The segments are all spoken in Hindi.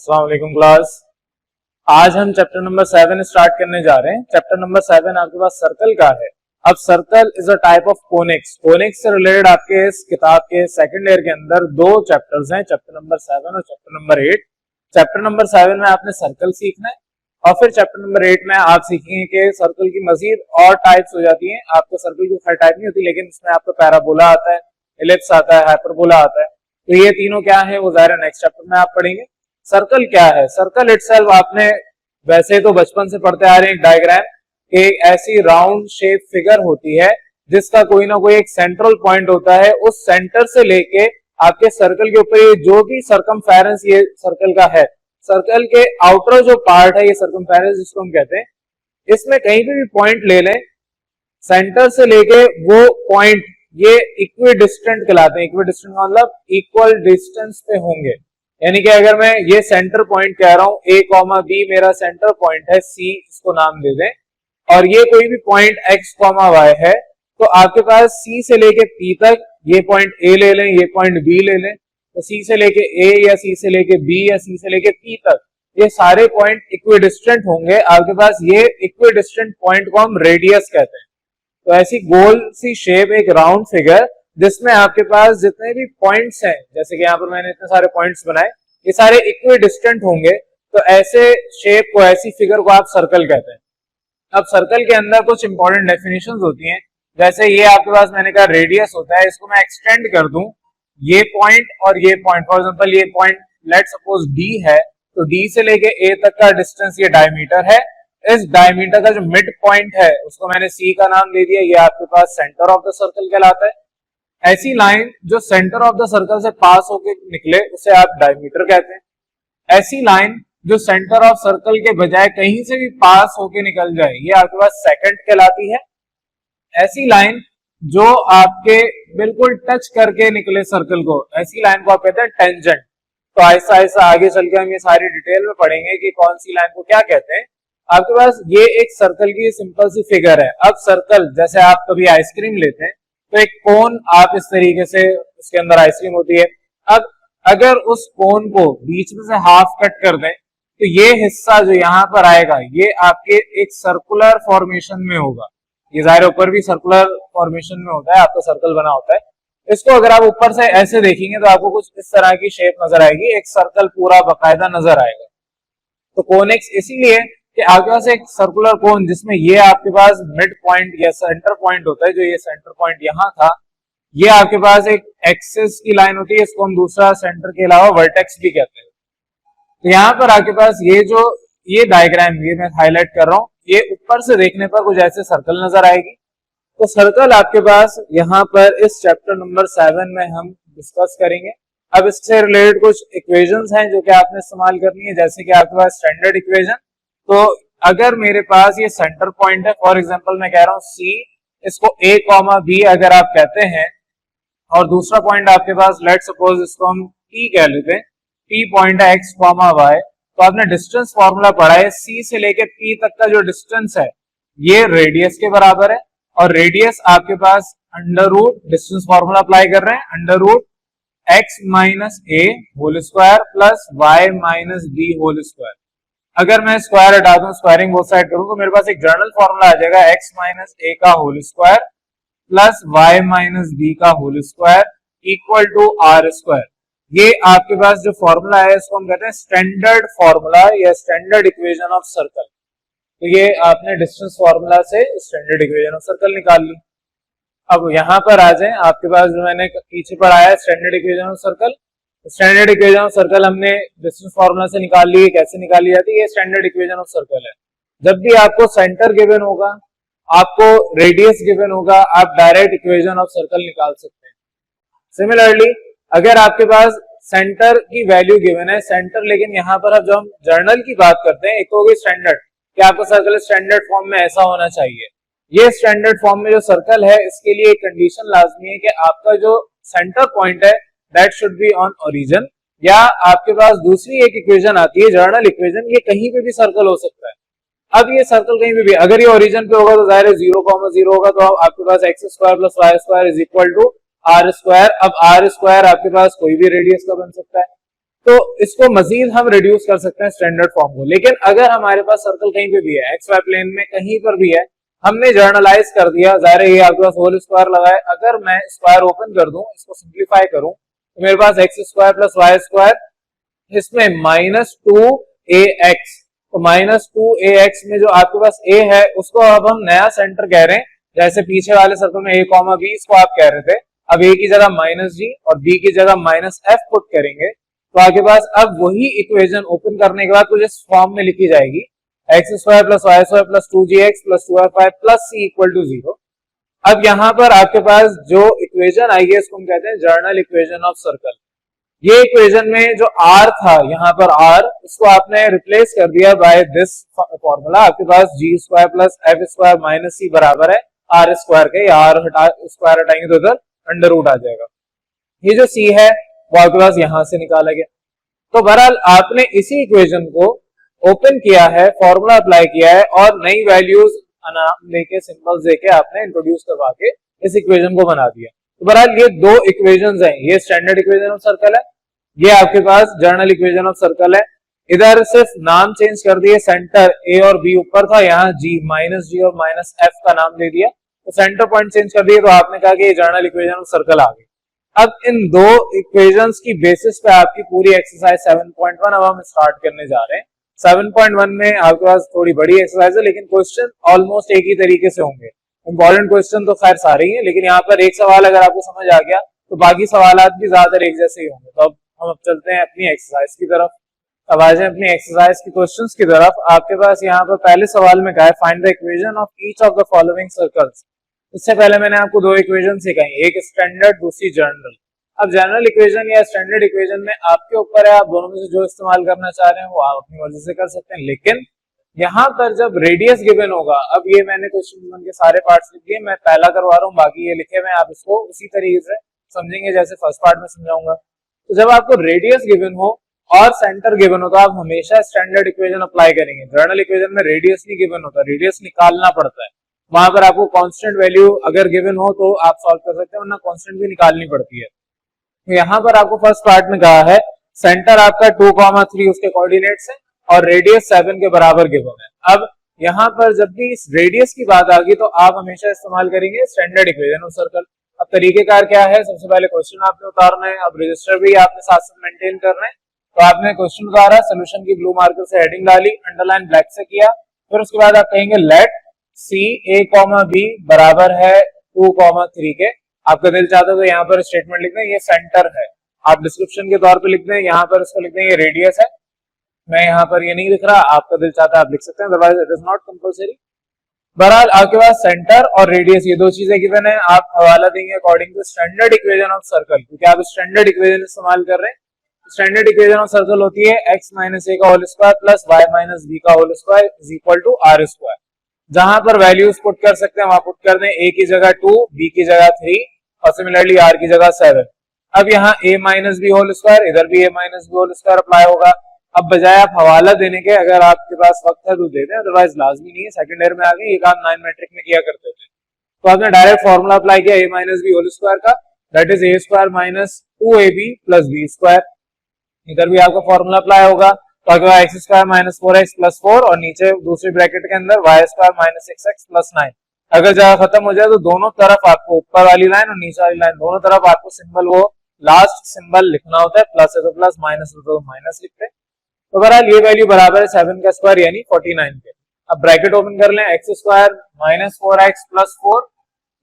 अस्सलाम वालेकुम क्लास। आज हम चैप्टर नंबर 7 स्टार्ट करने जा रहे हैं। चैप्टर नंबर 7 आपके पास सर्कल का है। अब circle is a type of conics. Conics से रिलेटेड आपके इस किताब के सेकंड ईयर के अंदर दो चैप्टर्स हैं, चैप्टर नंबर 7 और चैप्टर नंबर 8। चैप्टर नंबर 7 में आपने सर्कल सीखना है और फिर चैप्टर नंबर 8 में आप सीखेंगे कि सर्कल की मजीद और टाइप्स हो जाती हैं। आपको सर्कल की हर टाइप नहीं होती, लेकिन इसमें आपको पैराबोला आता है, एलिप्स आता है, हाइपरबोला आता है। तो ये तीनों क्या है वो ज़ाहिर नेक्स्ट चैप्टर में आप पढ़ेंगे। सर्कल क्या है? सर्कल इटसेल्फ आपने वैसे तो बचपन से पढ़ते आ रहे हैं। एक डायग्राम, एक ऐसी राउंड शेप फिगर होती है जिसका कोई ना कोई एक सेंट्रल पॉइंट होता है। उस सेंटर से लेके आपके सर्कल के ऊपर ये जो भी सर्कमफेरेंस ये सर्कल का है, सर्कल के आउटर जो पार्ट है ये सर्कमफेरेंस जिसको हम कहते हैं, इसमें कहीं भी पॉइंट ले लें, सेंटर से लेके वो पॉइंट ये इक्विडिस्टेंट कहलाते हैं। इक्विडिस्टेंट का मतलब इक्वल डिस्टेंस पे होंगे। यानी कि अगर मैं ये सेंटर पॉइंट कह रहा हूं, ए कॉमा बी मेरा सेंटर पॉइंट है, सी इसको नाम दे दें, और ये कोई भी पॉइंट एक्स कॉमा वाई है, तो आपके पास सी से लेके पी तक ये पॉइंट ए ले लें, ये पॉइंट बी ले लें, तो सी से लेके ए या सी से लेके बी या सी से लेके पी तक ये सारे पॉइंट इक्विडिस्टेंट होंगे। आपके पास ये इक्विडिस्टेंट पॉइंट को हम रेडियस कहते हैं। तो ऐसी गोल सी शेप, एक राउंड फिगर जिसमें आपके पास जितने भी पॉइंट्स हैं, जैसे कि यहाँ पर मैंने इतने सारे पॉइंट्स बनाए, ये सारे इक्विडिस्टेंट होंगे। तो ऐसे शेप को, ऐसी फिगर को आप सर्कल कहते हैं। अब सर्कल के अंदर कुछ इंपॉर्टेंट डेफिनेशंस होती हैं। जैसे ये आपके पास मैंने कहा रेडियस होता है, इसको मैं एक्सटेंड कर दूं, ये पॉइंट और ये पॉइंट, फॉर एग्जांपल ये पॉइंट लेट सपोज डी है, तो डी से लेके ए तक का डिस्टेंस ये डायमीटर है। इस डायमीटर का जो मिड पॉइंट है उसको मैंने सी का नाम दे दिया, ये आपके पास सेंटर ऑफ द सर्कल कहलाता है। ऐसी लाइन जो सेंटर ऑफ द सर्कल से पास होके निकले उसे आप डायमीटर कहते हैं। ऐसी लाइन जो सेंटर ऑफ सर्कल के बजाय कहीं से भी पास होके निकल जाए, ये आपके पास सेकंड कहलाती है। ऐसी लाइन जो आपके बिल्कुल टच करके निकले सर्कल को, ऐसी लाइन को आप कहते हैं टेंजेंट। तो ऐसा ऐसा आगे चल के हम ये सारी डिटेल में पढ़ेंगे कि कौन सी लाइन को क्या कहते हैं। आपके पास ये एक सर्कल की सिंपल सी फिगर है। अब सर्कल, जैसे आप कभी आइसक्रीम लेते हैं तो एक कोन आप इस तरीके से, उसके अंदर आइसक्रीम होती है। अब अगर उस कोन को बीच में से हाफ कट कर दें तो ये हिस्सा जो यहाँ पर आएगा ये आपके एक सर्कुलर फॉर्मेशन में होगा। ये जाहिर ऊपर भी सर्कुलर फॉर्मेशन में होता है, आपका सर्कल बना होता है। इसको अगर आप ऊपर से ऐसे देखेंगे तो आपको कुछ इस तरह की शेप नजर आएगी, एक सर्कल पूरा बकायदा नजर आएगा। तो कोनिक्स इसीलिए कि आपके पास एक सर्कुलर कोन जिसमें ये आपके पास मिड पॉइंट या सेंटर पॉइंट होता है, जो ये सेंटर पॉइंट यहाँ था, ये आपके पास एक एक्सिस की लाइन होती है, इसको हम दूसरा सेंटर के अलावा वर्टेक्स भी कहते हैं। तो यहाँ पर आपके पास ये डायग्राम ये मैं हाईलाइट कर रहा हूँ, ये ऊपर से देखने पर कुछ ऐसे सर्कल नजर आएगी। तो सर्कल आपके पास यहाँ पर इस चैप्टर नंबर 7 में हम डिस्कस करेंगे। अब इससे रिलेटेड कुछ इक्वेशंस हैं जो कि आपने इस्तेमाल करनी है, जैसे कि आपके पास स्टैंडर्ड इक्वेशन। तो अगर मेरे पास ये सेंटर पॉइंट है, फॉर एग्जांपल मैं कह रहा हूं सी, इसको ए कॉमा बी अगर आप कहते हैं, और दूसरा पॉइंट आपके पास लेट सपोज इसको हम टी कह लेते हैं, टी पॉइंट है एक्स कॉमा वाई। तो आपने डिस्टेंस फॉर्मूला पढ़ा है, सी से लेके पी तक का जो डिस्टेंस है ये रेडियस के बराबर है, और रेडियस आपके पास under root, distance formula apply कर रहे हैं, अंडर रूट एक्स माइनस ए whole square plus Y minus B whole square. अगर मैं स्क्वायर हटा दूं, स्क्वायरिंग बोथ साइड करूं, तो मेरे पास एक जनरल फॉर्मूला आ जाएगा, x माइनस ए का whole square plus y minus B का whole square equal to are square. ये आपके पास जो फॉर्मूला है इसको हम कहते हैं स्टैंडर्ड फॉर्मूला या स्टैंडर्ड इक्वेशन ऑफ सर्कल। तो ये आपने डिस्टेंस फॉर्मूला से स्टैंडर्ड इक्वेशन ऑफ सर्कल निकाल ली। अब यहाँ पर आ जाए, आपके पास जो मैंने पीछे पढ़ाया है standard equation of circle. Standard equation of circle हमने डिस्टेंस फॉर्मूला से निकाल ली है। कैसे निकाली जाती है? ये स्टैंडर्ड इक्वेशन ऑफ सर्कल है। जब भी आपको सेंटर गिवन होगा, आपको रेडियस गिवन होगा, आप डायरेक्ट इक्वेशन ऑफ सर्कल निकाल सकते हैं। सिमिलरली अगर आपके पास सेंटर की वैल्यू गिवन है, सेंटर, लेकिन यहाँ पर अब जब हम जर्नल की बात करते हैं, एक तो होगी स्टैंडर्ड कि आपका सर्कल स्टैंडर्ड फॉर्म में ऐसा होना चाहिए। ये स्टैंडर्ड फॉर्म में जो सर्कल है इसके लिए एक कंडीशन लाजमी है कि आपका जो सेंटर पॉइंट है that should be on origin, या आपके पास दूसरी एक इक्वेशन आती है जर्नल इक्वेशन, ये कहीं पे भी सर्कल हो सकता है। अब ये सर्कल कहीं पे भी अगर ये ओरिजिन पे होगा तो जाहिर है 0,0 होगा, तो आपके पास x square plus Y square is equal to are square. अब आर स्क्वायर आपके पास कोई भी रेडियस का बन सकता है। तो इसको मजीद हम रिड्यूस कर सकते हैं स्टैंडर्ड फॉर्म को। लेकिन अगर हमारे पास सर्कल कहीं पे भी है, एक्स वाई प्लेन में कहीं पर भी है, हमने जर्नलाइज कर दिया, ज़ाहिर है ये आपके पास होल स्क्वायर लगा है, अगर मैं स्क्वायर ओपन कर दूं, इसको सिंप्लीफाई करूं, तो मेरे पास x square plus Y square, इसमें माइनस टू ए एक्स, तो माइनस टू ए एक्स में जो आपके पास ए है उसको अब हम नया सेंटर कह रहे हैं, जैसे पीछे वाले सर्कल में ए कॉमा बी, इसको आप कह रहे थे, अब ए की जगह माइनस जी और बी की जगह माइनस एफ पुट करेंगे, तो आपके पास अब वही इक्वेशन ओपन करने के बाद कुछ इस फॉर्म में लिखी जाएगी, X square plus Y square plus two G X plus two F Y plus C equal to zero. अब यहाँ पर आपके पास जो इक्वेशन आई है इसको हम कहते हैं जर्नल इक्वेशन ऑफ सर्कल। ये इक्वेशन में जो r था, यहाँ पर r, इसको आपने रिप्लेस कर दिया बाय दिस फॉर्मूला, आपके पास g square plus f square minus c बराबर है आर स्क्वायर के, आर स्क्वायर हटाएंगे तो इधर अंडर रूट आ जाएगा। ये जो c है वो आपके पास यहां से निकाला गया। तो बहरहाल आपने इसी इक्वेशन को ओपन किया है, फॉर्मूला अप्लाई किया है और नई वैल्यूज लेके सिंबल्स देके आपने इंट्रोड्यूस करवा के इस इक्वेशन को बना दिया। तो बहरहाल ये दो इक्वेशंस हैं, ये स्टैंडर्ड इक्वेशन ऑफ सर्कल है, ये आपके पास जर्नल इक्वेशन ऑफ सर्कल है। इधर सिर्फ नाम चेंज कर दिए, सेंटर ए और बी ऊपर था, यहाँ जी माइनस जी और माइनस एफ का नाम दे दिया, तो सेंटर पॉइंट चेंज कर दिए, तो आपने कहा कि ये जर्नल इक्वेशन ऑफ सर्कल आ गई। अब इन दो इक्वेशंस की बेसिस पे आपकी पूरी एक्सरसाइज 7.1 अब हम स्टार्ट करने जा रहे हैं। 7.1 में आपके पास थोड़ी बड़ी एक्सरसाइज है, लेकिन क्वेश्चन ऑलमोस्ट एक ही तरीके से होंगे। इंपॉर्टेंट क्वेश्चन तो खैर सारे ही हैं, लेकिन यहाँ पर एक सवाल अगर आपको समझ आ गया तो बाकी सवालात भी ज्यादातर एक जैसे ही होंगे। तो अब हम चलते हैं अपनी एक्सरसाइज की तरफ। अब आ जाए अपनी एक्सरसाइज की क्वेश्चंस की तरफ। आपके पास यहाँ पर पहले सवाल में कहा है find the equation of each of the following circles. इससे पहले मैंने आपको दो इक्वेशन सिखाई, एक स्टैंडर्ड दूसरी जनरल। अब जनरल इक्वेशन या स्टैंडर्ड इक्वेशन में आपके ऊपर है, आप दोनों में से जो इस्तेमाल करना चाह रहे हैं वो आप अपनी मर्जी से कर सकते हैं। लेकिन यहाँ पर जब रेडियस गिवन होगा, अब ये मैंने क्वेश्चन के सारे पार्ट्स लिख दिए, मैं पहला करवा रहा हूँ, बाकी ये लिखे हुए आप इसको उसी तरीके से समझेंगे जैसे फर्स्ट पार्ट में समझाऊंगा। तो जब आपको रेडियस गिवन हो और सेंटर गिवन हो तो आप हमेशा स्टैंडर्ड इक्वेशन अप्लाई करेंगे। जनरल इक्वेशन में रेडियस नहीं गिवन होता, रेडियस निकालना पड़ता है, वहां पर आपको कांस्टेंट वैल्यू अगर गिवन हो तो आप सॉल्व कर सकते हैं, वरना कांस्टेंट भी निकालनी पड़ती है। तो यहाँ पर आपको फर्स्ट पार्ट में कहा है सेंटर आपका 2,3 उसके कोऑर्डिनेट्स हैं और रेडियस 7 के बराबर गिवन है। अब यहाँ पर जब भी इस रेडियस की बात आ गई तो आप हमेशा इस्तेमाल करेंगे स्टैंडर्ड इक्वेशन ऑफ सर्कल। अब तरीकेकार क्या है, सबसे पहले क्वेश्चन आपने उतारना है, अब रजिस्टर भी आपने साथ साथ मेंटेन करना है। तो आपने क्वेश्चन उतारा, सोल्यूशन की ब्लू मार्कर से हेडिंग डाली, अंडरलाइन ब्लैक से किया, फिर उसके बाद आप कहेंगे लेट सी ए कॉमा बी बराबर है 2,3 के। आपका दिल चाहता है तो यहाँ पर स्टेटमेंट लिख दें ये सेंटर है, आप डिस्क्रिप्शन के तौर पे लिख दें, यहाँ पर इसको लिख दें ये रेडियस है। मैं यहाँ पर ये नहीं लिख रहा, आपका दिल चाहता है आप लिख सकते हैं, otherwise it is not compulsory. बहरहाल आपके पास सेंटर और रेडियस ये दो चीजें गिवन है, आप हवाला देंगे according to standard equation of circle, क्योंकि आप स्टैंडर्ड इक्वेशन इस्तेमाल कर रहे हैं। स्टैंडर्ड इक्वेशन ऑफ सर्कल होती है x माइनस ए का whole square plus y minus B का whole square is equal to are square. जहां पर वैल्यूज पुट कर सकते हैं वहां पुट कर दें, a की जगह 2, b की जगह 3 और सिमिलरली r की जगह 7। अब यहाँ a minus B whole square, इधर भी a minus B whole square apply होगा। अब बजाय आप हवाला देने के अगर आपके पास वक्त है तो दे दें, अदरवाइज लाजमी नहीं है, सेकंड ईयर में आ गए ये काम 9 मैट्रिक में किया करते थे। तो आपने डायरेक्ट फॉर्मूला अप्लाई किया a minus B whole square का, that is a square minus 2ab plus b square. इधर भी आपका फॉर्मूला अप्लाई होगा, तो अगर x square minus 4x plus 4 और नीचे दूसरी ब्रैकेट के अंदर Y square minus 6x plus 9। अगर जगह खत्म हो जाए तो दोनों तरफ आपको ऊपर वाली लाइन और नीचे वाली लाइन दोनों तरफ आपको सिंबल वो लास्ट सिंबल लिखना होता है, प्लस है तो प्लस, माइनस है तो माइनस लिखते हैं। तो बहरहाल ये वैल्यू बराबर है 7 का स्क्वायर यानी 49 के। अब ब्रैकेट ओपन कर लें, X square minus 4x plus 4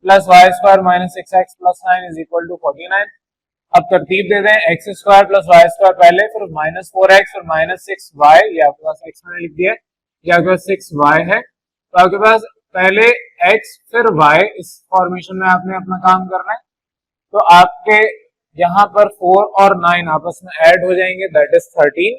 plus Y square minus 6x plus 9 is equal to 49। अब तरतीब दे दें, X square plus Y square पहले, फिर माइनस 4x और माइनस 6y, ये आपके पास x मैंने लिख दिया है, ये आपके पास 6y है। तो आपके पास पहले x फिर y, इस फॉर्मेशन में आपने अपना काम करना है। तो आपके यहाँ पर 4 और 9 आपस में ऐड हो जाएंगे, दैट इज 13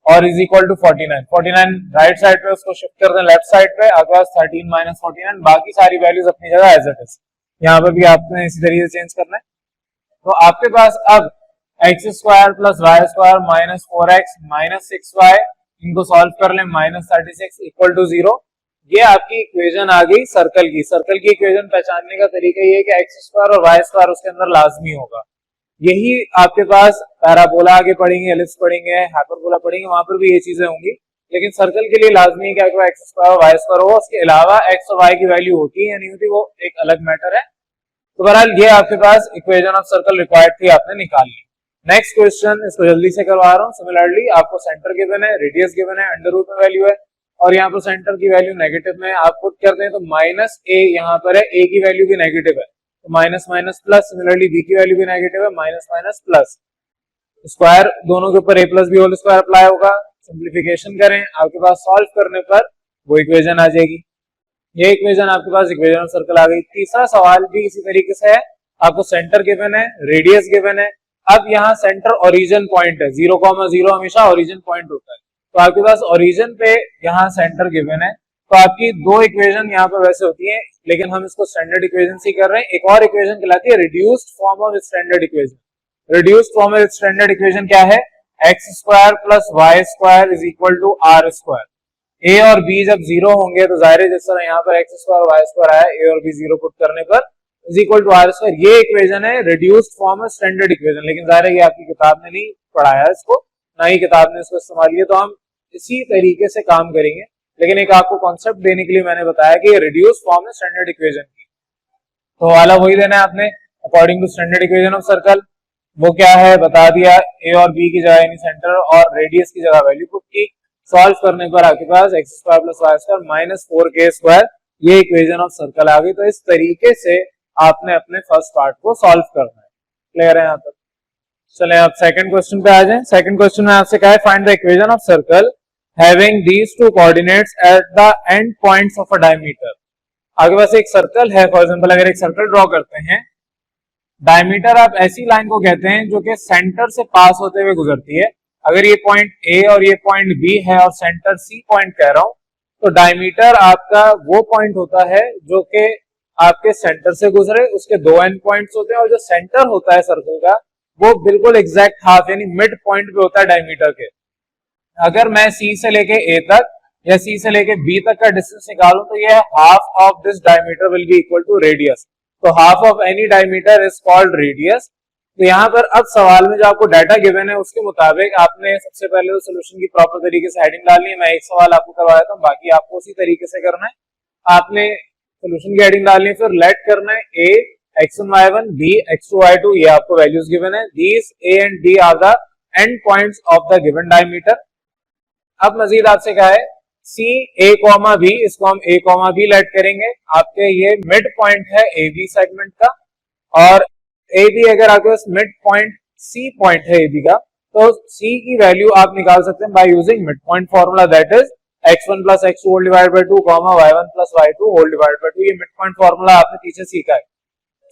और is equal to 49। 49 right side पे उसको शिफ्ट कर दें लेफ्ट साइड पे, आपके पास 13 माइनस 49, बाकी सारी वैल्यूज अपनी जगह एज इट इज। यहाँ पर भी आपने इसी तरीके से चेंज करना है। तो आपके पास अब x square plus Y square minus 4x minus 6y, इनको सॉल्व कर लें, माइनस 36 इक्वल टू 0। ये आपकी इक्वेशन आ गई सर्कल की। सर्कल की इक्वेशन पहचानने का तरीका ये है कि एक्स स्क्वायर और वाई स्क्वायर उसके अंदर लाजमी होगा। यही आपके पास पैराबोला आगे पढ़ेंगे, एलिप्स पढ़ेंगे, हाइपरबोला पढ़ेंगे, वहां पर भी ये चीजें होंगी। लेकिन सर्कल के लिए लाजमी है कि आपके पास एक्स स्क्वायर वाई स्क्वायर हो, उसके अलावा एक्स और वाई की वैल्यू होती है या नहीं होती वो एक अलग मैटर है। तो बहरहाल ये आपके पास इक्वेशन ऑफ सर्कल रिक्वायर्ड थी, आपने निकाल ली। नेक्स्ट क्वेश्चन, इसको जल्दी से करवा रहा हूँ। सिमिलरली आपको सेंटर गिवन है, रेडियस गिवन है, अंडर रूट में वैल्यू है और यहाँ पर सेंटर की वैल्यू नेगेटिव में आप पुट करते हैं तो माइनस ए यहाँ पर है, ए की वैल्यू भी नेगेटिव है तो minus minus plus, similarly b की वैल्यू भी नेगेटिव है, माइनस माइनस प्लस, स्क्वायर दोनों के ऊपर a plus B whole square apply होगा। सिंप्लीफिकेशन करें, आपके पास सॉल्व करने पर वो इक्वेशन आ जाएगी। ये इक्वेशन आपके पास इक्वेशन ऑफ सर्कल आ गई। तीसरा सवाल भी इसी तरीके से है, आपको सेंटर गिवन है, रेडियस गिवन है। अब यहाँ सेंटर ओरिजिन पॉइंट है, 0,0 हमेशा ओरिजिन पॉइंट होता है, तो आपके पास ओरिजिन पे यहाँ सेंटर गिवन है। तो आपकी दो इक्वेशन यहाँ पर वैसे होती है, लेकिन हम इसको स्टैंडर्ड इक्वेशन से कर रहे हैं। एक और इक्वेशन कहलाती है reduced form of standard equation. Reduced form of standard equation क्या है? X square plus Y square is equal to are square. A और बी जब जीरो होंगे तो जाहिर है जिस तरह यहाँ पर एक्स स्क्वायर वाई स्क्वायर आया, ए और बी जीरो पुट करने पर is equal to are square. ये इक्वेशन है reduced form of standard equation, लेकिन जाहिर है ये आपकी किताब में नहीं पढ़ाया इसको, ना ही किताब ने इसको इस्तेमाल किया, तो हम इसी तरीके से काम करेंगे। लेकिन एक आपको कॉन्सेप्ट देने के लिए मैंने बताया कि रिड्यूस्ड फॉर्म है स्टैंडर्ड इक्वेशन की, तो वाला वही देना है आपने according to standard equation of circle. वो क्या है बता दिया, ए और बी की जगह यानी सेंटर और रेडियस की जगह वैल्यू पुट की। सॉल्व करने पर आपके पास x square plus Y square minus 4k square, ये इक्वेशन ऑफ सर्कल आ गई। तो इस तरीके से आपने अपने फर्स्ट पार्ट को सॉल्व करना है। क्लियर है यहाँ तक? चले आप सेकंड क्वेश्चन पे आ जाएं। सेकंड क्वेश्चन में आपसे क्या है, find the equation of circle having these two coordinates at the end points of a diameter. आगे पास एक सर्कल है, फॉर एग्जांपल अगर एक सर्कल ड्रॉ करते हैं, डायमीटर आप ऐसी लाइन को कहते हैं जो कि सेंटर से पास होते हुए गुजरती है। अगर ये पॉइंट ए और ये पॉइंट बी है और सेंटर सी पॉइंट कह रहा हूं, तो डायमीटर आपका वो पॉइंट होता है जो कि आपके सेंटर से गुजरे, उसके दो एंड पॉइंट्स होते हैं और जो सेंटर होता है सर्कल का वो बिल्कुल एग्जैक्ट हाफ यानी मिड पॉइंट पे होता है डायमीटर के। अगर मैं सी से लेके ए तक या सी से लेके बी तक का डिस्टेंस निकालूं तो ये half of this diameter will be equal to radius. तो half of any diameter is called radius. तो यहाँ पर अब सवाल में जो आपको डाटा गिवन है उसके मुताबिक आपने सबसे पहले तो सोल्यूशन की प्रॉपर तरीके से हेडिंग डालनी है। मैं एक सवाल आपको करवाया था, बाकी आपको उसी तरीके से करना है। आपने सोल्यूशन की हेडिंग डालनी है, फिर लेट करना है a x1 y1 b x2 y2, ये आपको वैल्यूज गिवन है। These a and d are the end points of the given diameter. अब मजीद आपसे क्या है, C A कॉमा B, इसको हम A कॉमा B लेट करेंगे। आपके ये मिड पॉइंट है ए बी सेगमेंट का, और ए बी अगर आपके पास मिड पॉइंट C पॉइंट है ए बी का, तो C की वैल्यू आप निकाल सकते हैं by using mid point formula, that is x1 plus x2 whole divided by 2 comma y1 plus y2 whole divided by 2। ये मिड पॉइंट फॉर्मूला आपने पीछे सीखा है।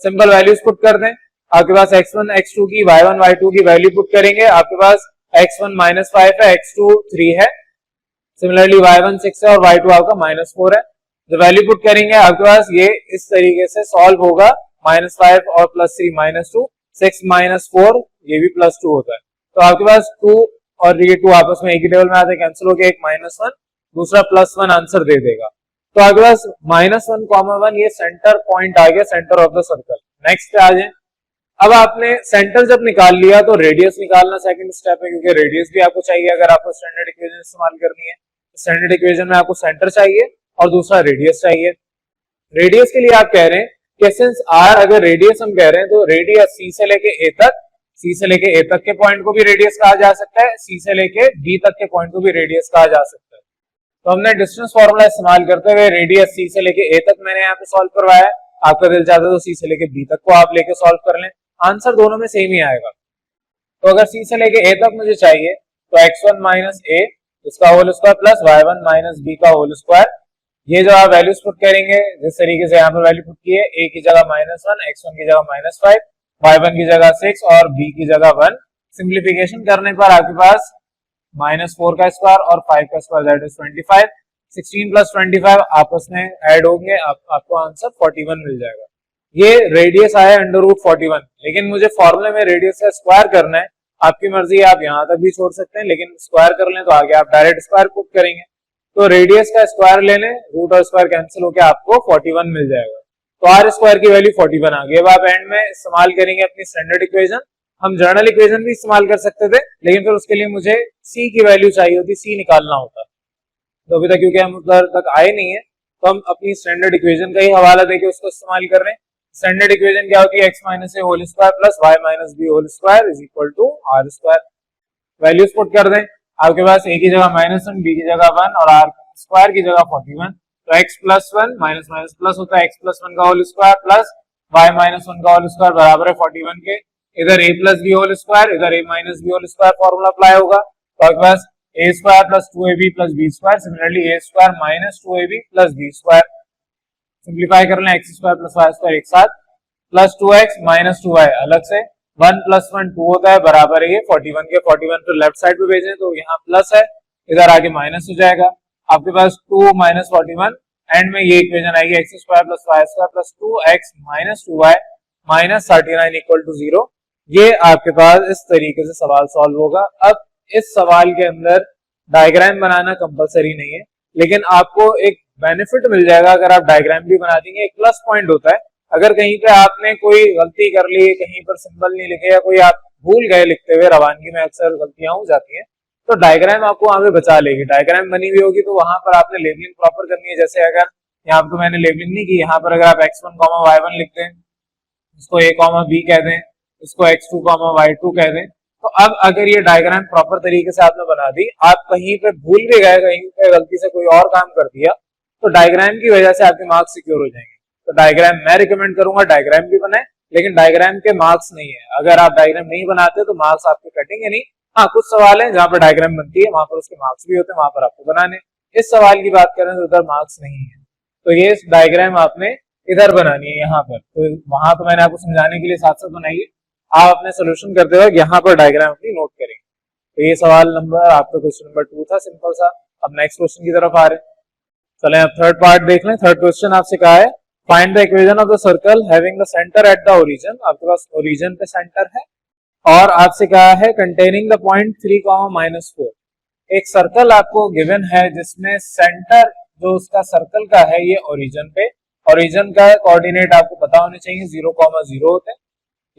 सिंपल वैल्यूज पुट कर दें। आपके पास x1 x2 की y1 y2 की वैल्यू पुट करेंगे। आपके पास x1 माइनस 5 है, x2 3 है, सिमिलरली y1 6 है और y2 आपका माइनस 4 है। जो वैल्यू पुट करेंगे आपके पास ये इस तरीके से सॉल्व होगा, माइनस 5 और प्लस 3 माइनस 2, 6 माइनस 4 ये भी प्लस 2 होता है। तो आपके पास 2 और ये 2 आपस में एक ही टेबल में आते हैं, कैंसिल हो गया, एक माइनस 1 दूसरा प्लस 1 आंसर दे देगा। तो आपके पास माइनस 1 कॉमा 1 ये सेंटर पॉइंट आ गया, centre of the circle. Next पे आ जाए। अब आपने सेंटर जब निकाल लिया तो रेडियस निकालना सेकंड स्टेप है, क्योंकि रेडियस भी आपको चाहिए अगर आपको स्टैंडर्ड इक्वेशन इस्तेमाल करनी है। स्टैंडर्ड इक्वेशन में आपको सेंटर चाहिए और दूसरा रेडियस चाहिए। रेडियस के लिए आप कह रहे हैं कि सिंस आर, अगर रेडियस हम कह रहे हैं तो रेडियस सी से लेके ए तक, सी से लेके ए तक के पॉइंट को भी रेडियस कहा जा सकता है, सी से लेके बी तक के पॉइंट को भी रेडियस कहा जा सकता है। तो हमने डिस्टेंस फॉर्मूला इस्तेमाल करते हुए रेडियस सी से लेके ए तक मैंने यहाँ पे सॉल्व करवाया। आपका दिल चाहता है तो सी से लेके बी तक को आप लेके सॉल्व कर लें, आंसर दोनों में सेम ही आएगा। तो अगर सी से लेके ए तक मुझे चाहिए तो x1 माइनस ए इसका whole square plus y1 minus B का होल स्क्वायर, ये जो आप वैल्यूज पुट करेंगे जिस तरीके से यहाँ पर वैल्यू पुट की है, a की जगह -1, x1 की जगह -5, y1 की जगह 6 और b की जगह 1। सिंप्लीफिकेशन करने पर आपके पास -4 का स्क्वायर और 5 का स्क्वायर दैट इज 25, 16 प्लस 25 आपस में ऐड होंगे, आपको आंसर 41 मिल जाएगा। ये रेडियस आया √41, लेकिन मुझे फॉर्मूले में रेडियस का स्क्वायर करना है। आपकी मर्जी, आप यहाँ तक भी छोड़ सकते हैं, लेकिन स्क्वायर कर लें तो आगे आप डायरेक्ट स्क्वायर पुट करेंगे। तो रेडियस का स्क्वायर ले लें, रूट और स्क्वायर कैंसिल होकर आपको 41 मिल जाएगा। तो आर स्क्वायर की वैल्यू 41 आ गई। अब आप एंड में इस्तेमाल करेंगे अपनी स्टैंडर्ड इक्वेशन, हम जनरल इक्वेशन भी इस्तेमाल कर सकते थे, लेकिन फिर उसके लिए मुझे सी की वैल्यू चाहिए होती, सी निकालना होता। तो अभी तक क्योंकि हम उधर तक आए नहीं है, तो हम अपनी स्टैंडर्ड इक्वेशन का ही हवाला देके उसको इस्तेमाल कर रहे हैं। स्टैंडर्ड इक्वेशन क्या होती है, X minus A whole square plus Y minus B whole square is equal to are square. Values put कर दें, आपके पास ए की जगह -1, बी की जगह 1 और आर स्क्वायर की जगह 41। तो x plus 1 minus minus plus होता है, x प्लस 1 का whole square plus y minus 1 का होल स्क्वायर बराबर है 41 के। इधर a plus B whole square, इधर a minus B whole square formula apply होगा। तो आपके पास a square plus 2ab plus b square, similarly a square minus 2ab plus b square. Simplify कर लें, x square plus y square एक साथ, प्लस 2x माइनस 2y अलग से, 1 प्लस 1 2 होता है बराबर है ये 41 के। 41 को लेफ्ट साइड पे भेजें तो यहाँ प्लस है, इधर आगे माइनस हो जाएगा। आपके पास 2 माइनस 41, एंड में ये इक्वेशन आएगी X square plus Y square plus 2x minus 2y minus 39 equal to 0। ये आपके पास इस तरीके से सवाल सॉल्व होगा। अब इस सवाल के अंदर डायग्राम बनाना कंपलसरी नहीं है, लेकिन आपको एक बेनिफिट मिल जाएगा अगर आप डायग्राम भी बना देंगे। एक प्लस पॉइंट होता है, अगर कहीं पे आपने कोई गलती कर ली, कहीं पर सिंबल नहीं लिखे या कोई आप भूल गए लिखते हुए, रवानगी में अक्सर गलतियां हो जाती हैं, तो डायग्राम आपको वहां पे बचा लेगी। डायग्राम बनी हुई होगी तो वहां पर आपने लेबलिंग प्रॉपर करनी है। जैसे अगर यहाँ पर तो मैंने लेबलिंग नहीं की, यहाँ पर अगर आप x1, y1 लिख दें, इसको a, b कह दें, इसको x2, y2 कह दें, तो अब अगर ये डायग्राम प्रॉपर तरीके से आपने बना दी, आप कहीं पे भूल भी गए, कहीं पे गलती से कोई और काम कर दिया, तो डायग्राम की वजह से आपके मार्क्स सिक्योर हो जाएंगे। तो डायग्राम मैं रिकमेंड करूंगा डायग्राम भी बनाए, लेकिन डायग्राम के मार्क्स नहीं है। अगर आप डायग्राम नहीं बनाते तो मार्क्स आपके कटेंगे नहीं। हाँ, कुछ सवाल है जहां पर डायग्राम बनती है, वहां पर उसके मार्क्स भी होते हैं, वहां पर आपको बनाने। इस सवाल की बात करें तो उधर मार्क्स नहीं है, तो ये डायग्राम आपने इधर बनानी है यहाँ पर। तो वहां तो मैंने आपको समझाने के लिए साथ साथ बनाई है, आप अपने सोल्यूशन करते वक्त यहाँ पर डायग्राम अपनी नोट करेंगे। तो ये सवाल नंबर आपका क्वेश्चन नंबर 2 था, सिंपल सा। अब नेक्स्ट क्वेश्चन की तरफ आ रहे हैं, चलें अब थर्ड पार्ट देख लें। थर्ड क्वेश्चन आपसे कहा है, find the equation of the circle having the centre at the origin. आपके पास ओरिजिन पे सेंटर है और आपसे कहा है कंटेनिंग द पॉइंट 3, -4। एक सर्कल आपको गिवन है जिसमें सेंटर जो उसका सर्कल का है ये ओरिजिन पे, ओरिजिन का कोऑर्डिनेट आपको पता होने चाहिए 0, 0 होते हैं।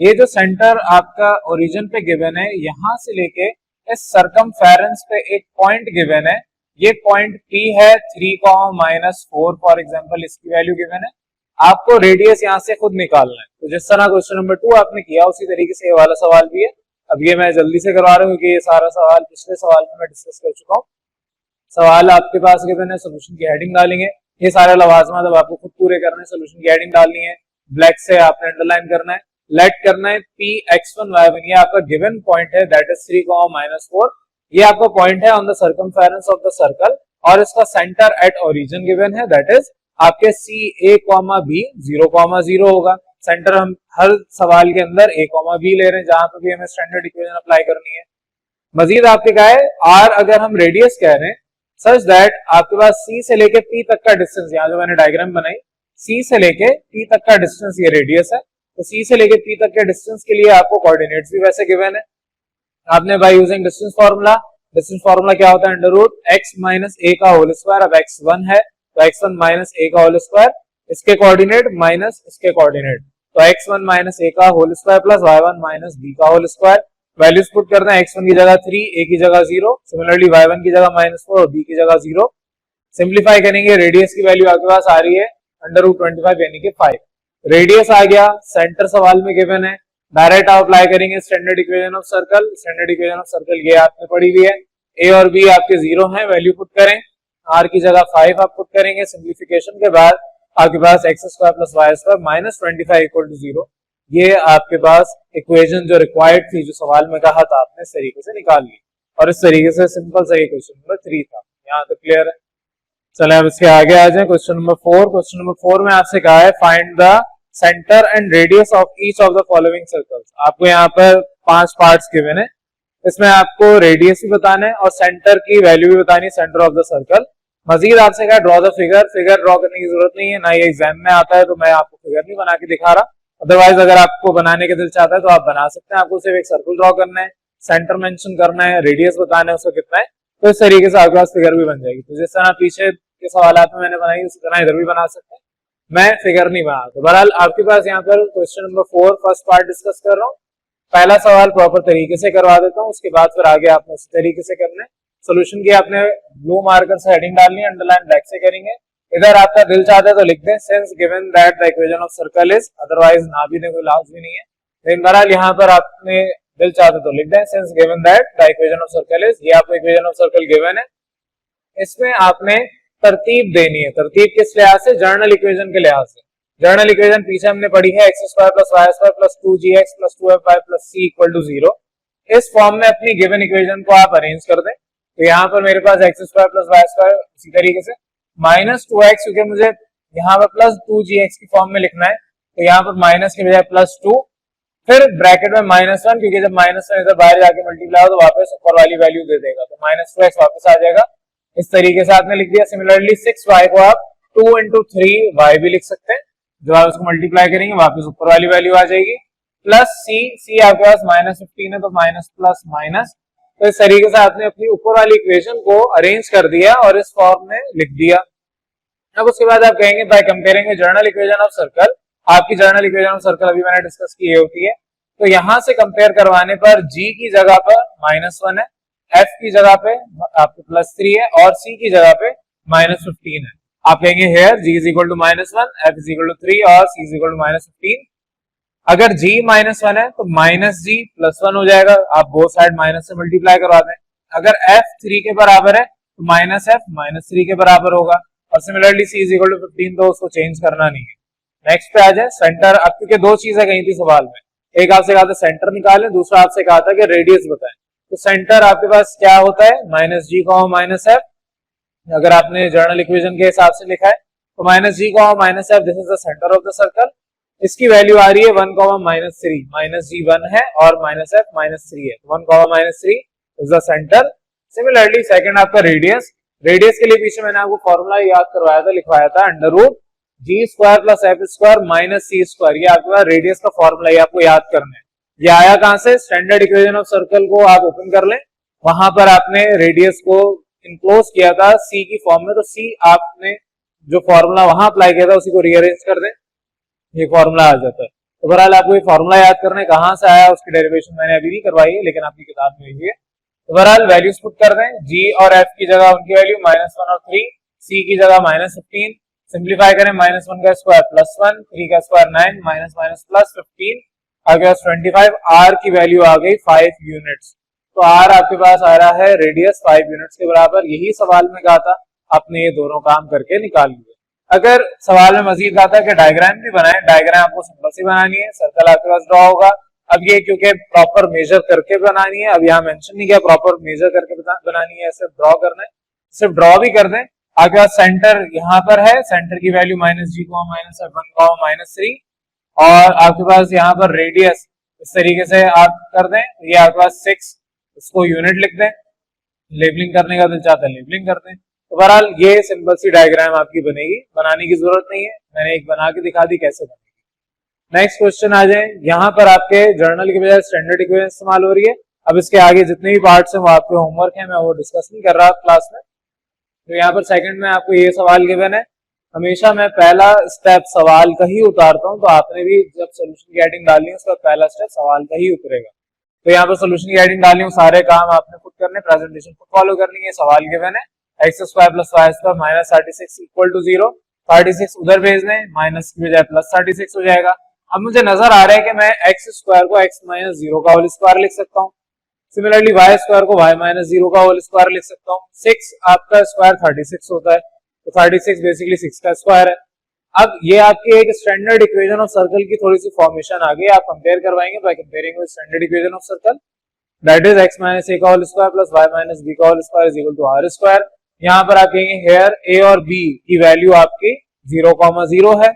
ये जो सेंटर आपका ओरिजिन पे गिवन है, यहां से लेके इस सरकमफेरेंस पे एक पॉइंट गिवन है, ये पॉइंट P है 3, -4 फॉर एग्जांपल, इसकी वैल्यू गिवन है। आपको रेडियस यहां से खुद निकालना है। तो जिस तरह क्वेश्चन नंबर 2 आपने किया उसी तरीके से ये वाला सवाल भी है। अब ये मैं जल्दी से करवा रहा हूँ क्योंकि ये सारा सवाल पिछले सवाल में मैं डिस्कस कर चुका हूँ। सवाल आपके पास गिवन है, सोल्यूशन की हेडिंग डालेंगे, ये सारे लवाजमात अब आपको खुद पूरे करने हैं। सोल्यूशन की हेडिंग डालनी है, ब्लैक से आपने अंडरलाइन करना है, लेट करना है P x1 y1, ये आपका गिवन पॉइंट है दैट इज 3, -4। ये आपका पॉइंट है on the circumference of the circle और इसका सेंटर एट ओरिजिन गिवन है दैट इज आपके C A, B 0, 0 होगा। सेंटर हम हर सवाल के अंदर A, B ले रहे हैं जहां पर भी हमें स्टैंडर्ड इक्वेशन अप्लाई करनी है। मजीद आपके कहा है R अगर हम रेडियस कह रहे हैं सच दैट आपके पास C से लेके P तक का डिस्टेंस, यहाँ जो मैंने डायग्राम बनाई, C से लेके P तक का डिस्टेंस ये रेडियस है। तो C से लेके P तक के डिस्टेंस के लिए आपको कोऑर्डिनेट्स भी वैसे गिवन है। आपने बाय यूजिंग डिस्टेंस फार्मूला क्या होता है, under root x minus a का होल स्क्वायर। अब x1 है तो x1 माइनस a का होल स्क्वायर, इसके कोऑर्डिनेट माइनस इसके कोऑर्डिनेट, तो x1 माइनस a का whole square plus y1 minus b का होल स्क्वायर। वैल्यूज पुट करना है, x1 की जगह 3, a की जगह 0, सिमिलरली y1 की जगह -4 और b की जगह 0। सिंप्लीफाई करेंगे, रेडियस की वैल्यू आपके पास आ रही है अंडर रूट 25 यानी कि 5। रेडियस आ गया, सेंटर सवाल में गिवन है, डायरेक्ट आप अप्लाई करेंगे standard equation of circle. Standard equation of circle ये आपने पढ़ी हुई है, a और b आपके 0 हैं, वैल्यू पुट करें, r की जगह 5 आप पुट करेंगे। सिंप्लीफिकेशन के बाद आपके पास x square plus Y square minus 25 equal to 0। ये आपके पास इक्वेशन जो रिक्वायर्ड थी, जो सवाल में कहा था, आपने इस तरीके से निकाल ली और इस तरीके से सिंपल सा ये क्वेश्चन नंबर 3 था। यहाँ तक क्लियर है? चले अब इसके आगे आ जाए, क्वेश्चन नंबर 4। क्वेश्चन नंबर 4 में आपसे कहा है find the centre and radius of each of the following circles. आपको यहाँ पर 5 पार्ट्स गिवन है, इसमें आपको रेडियस भी बताना है और सेंटर की वैल्यू भी बतानी है, सेंटर ऑफ द सर्कल। मजीद आपसे कहा draw the figure. Figure draw करने की जरूरत नहीं है, ना ये एग्जाम में आता है, तो मैं आपको फिगर नहीं बना के दिखा रहा। अदरवाइज अगर आपको बनाने का दिल चाहता है तो आप बना सकते हैं। आपको सिर्फ एक सर्कल ड्रॉ करना है, सेंटर मेंशन करना है, रेडियस बताना है उसका कितना है, तो इस तरीके से आपके पास फिगर भी बन जाएगी। तो जिस तरह पीछे के सवालात में मैंने बनाई उसी तरह इधर भी बना सकते हैं, मैं फिगर नहीं बना। तो बहरहाल आपके पास यहाँ पर question number 4 first part discuss कर रहा हूँ। पहला सवाल प्रॉपर तरीके से करवा देता हूँ, उसके बाद फिर आगे आपने उसी तरीके से करना है। सोल्यूशन की आपने ब्लू मार्कर से हेडिंग डालनी है, अंडरलाइन ब्लैक से करेंगे। इधर आपका दिल चाहता है तो लिख दें since given that the equation of circle is, otherwise ना भी दें, कोई लाउज भी नहीं है। लेकिन बहरहाल यहाँ पर आपने दिल चाहते तो लिख दें since given that the equation of circle is, ये आपको इक्वेशन ऑफ सर्कल गिवन है। इसमें आपने तरतीब देनी है। तरतीब किस लिहाज से? जर्नल इक्वेशन के लिहाज से। जर्नल इक्वेशन पीछे हमने पढ़ी है x square plus Y square plus 2gx plus 2fy plus c equal to 0। इस फॉर्म में अपनी गिवन इक्वेशन को आप अरेंज कर दें। तो यहाँ पर मेरे पास x square plus Y square इसी तरीके से माइनस 2x, क्योंकि मुझे यहाँ पर प्लस 2gx की फॉर्म में लिखना है, तो यहाँ पर माइनस के बजाय प्लस 2, फिर ब्रैकेट में -1, क्योंकि जब -1 इधर बाहर जाके मल्टीप्लाई हो तो वापस ऊपर वाली वैल्यू दे देगा, तो -2x वापस आ जाएगा। इस तरीके से आपने लिख दिया। सिमिलरली 6y को आप 2 इंटू 3y भी लिख सकते हैं। जब आप उसको मल्टीप्लाई करेंगे वापस ऊपर वाली वैल्यू आ जाएगी। प्लस c आपके पास -15 है तो माइनस प्लस माइनस। तो इस तरीके से आपने अपनी ऊपर वाली इक्वेशन को अरेंज कर दिया और इस फॉर्म में लिख दिया। अब उसके बाद आप कहेंगे by comparing journal equation of circle, आपकी जर्नल इक्वेशन ऑफ सर्कल अभी मैंने डिस्कस की होती है, तो यहां से कंपेयर करवाने पर g की जगह पर -1 है, f की जगह पे आपको +3 है और c की जगह पे -15 है। आप कहेंगे here g is equal to -1, f is equal to 3 और c इज इक्वल टू -15। अगर g -1 है तो -g +1 हो जाएगा, आप बोथ साइड माइनस से मल्टीप्लाई करवा दें। अगर f 3 के बराबर है तो -f -3 के बराबर होगा, और similarly c is equal to 15, तो उसको चेंज करना नहीं है। नेक्स्ट पे आ जाए सेंटर। अब क्योंकि दो चीजें कही थी सवाल में, एक आपसे कहा था सेंटर निकालें, दूसरा आपसे कहा था कि रेडियस बताएं। तो सेंटर आपके पास क्या होता है? -g -f। अगर आपने जर्नल इक्वेशन के हिसाब से लिखा है तो -g -f, this is the centre of the circle. इसकी वैल्यू आ रही है 1, -3, -g 1 है और -f -3 है, 1, -3 is the centre. Similarly second आपका रेडियस। रेडियस के लिए पीछे मैंने आपको फॉर्मूला याद करवाया था, लिखवाया था √g² plus f² minus c²। ये आपके पास रेडियस का फॉर्मूला, ये आपको याद करना है। ये आया कहां से? स्टैंडर्ड इक्वेशन ऑफ सर्कल को आप ओपन कर लें, वहां पर आपने रेडियस को इनक्लोज किया था c की फॉर्म में, तो c आपने जो फॉर्मूला वहां अप्लाई किया था उसी को रीअरेंज कर दें, ये फॉर्मूला आ जाता है। तो बहरहाल आपको ये फॉर्मूला याद करना है, कहां से आया उसकी डेरिवेशन मैंने अभी नहीं करवाई है, लेकिन आपकी किताब में हुई है। तो बहरहाल वैल्यूज पुट कर दें, g और f की जगह उनकी वैल्यू -1 और 3, c की जगह -15, सिंप्लीफाई करें, -1 का स्क्वायर +1, 3 का स्क्वायर 9, माइनस माइनस प्लस 15, आगे पास 25, r की वैल्यू आ गई 5 यूनिट्स। तो r आपके पास आ रहा है रेडियस 5 यूनिट्स के बराबर। यही सवाल में कहा था, आपने ये दोनों काम करके निकाल लिए। अगर सवाल में मजीद आता है कि डायग्राम भी बनाए, डायग्राम आपको सिंपल सी बनानी है, सर्कल आपके पास ड्रॉ होगा। अब ये क्योंकि प्रॉपर मेजर करके बनानी है, अब यहाँ मेंशन नहीं किया प्रॉपर मेजर करके बनानी है, सिर्फ ड्रॉ करना है, सिर्फ ड्रॉ भी कर दें। आपके पास सेंटर यहाँ पर है, सेंटर की वैल्यू -g -f1 -3, और आपके पास यहाँ पर रेडियस इस तरीके से आप कर दें, ये आपके पास 6, इसको यूनिट लिख दें, लेबलिंग करने का दिल चाहता है लेबलिंग कर दें। तो बहरहाल ये सिंपल सी डायग्राम आपकी बनेगी, बनाने की जरूरत नहीं है, मैंने एक बना के दिखा दी कैसे बनेगी। नेक्स्ट क्वेश्चन आ जाए। यहाँ पर आपके जर्नल की बजाय स्टैंडर्ड इक्वेशन इस्तेमाल हो रही है। अब इसके आगे जितने भी पार्ट्स हैं वो आपके होमवर्क है, मैं वो डिस्कस नहीं कर रहा क्लास में। तो यहाँ पर सेकंड में आपको ये सवाल गिवन है, हमेशा मैं पहला स्टेप सवाल का ही उतारता हूँ, तो आपने भी जब सोल्यूशन की हेडिंग डालनी है उसका पहला स्टेप सवाल का ही उतरेगा। तो यहाँ पर सोल्यूशन की हेडिंग डालनी है, सारे काम आपने खुद करने, प्रेजेंटेशन खुद फॉलो करनी है। सवाल गिवन है x² plus y² minus 36 equal to 0, 36 उधर भेज दें, माइनस की बजाय प्लस 36 हो जाएगा। अब मुझे नजर आ रहा है कि मैं x² को x माइनस 0 का होल स्क्वायर लिख सकता हूँ, सिमिलरली y² को y माइनस 0 का होल स्क्वायर लिख सकता हूँ। 6 आपका स्क्वायर 36 होता है, तो 36 बेसिकली 6 का स्क्वायर है। अब ये आपकी एक स्टैंडर्ड इक्वेशन ऑफ सर्कल की थोड़ी सी फॉर्मेशन आ गई, आप कंपेयर करवाएंगे by comparing with standard equation of circle, that is x minus a का whole square plus y minus b का whole square is equal to r²। यहाँ पर आप कहेंगे हेयर a और b की वैल्यू आपकी 0,0 है,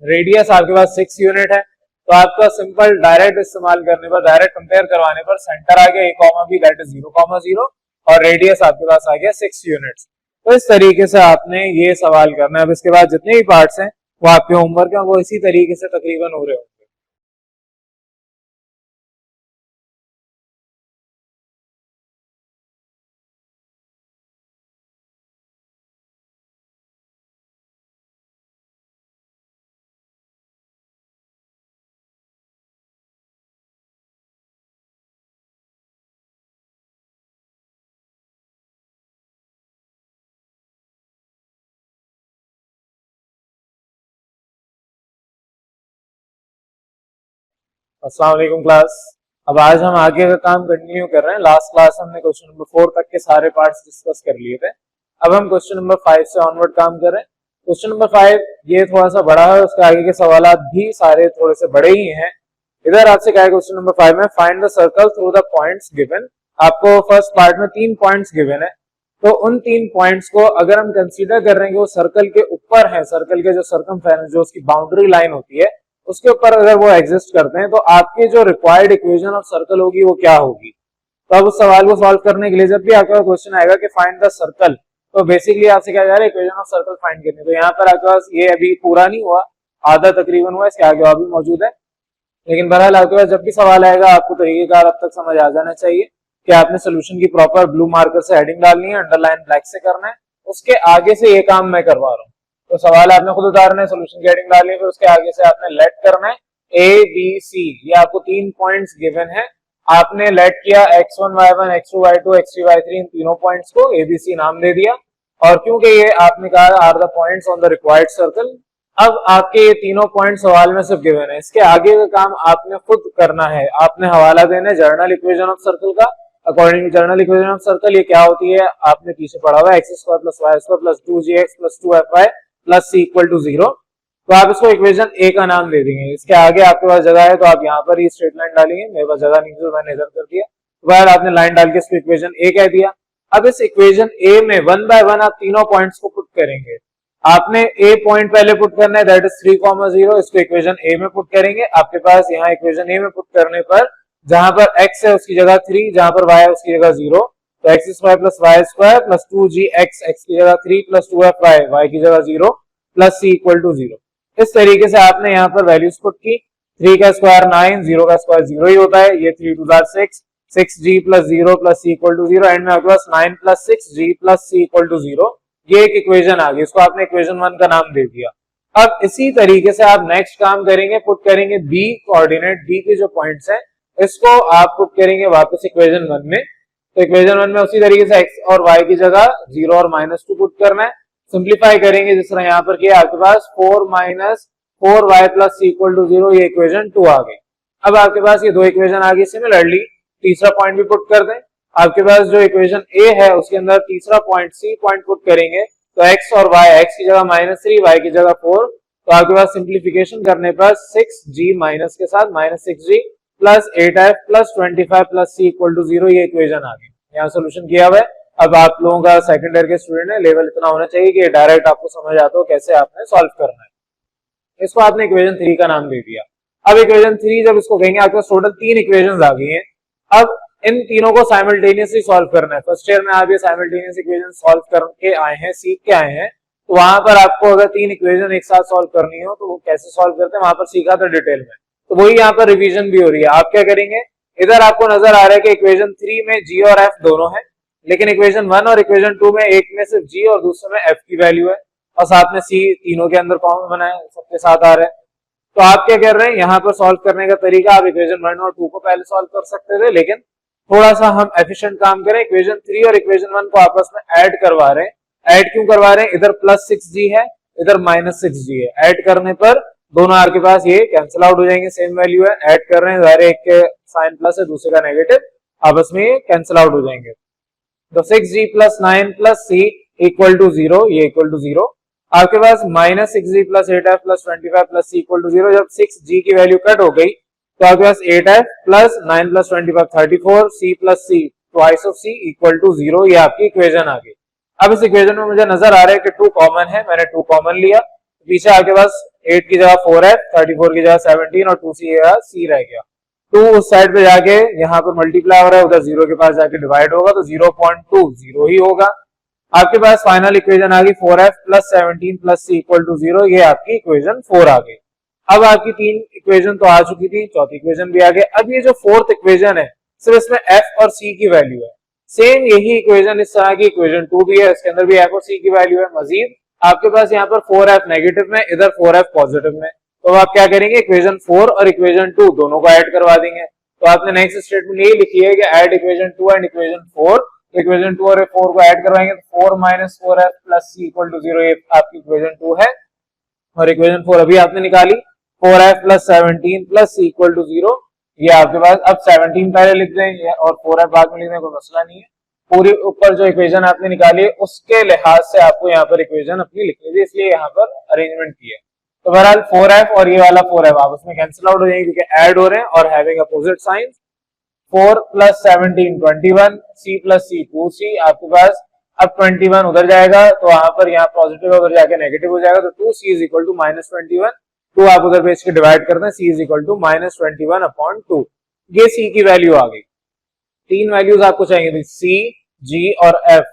रेडियस आपके पास 6 यूनिट है, तो आपका सिंपल डायरेक्ट इस्तेमाल करने पर, डायरेक्ट कंपेयर करवाने पर सेंटर आ गया a, b दैट इज 0,0 और रेडियस आपके पास आ गया 6 यूनिट्स। तो इस तरीके से आपने ये सवाल करना है। अब इसके बाद जितने भी पार्ट्स हैं वो आपके होमवर्क है, वो इसी तरीके से तकरीबन हो रहे हो। अस्सलाम वालेकुम क्लास। अब आज हम आगे का काम कंटिन्यू कर रहे हैं। लास्ट क्लास हमने क्वेश्चन नंबर 4 तक के सारे पार्ट्स डिस्कस कर लिए थे। अब हम क्वेश्चन नंबर 5 से ऑनवर्ड काम कर रहे हैं। क्वेश्चन नंबर 5 ये थोड़ा सा बड़ा है, उसके आगे के सवाल भी सारे थोड़े से बड़े ही हैं। इधर आपसे क्या है क्वेश्चन नंबर 5 में, find the circle through the points given. आपको फर्स्ट पार्ट में 3 पॉइंट्स गिवन है, तो उन 3 पॉइंट्स को अगर हम कंसीडर कर रहे हैं कि वो सर्कल के ऊपर है, सर्कल के जो सर्कमफेरेंस जो उसकी बाउंड्री लाइन होती है उसके ऊपर अगर वो एग्जिस्ट करते हैं, तो आपकी जो रिक्वायर्ड इक्वेशन ऑफ सर्कल होगी वो क्या होगी। तो अब उस सवाल को सॉल्व करने के लिए जब भी आपका क्वेश्चन आएगा कि फाइंड द सर्कल, तो बेसिकली आपसे क्या जा रहा है, इक्वेशन ऑफ सर्कल फाइंड करनी। तो यहाँ पर आपके पास ये अभी पूरा नहीं हुआ, आधा तकरीबन हुआ, इसके आगे और भी मौजूद है। लेकिन बहरहाल आपके पास जब भी सवाल आएगा आपको तरीकेकार अब तक समझ आ जाना चाहिए कि आपने सोल्यूशन की प्रॉपर ब्लू मार्कर से हेडिंग डालनी है, अंडरलाइन ब्लैक से करना है, उसके आगे से ये काम मैं करवा रहा हूँ। तो सवाल आपने खुद उतारना है, सोल्यूशन की हेडिंग डालनी है, फिर उसके आगे से आपने लेट करना है ए बी सी। ये आपको 3 पॉइंट्स गिवन है, आपने लेट किया x1 y1 x2 y2 x3 y3 इन तीनों पॉइंट्स को ABC नाम दे दिया, और क्योंकि ये आपने कहा are the points on the required circle. अब आपके ये तीनों पॉइंट सवाल में सिर्फ गिवन है, इसके आगे का काम आपने खुद करना है। आपने हवाला देना है जर्नल इक्वेशन ऑफ सर्कल का। According to general equation of circle ये क्या होती है, आपने पीछे पढ़ा हुआ है, x² + y² + 2gx + 2fy + c = 0। तो आप इसको इक्वेशन ए का नाम दे देंगे। इसके आगे आपके पास जगह है तो आप यहाँ पर ही स्ट्रेट लाइन डालेंगे, मेरे पास जगह नहीं थी तो मैंने इधर कर दिया, तो आपने लाइन डाल के इसको इक्वेशन ए कह दिया। अब इस इक्वेशन ए में 1 बाय 1 आप तीनों पॉइंट्स को पुट करेंगे। आपने ए पॉइंट पहले पुट करना है, दैट इज 3,0, इसको इक्वेशन ए में पुट करेंगे। आपके पास यहाँ इक्वेशन ए में पुट करने पर जहां पर x है उसकी जगह 3, जहां पर y है उसकी जगह 0, तो x² + y² + 2gx, x की जगह 3 + 2fy, y की जगह 0 + c = 0। इस तरीके से आपने यहाँ पर वैल्यूज पुट की। 3 का स्क्वायर 9, 0 का स्क्वायर 0 ही होता है, ये 3 2 6, 6g + 0 + c = 0, एंड में आपके पास 9 + 6g + c = 0। ये एक इक्वेशन आ गई, इसको आपने इक्वेशन 1 का नाम दे दिया। अब इसी तरीके से आप नेक्स्ट काम करेंगे, पुट करेंगे बी कोऑर्डिनेट, बी के जो पॉइंट्स हैं इसको आप पुट करेंगे वापस इक्वेशन 1 में। तो इक्वेशन 1 में उसी तरीके से x और y की जगह 0 और -2 पुट करना है। सिंप्लीफाई करेंगे जिस तरह यहाँ पर किया, आपके पास 4 - 4y + c = 0, ये इक्वेशन 2 आ गई। अब आपके पास ये दो इक्वेशन आ गई। सिमिलरली तीसरा पॉइंट भी पुट कर दें। आपके पास जो इक्वेशन ए है उसके अंदर तीसरा पॉइंट सी पॉइंट पुट करेंगे, तो x और y, x की जगह -3, y की जगह 4, तो आपके पास सिंप्लीफिकेशन करने पर 6g माइनस के साथ -6g + 8f + 25 + c = 0, ये इक्वेशन आ गई। यहाँ सोल्यूशन किया हुआ है। अब आप लोगों का सेकंड ईयर के स्टूडेंट है, लेवल इतना होना चाहिए कि डायरेक्ट आपको समझ आता हो कैसे आपने सॉल्व करना है। इसको आपने इक्वेशन 3 का नाम दे दिया। अब इक्वेशन 3 जब इसको कहेंगे, आपके पास टोटल 3 इक्वेशंस आ गई हैं। अब इन तीनों को साइमल्टेनियसली सॉल्व करना है। फर्स्ट ईयर में आप ये साइमल्टेनियस इक्वेशन सॉल्व करके आए हैं, सीख के आए हैं, तो वहां पर आपको अगर 3 इक्वेशन एक साथ सॉल्व करनी हो तो वो कैसे सॉल्व करते हैं वहां पर सीखा था डिटेल में। तो वही यहाँ पर रिवीजन भी हो रही है। आप क्या करेंगे, इधर आपको नजर आ रहा है कि इक्वेशन 3 में जी और एफ दोनों है, लेकिन इक्वेशन 1 और इक्वेशन 2 में एक में सिर्फ जी और दूसरे में एफ की वैल्यू है, और साथ में सी तीनों के अंदर कॉमन बना है, सबके साथ आ रहा है। तो आप क्या कर रहे हैं, यहाँ पर सॉल्व करने का तरीका, आप इक्वेशन 1 और 2 को पहले सॉल्व कर सकते थे, लेकिन थोड़ा सा हम एफिशिएंट काम करें, इक्वेशन 3 और इक्वेशन 1 को आपस में ऐड करवा रहे हैं। ऐड क्यों करवा रहे हैं, इधर +6g है, इधर -6g है। ऐड करने पर दोनों आपके पास ये कैंसिल आउट हो जाएंगे, सेम वैल्यू है। ऐड कर रहे हैं, जाहिर है एक के साइन प्लस है दूसरे का नेगेटिव, आपस में ये कैंसिल आउट हो जाएंगे। तो 6g + 9 + c = 0, ये = 0। आपके पास -6g + 8f + 25 + c = 0। जब 6g की वैल्यू कट हो गई तो आपके पास 8f + 9 + 25 34, c + c twice of c = 0, ये आपकी इक्वेशन आ गई। अब इस इक्वेशन में मुझे नजर आ रहा है कि 2 कॉमन है, मैंने 2 कॉमन लिया, पीछे आपके पास 8 की जगह 4f, 34 की जगह 17 और 2c की जगह c रह गया। 2 उस साइड पे जाके यहाँ पर मल्टीप्लाई हो रहा है, उधर 0 के पास जाके डिवाइड होगा, तो 0.2 0 ही होगा। आपके पास फाइनल इक्वेशन आ गई 4f + 17 + c = 0, ये आपकी इक्वेशन 4 आ गई। अब आपकी 3 इक्वेशन तो आ चुकी थी, चौथी इक्वेशन भी आ गई। अब ये जो फोर्थ इक्वेशन है सिर्फ इसमें f और c की वैल्यू है। सेम यही इक्वेशन इस तरह की इक्वेशन 2 भी है, इसके अंदर भी f और c की वैल्यू है। मजीद आपके पास यहाँ पर 4f नेगेटिव में, इधर 4f पॉजिटिव में, तो आप क्या करेंगे, इक्वेशन 4 और इक्वेशन 2 दोनों को ऐड करवा देंगे। तो आपने नेक्स्ट स्टेटमेंट यही लिखी है कि add equation 2 and equation 4। Equation 2 और 4 को ऐड करवाएंगे तो 4 - 4f + c = 0, ये आपकी इक्वेशन 2 है। और इक्वेशन 4 अभी आपने निकाली, 4f + 17 + c = 0। ये आपके पास अब 17 पहले लिख दें और 4f बाद में लिखने कोई मसला नहीं है। पूरी ऊपर जो इक्वेशन आपने निकाली है उसके लिहाज से आपको यहाँ पर इक्वेशन अपनी लिखनी थी, इसलिए यहाँ पर अरेंजमेंट की है। तो बहरहाल 4f और ये वाला 4f आपस में कैंसिल आउट हो जाएंगे क्योंकि ऐड हो रहे हैं और having opposite sign. 4 + 17 21, c + c 2c आपके पास अब 21 उधर जाएगा तो वहां पर यहाँ पॉजिटिव उधर जाके नेगेटिव हो जाएगा, तो 2c = -21। 2 आप उधर भेज के डिवाइड करते हैं, c = -21/2। ये c की वैल्यू आ गई। तीन वैल्यूज आपको चाहिए थी, c, g और f।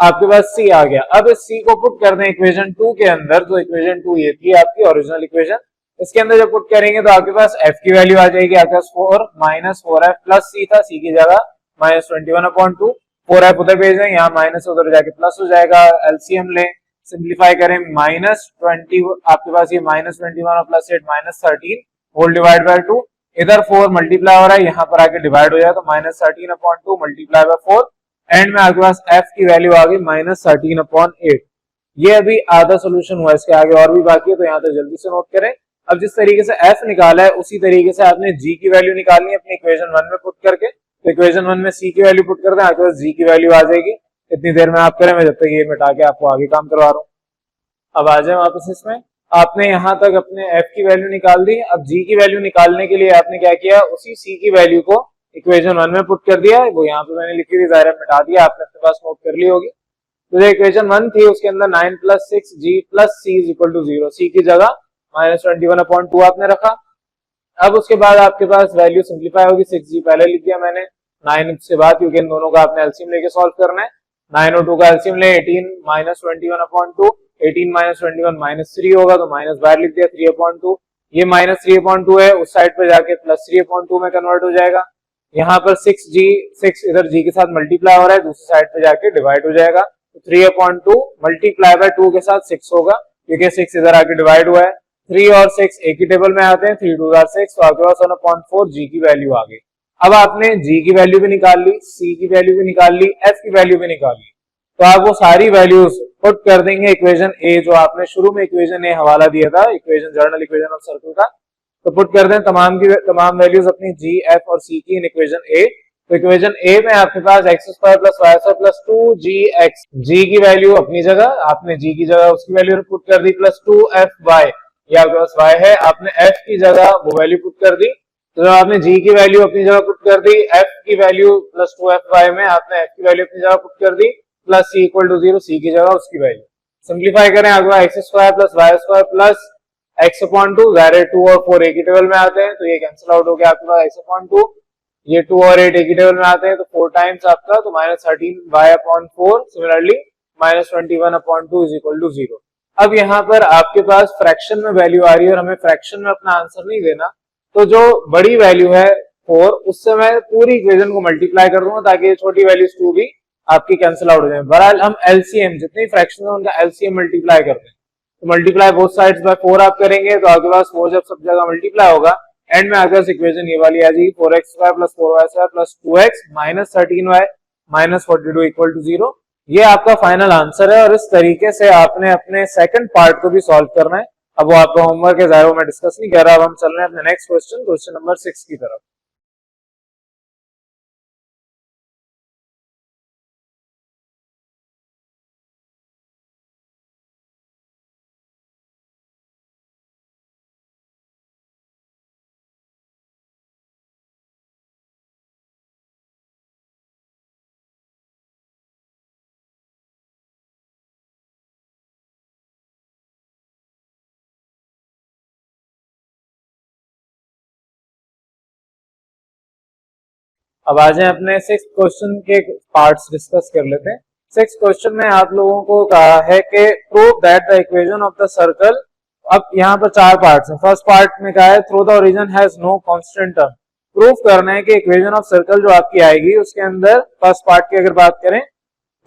आपके पास c आ गया। अब इस c को पुट कर दें इक्वेशन 2 के अंदर, तो इक्वेशन 2 ये थी आपकी ओरिजिनल इक्वेशन। इसके अंदर जब पुट करेंगे तो आपके पास f की वैल्यू आ जाएगी, आपके पास 4 - 4f + c था, c की जगह -21/2। 4f उधर भेज दें, यहाँ माइनस उधर जाके प्लस हो जाएगा। एलसीएम लें, सिंप्लीफाई करें, -20 आपके पास ये -21 और +8 -13 होल डिवाइड बाय 2। इधर 4 मल्टीप्लाई हो रहा है, यहाँ पर आके डिवाइड हो जाए तो -13/2 मल्टीप्लाई बाय 4। एंड में आपके पास f की वैल्यू आ गई -13/8। ये अभी आधा सोल्यूशन हुआ, इसके आगे और भी बाकी है तो यहाँ तक जल्दी से नोट करें। अब जिस तरीके से f निकाला है उसी तरीके से आपने g की वैल्यू निकालनी है अपने इक्वेशन 1 में पुट करके। तो इक्वेशन 1 में c की वैल्यू पुट कर दें, आपके पास g की वैल्यू आ जाएगी। इतनी देर में आप करें, मैं जब तक ये मिटा के आपको आगे काम करवा रहा हूँ। अब आ जाए वापस इसमें, आपने यहाँ तक अपने f की वैल्यू निकाल दी। अब g की वैल्यू निकालने के लिए आपने क्या किया, उसी c की वैल्यू को इक्वेशन 1 में पुट कर दिया। वो यहाँ पे मैंने लिखी थी, दायरा मिटा दिया, आपने अपने पास नोट कर ली होगी। तो जो इक्वेशन 1 थी उसके अंदर 9 + 6g + c = 0, c की जगह -21/2 आपने रखा। अब उसके बाद आपके पास वैल्यू सिंप्लीफाई होगी, 6g पहले लिख दिया मैंने, 9 से बाद क्योंकि इन दोनों का आपने एलसीएम लेके सॉल्व करना है। 9 और 2 का एलसीएम ले, 18 - 21/2, 18 - 21 -3 होगा तो माइनस बाहर लिख दिया 3/2। ये -3/2 है, उस साइड पे जाके +3/2 में कन्वर्ट हो जाएगा। यहाँ पर 6g, 6 इधर g के साथ मल्टीप्लाई हो रहा है, दूसरी साइड पे जाके डिवाइड हो जाएगा। तो 3/2 मल्टीप्लाई बाय 2 के साथ 6 होगा क्योंकि 6 इधर आके डिवाइड हुआ है। 3 और 6 एक ही टेबल में आते हैं, 3 2 are 6, तो आपके पास 1/4 g की वैल्यू आ गई। अब आपने g की वैल्यू भी निकाल ली, c की वैल्यू भी निकाल ली, f की वैल्यू भी निकाल ली। तो आप वो सारी वैल्यूज पुट कर देंगे इक्वेशन a, जो आपने शुरू में इक्वेशन a हवाला दिया था, equation journal equation of circle का। तो पुट कर दें तमाम वैल्यूज अपनी g, f और c की इन इक्वेशन a। तो इक्वेशन a में आपके पास x² + y² + 2gx, g की वैल्यू अपनी जगह, आपने g की जगह उसकी वैल्यू पुट कर दी, +2fy, ये आपके पास y है, आपने f की जगह वो वैल्यू पुट कर दी। तो जब आपने g की वैल्यू अपनी जगह पुट कर दी, f की वैल्यू +2fy में आपने f की वैल्यू अपनी जगह पुट कर दी, +c = 0, c की जगह उसकी वैल्यू। सिंप्लीफाई करें, आपके पास x² + y² + x/2, ज़ाहिर 2 और 4 एक ही टेबल में आते हैं तो ये कैंसिल आउट हो गया, आपके पास x/2, ये 2 और 8 एक ही टेबल में आते हैं तो 4 टाइम्स आपका, तो -13y/4, सिमिलरली -21/2 = 0। अब यहाँ पर आपके पास फ्रैक्शन में वैल्यू आ रही है और हमें फ्रैक्शन में अपना आंसर नहीं देना, तो जो बड़ी वैल्यू है 4 उससे मैं पूरी इक्वेशन को मल्टीप्लाई कर दूंगा ताकि छोटी वैल्यूज 2 भी आपकी कैंसिल आउट हो जाए। बहरहाल हम एलसीएम जितनी फ्रैक्शन है उनका एलसीएम मल्टीप्लाई करते हैं, तो मल्टीप्लाई बोथ साइड्स बाय 4 आप करेंगे तो आपके पास 4 जब सब जगह मल्टीप्लाई होगा, एंड में आपके पास इक्वेशन ये वाली आ जाएगी, 4x² + 4y² + 2x -13y -42 = 0। ये आपका फाइनल आंसर है और इस तरीके से आपने अपने सेकंड पार्ट को भी सॉल्व करना है। अब वो आपका होमवर्क है, ज़ाहिर मैं डिस्कस नहीं कर रहा। अब हम चल रहे हैं अपने नेक्स्ट क्वेश्चन नंबर 6 की तरफ। अब आ जाए अपने 6 क्वेश्चन के पार्ट्स डिस्कस कर लेते हैं। 6 क्वेश्चन में आप लोगों को कहा है कि prove that the equation of the circle. अब यहाँ पर 4 पार्ट्स हैं। फर्स्ट पार्ट में कहा है through the origin has no constant term. Proof करना है कि इक्वेशन ऑफ सर्कल जो आपकी आएगी उसके अंदर फर्स्ट पार्ट की अगर बात करें,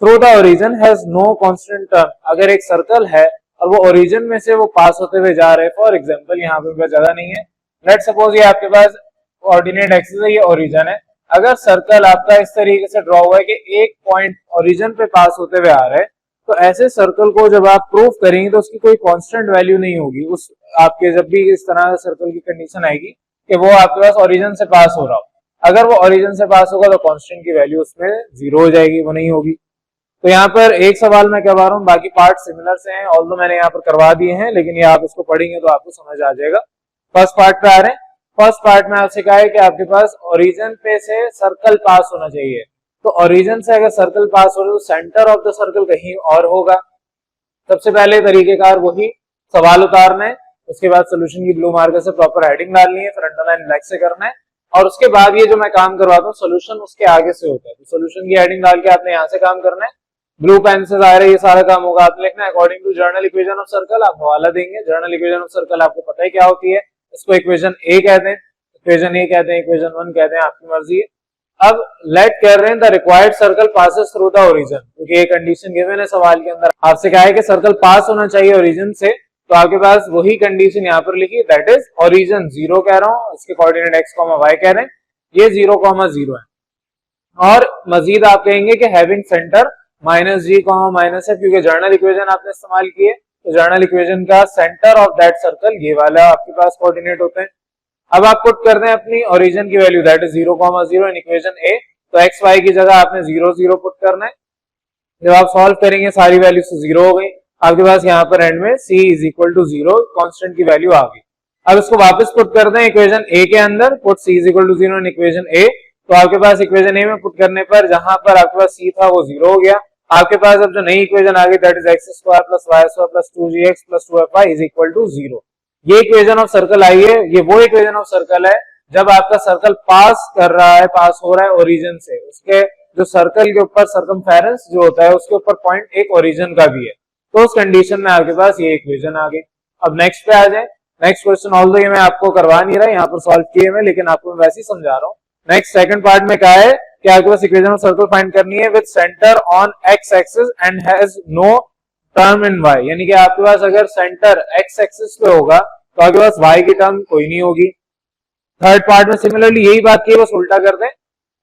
through the origin has no constant term. अगर एक सर्कल है और वो ओरिजिन में से वो पास होते हुए जा रहे हैं, फॉर एग्जांपल यहाँ पे ज्यादा नहीं है, लेट सपोज ये आपके पास ऑर्डिनेट एक्सिस है, ये ओरिजिन है। अगर सर्कल आपका इस तरीके से ड्रॉ हुआ है कि एक पॉइंट ओरिजिन पे पास होते हुए आ रहा है, तो ऐसे सर्कल को जब आप प्रूफ करेंगे तो उसकी कोई कांस्टेंट वैल्यू नहीं होगी। उस आपके जब भी इस तरह सर्कल की कंडीशन आएगी कि वो आपके पास ओरिजिन से पास हो रहा हो। अगर वो ओरिजिन से पास होगा तो कांस्टेंट की वैल्यू उसमें 0 हो जाएगी, वो नहीं होगी। तो यहाँ पर एक सवाल मैं करवा रहा हूँ, बाकी पार्ट सिमिलर से हैं, ऑल्दो मैंने यहाँ पर करवा दिए हैं, लेकिन ये आप इसको पढ़ेंगे तो आपको समझ आ जाएगा। फर्स्ट पार्ट पे आ रहे हैं। फर्स्ट पार्ट में आपसे कहा है कि आपके पास ओरिजिन पे से सर्कल पास होना चाहिए। तो ओरिजिन से अगर सर्कल पास हो रहा है तो सेंटर ऑफ द सर्कल कहीं और होगा। सबसे पहले तरीकेकार वही सवाल उतारना है, उसके बाद सोल्यूशन की ब्लू मार्कर से प्रॉपर हेडिंग डालनी है, फिर अंडरलाइन ब्लैक से करना है, और उसके बाद ये जो मैं काम करवाता हूँ सोल्यूशन उसके आगे से होता है। तो सोल्यूशन की हेडिंग डाल के आपने यहाँ से काम करना है, ब्लू पेन से जाहिर है ये सारा काम होगा। आपने लिखना है according to general equation of circle, आप हवाला देंगे। जर्नल इक्वेशन ऑफ सर्कल आपको पता है क्या होती है, इसको इक्वेशन ए कहते हैं, इक्वेशन ए कहते हैं, इक्वेशन 1 कहते हैं, आपकी मर्जी है। अब लेट कर रहे हैं the required circle passes through the origin, क्योंकि ये कंडीशन गिवन है सवाल के अंदर। आपसे कहा है कि सर्कल पास होना चाहिए ओरिजिन से, तो आपके पास वही कंडीशन यहाँ पर लिखी, दैट इज ओरिजिन 0 कह रहा हूँ, इसके कोऑर्डिनेट x, y कह रहे हैं, ये 0, 0 है। और मजीद आप कहेंगे कि हैविंग सेंटर -g, -f, क्योंकि जर्नल इक्वेशन आपने इस्तेमाल की है, तो जर्नल इक्वेशन का सेंटर ऑफ दैट सर्कल ये वाला आपके पास कोऑर्डिनेट होते हैं। अब आप पुट कर दें अपनी ओरिजिन की value, that is 0, 0 in equation A, तो एक्स वाई की जगह आपने 0, 0 पुट करना है। जब आप सॉल्व करेंगे सारी वैल्यू से 0 हो गई, आपके पास यहाँ पर एंड में c is equal to 0 constant की वैल्यू आ गई। अब इसको वापस पुट कर दें इक्वेशन ए के अंदर, put c is equal to 0 in equation A, तो आपके पास इक्वेशन ए में पुट करने पर जहां पर आपके पास c था वो 0 हो गया। आपके पास अब जो नई इक्वेशन आ गई, that is x square plus y square plus 2gx plus 2fy is equal to 0। ये इक्वेशन ऑफ सर्कल आई है, ये वो इक्वेशन ऑफ सर्कल है जब आपका सर्कल पास कर रहा है, पास हो रहा है ओरिजिन से, उसके जो सर्कल के ऊपर सर्कमफेरेंस जो होता है उसके ऊपर पॉइंट एक ओरिजिन का भी है, तो उस कंडीशन में आपके पास ये इक्वेशन आ गई। अब नेक्स्ट पे आ जाए, नेक्स्ट क्वेश्चन, ऑल्दो ये मैं आपको करवा नहीं रहा, यहाँ पर सॉल्व किए मैं, लेकिन आपको मैं वैसे ही समझा रहा हूँ। नेक्स्ट सेकंड पार्ट में क्या है कि आपके पास इक्वेशन ऑफ सर्कल फाइंड करनी है with centre on X axis and has no term in y, यानी कि आपके पास अगर सेंटर एक्स एक्सिस पे होगा तो आपके पास y की टर्म कोई नहीं होगी। थर्ड पार्ट में सिमिलरली यही बात की, बस उल्टा कर दें,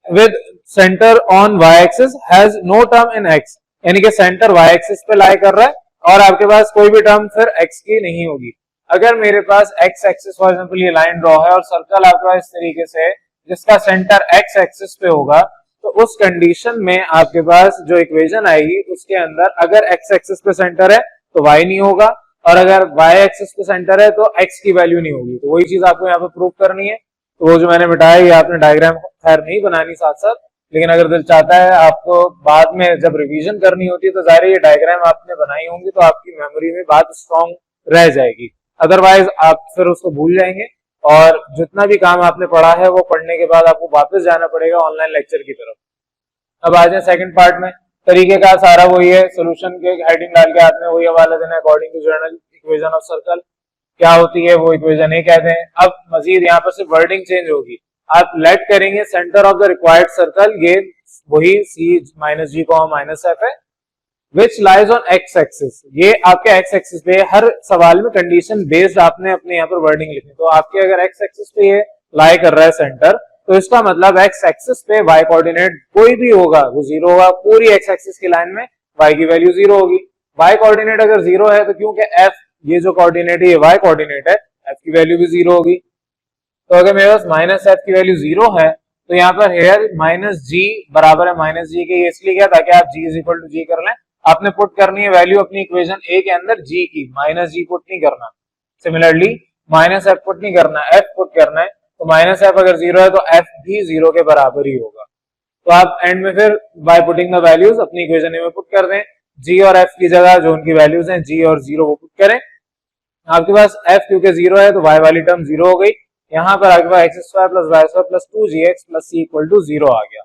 with centre on y axis has no term in x, यानी कि सेंटर y एक्सिस पे लाई कर रहा है और आपके पास कोई भी टर्म फिर x की नहीं होगी। अगर मेरे पास x एक्सिस फॉर एग्जांपल ये लाइन ड्रॉ है और सर्कल आपके पास इस तरीके से जिसका सेंटर x एक्सिस पे होगा, तो उस कंडीशन में आपके पास जो इक्वेशन आएगी उसके अंदर अगर x एक्सिस पे सेंटर है तो y नहीं होगा, और अगर y एक्सिस पे सेंटर है तो x की वैल्यू नहीं होगी। तो वही चीज आपको यहाँ पे प्रूव करनी है। तो वो जो मैंने मिटाया ये आपने डायग्राम खैर नहीं बनानी साथ साथ, लेकिन अगर दिल चाहता है आपको बाद में जब रिवीजन करनी होती है तो जाहिर है ये डायग्राम आपने बनाई होंगी तो आपकी मेमोरी में बात स्ट्रॉन्ग रह जाएगी, अदरवाइज आप फिर उसको भूल जाएंगे और जितना भी काम आपने पढ़ा है वो पढ़ने के बाद आपको वापस जाना पड़ेगा ऑनलाइन लेक्चर की तरफ। अब आ जाए सेकंड पार्ट में, तरीके का सारा वही है, सोल्यूशन के हेडिंग डाल के आपने वही हवाला देना है according to general equation of circle क्या होती है वो इक्वेशन ए कहते हैं। अब मजीद यहाँ पर सिर्फ वर्डिंग चेंज होगी, आप लेट करेंगे centre of the required circle, ये वही c -g, -f है, which lies on X axis, ये आपके एक्स एक्सिस पे, हर सवाल में कंडीशन बेस्ड आपने अपने यहाँ पर वर्डिंग लिखनी। तो आपके अगर एक्स एक्सिस पे ये लाई कर रहा है सेंटर, तो इसका मतलब एक्स एक्सिस पे y कोऑर्डिनेट कोई भी होगा वो 0 होगा, पूरी एक्स एक्सिस की लाइन में y की वैल्यू 0 होगी। y कोऑर्डिनेट अगर 0 है तो क्योंकि f ये जो कोऑर्डिनेट है ये y कोऑर्डिनेट है, f की वैल्यू भी 0 होगी। तो अगर मेरे पास -f की वैल्यू 0 है तो यहाँ पर हेयर -g बराबर है -g के, ये इसलिए क्या ताकि आप g is equal to g कर लें। आपने पुट करनी है वैल्यू अपनी इक्वेशन ए के अंदर g की, -g पुट नहीं करना, सिमिलरली -f पुट नहीं करना, f पुट करना है। तो -f अगर 0 है तो f भी 0 के बराबर ही होगा। तो आप एंड में फिर बाय पुटिंग द वैल्यूज अपनी इक्वेशन ए में पुट कर दें, g और f की जगह जो उनकी वैल्यूज हैं g और 0 वो पुट करें। आपके पास f क्योंकि 0 है तो y वाली टर्म 0 हो गई, यहाँ पर आपके पास x square plus y square plus 2gx plus c equal to 0 आ गया।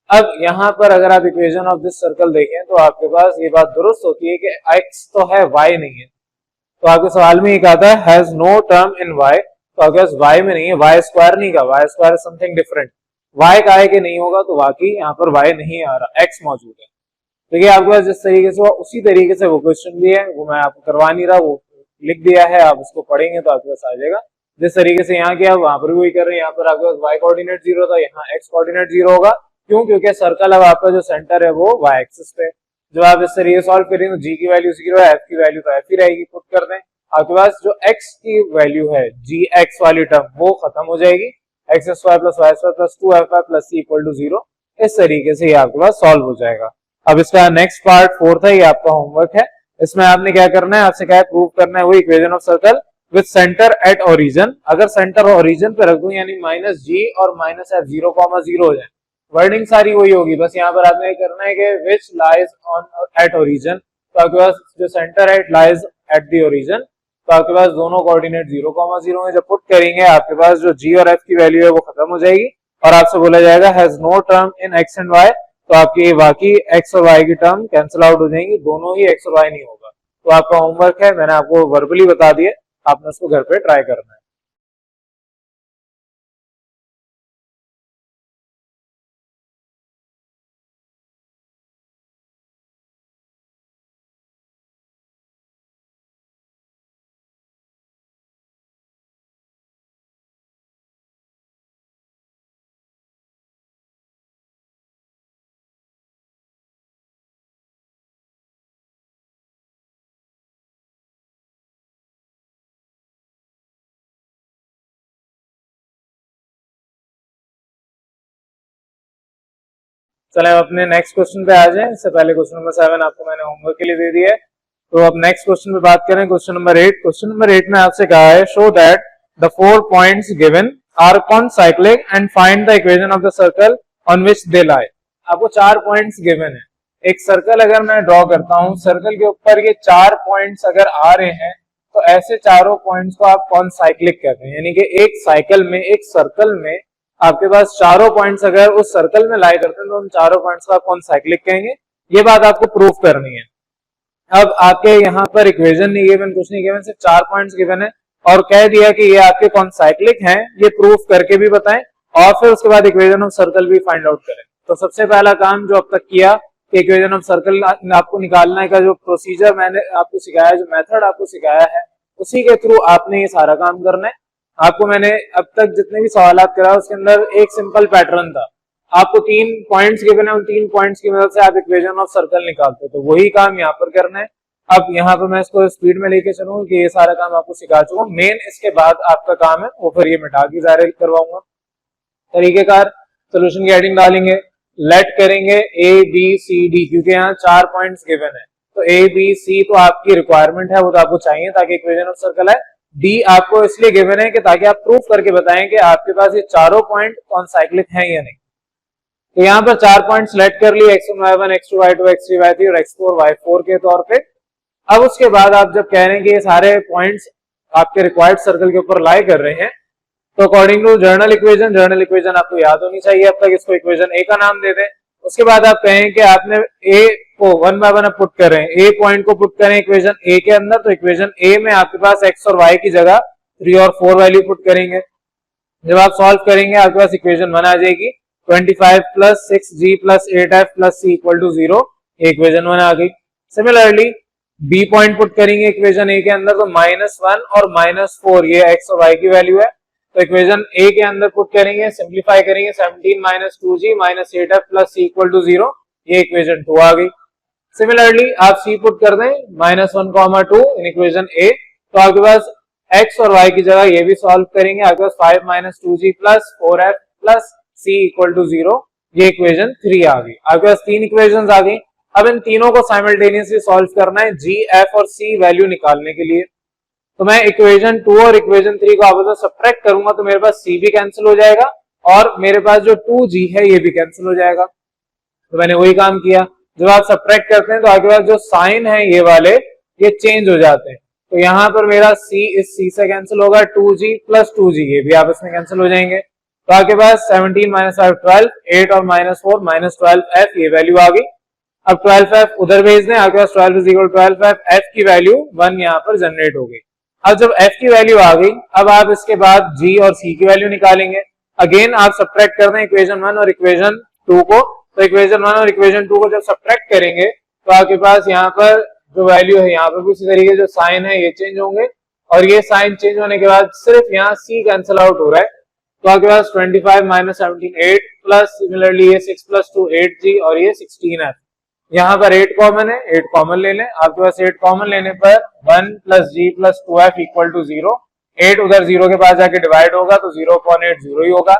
अब यहाँ पर अगर आप इक्वेशन ऑफ दिस सर्कल देखें तो आपके पास ये बात दुरुस्त होती है कि x तो है y नहीं है, तो आपके सवाल में ये कहता है has no term in y, तो आपके पास y में नहीं है, y स्क्वायर नहीं का, y square something different, y का है कि नहीं होगा, तो वाकई यहाँ पर y नहीं आ रहा, x मौजूद है। देखिए आपके पास जिस तरीके से उसी तरीके से वो क्वेश्चन भी है, वो मैं आपको करवा नहीं रहा, वो लिख दिया है, आप उसको पढ़ेंगे तो आपके पास आ जाएगा। जिस तरीके से यहाँ किया वहां पर भी वही कर रहे हैं, यहाँ पर आपके पास y कोऑर्डिनेट 0 था, यहाँ x कोऑर्डिनेट 0 होगा, क्यों? क्योंकि सर्कल अब आपका जो सेंटर है वो y एक्सिस पे। जब आप इस तरीके सॉल्व करेंगे तो g की वैल्यू 0 है, f की वैल्यू तो f ही रहेगी, पुट कर दें। आपके पास जो x की वैल्यू है gx वाली टर्म वो खत्म हो जाएगी, x square plus Y square plus 2f plus c equal to 0। इस तरीके से ये आपके पास सॉल्व हो जाएगा। अब इसका नेक्स्ट पार्ट फोर्थ है, ये आपका होमवर्क है। इसमें आपने क्या करना है, आपसे क्या प्रूव करना है, वो equation of circle with centre at origin. अगर सेंटर ओरिजिन पे रख दूं यानी माइनस जी और माइनस एफ 0,0 हो जाए, वर्डिंग सारी वही होगी, बस यहाँ पर आपने करना है कि which lies on at origin. तो आपके पास जो centre at lies at the origin, तो आपके पास दोनों कोऑर्डिनेट 0,0 है। जब पुट करेंगे आपके पास जो जी और एफ की वैल्यू है वो खत्म हो जाएगी और आपसे बोला जाएगा has no term in X and Y. तो आपकी बाकी एक्स और वाई की टर्म कैंसिल आउट हो जाएंगी, दोनों ही एक्स और वाई नहीं होगा। तो आपका होमवर्क है, मैंने आपको वर्बली बता दिए, आपने उसको घर पे ट्राई करना है। चले अब अपने नेक्स्ट क्वेश्चन पे आ जाएं। इससे पहले क्वेश्चन नंबर 7 आपको मैंने होमवर्क के लिए दे दिया है। तो अब नेक्स्ट क्वेश्चन पे बात करें, क्वेश्चन नंबर 8। क्वेश्चन नंबर 8 में आपसे कहा है show that the 4 points given are concyclic and find the equation of the circle on which they lie. आपको 4 पॉइंट्स गिवन है। एक सर्कल अगर मैं ड्रॉ करता हूं, सर्कल के ऊपर ये 4 पॉइंट्स अगर आ रहे हैं तो ऐसे चारों पॉइंट्स को आप कॉनसाइक्लिक कहते हैं। यानी कि एक साइकिल में, एक सर्कल में आपके पास चारों पॉइंट्स अगर उस सर्कल में लाई करते हैं तो उन चारों पॉइंट्स को आप कॉनसाइक्लिक कहेंगे। ये बात आपको प्रूफ करनी है। अब आपके यहाँ पर इक्वेशन नहीं गिवन, कुछ नहीं गिवन, सिर्फ 4 पॉइंट्स गिवन है और कह दिया कि ये आपके कॉनसाइक्लिक हैं। ये प्रूफ करके भी बताएं और फिर उसके बाद इक्वेशन ऑफ सर्कल भी फाइंड आउट करें। तो सबसे पहला काम जो अब तक किया कि इक्वेशन ऑफ सर्कल आपको निकालने का जो प्रोसीजर मैंने आपको सिखाया, जो मेथड आपको सिखाया है, उसी के थ्रू आपने ये सारा काम करना है। आपको मैंने अब तक जितने भी सवाल कराए उसके अंदर एक सिंपल पैटर्न था। आपको 3 पॉइंट्स गिवन है, उन 3 पॉइंट्स की मदद से आप इक्वेशन ऑफ सर्कल निकालते, तो वही काम यहाँ पर करना है। अब यहाँ पर मैं इसको स्पीड में लेके चलूँ कि ये सारा काम आपको सिखा चुका हूँ। मेन इसके बाद आपका काम है वो फिर ये मिटा के जारी करवाऊंगा। तरीकेकार सोल्यूशन की हेडिंग डालेंगे, लेट करेंगे ए बी सी डी, क्योंकि यहाँ 4 पॉइंट्स गिवन है। तो ए बी सी तो आपकी रिक्वायरमेंट है, वो तो आपको चाहिए ताकि इक्वेशन ऑफ सर्कल है। डी आपको इसलिए गिवन है कि ताकि आप प्रूफ करके बताएं कि आपके पास ये चारों पॉइंट कॉनसाइक्लिक हैं या नहीं। तो यहाँ पर 4 पॉइंट सेलेक्ट कर लिए, x1 y1 x2 y2 x3 y3 और x4 y4 के तौर पे। अब उसके बाद आप जब कह रहे हैं कि ये सारे पॉइंट्स आपके रिक्वायर्ड सर्कल के ऊपर लाई कर रहे हैं, तो अकॉर्डिंग टू जर्नल इक्वेशन आपको याद होनी चाहिए। अब तक इसको इक्वेशन ए का नाम दे दें। उसके बाद आप कहें कि आपने ए को 1 बाय 1 पुट करें, ए पॉइंट को पुट करें इक्वेशन ए के अंदर। तो इक्वेशन ए में आपके पास एक्स और वाई की जगह 3 और 4 वैल्यू पुट करेंगे। जब आप सॉल्व करेंगे आपके पास इक्वेशन 1 आ जाएगी, 25 plus 6g plus 8f plus c equal to 0। Equation 1 आ गई। सिमिलरली बी पॉइंट पुट करेंगे इक्वेशन ए के अंदर, तो -1 और -4 ये एक्स और वाई की वैल्यू है। तो इक्वेशन ए के अंदर पुट करेंगे, सिंप्लीफाई करेंगे, 17 minus 2g minus 8f plus c equal to 0। ये इक्वेशन 2 आ गई। सिमिलरली आप c पुट कर दें, -1, 2 इन इक्वेशन ए। तो आपके पास x और y की जगह ये भी सॉल्व करेंगे, आपके पास 5 minus 2g plus 4f plus c equal to 0। ये इक्वेशन 3 आ गई। आपके पास 3 इक्वेशंस आ गई। अब इन तीनों को साइमल्टेनियसली सॉल्व करना है g, f और c वैल्यू निकालने के लिए। तो मैं इक्वेशन 2 और इक्वेशन 3 को आपस में सब्ट्रैक्ट करूंगा तो मेरे पास c भी कैंसिल हो जाएगा और मेरे पास जो 2g है ये भी कैंसिल हो जाएगा। तो मैंने वही काम किया। जब आप सब्ट्रैक्ट करते हैं तो आपके पास जो साइन है ये वाले ये चेंज हो जाते हैं। तो यहाँ पर मेरा c इस c से कैंसिल होगा, 2g प्लस 2g ये भी आपस में कैंसिल हो जाएंगे। तो आपके पास 17 माइनस 5 12, 8 और -4 -12f ये वैल्यू आ गई। अब 12f उधर भेज दें, आपके पास 12 इज इक्वल 12f, f की वैल्यू 1 यहाँ पर जनरेट हो गई। अब जब f की वैल्यू आ गई, अब आप इसके बाद g और c की वैल्यू निकालेंगे। अगेन आप सब्ट्रैक्ट कर दें इक्वेशन 1 और इक्वेशन 2 को। तो इक्वेशन 1 और इक्वेशन 2 को जब सब्ट्रैक्ट करेंगे तो आपके पास यहाँ पर जो वैल्यू है यहाँ पर भी उसी तरीके जो साइन है ये चेंज होंगे और ये साइन चेंज होने के बाद सिर्फ यहाँ c कैंसिल आउट हो रहा है। तो आपके पास 25 माइनस 17 8 प्लस सिमिलरली ये 6 प्लस 2 8g और ये 16 है। यहाँ पर 8 कॉमन है, 8 कॉमन ले लें। आपके पास 8 कॉमन लेने पर 1 plus g plus 2f equal to 0। 8 उधर 0 के पास जाके डिवाइड होगा तो 0/8 0 ही होगा।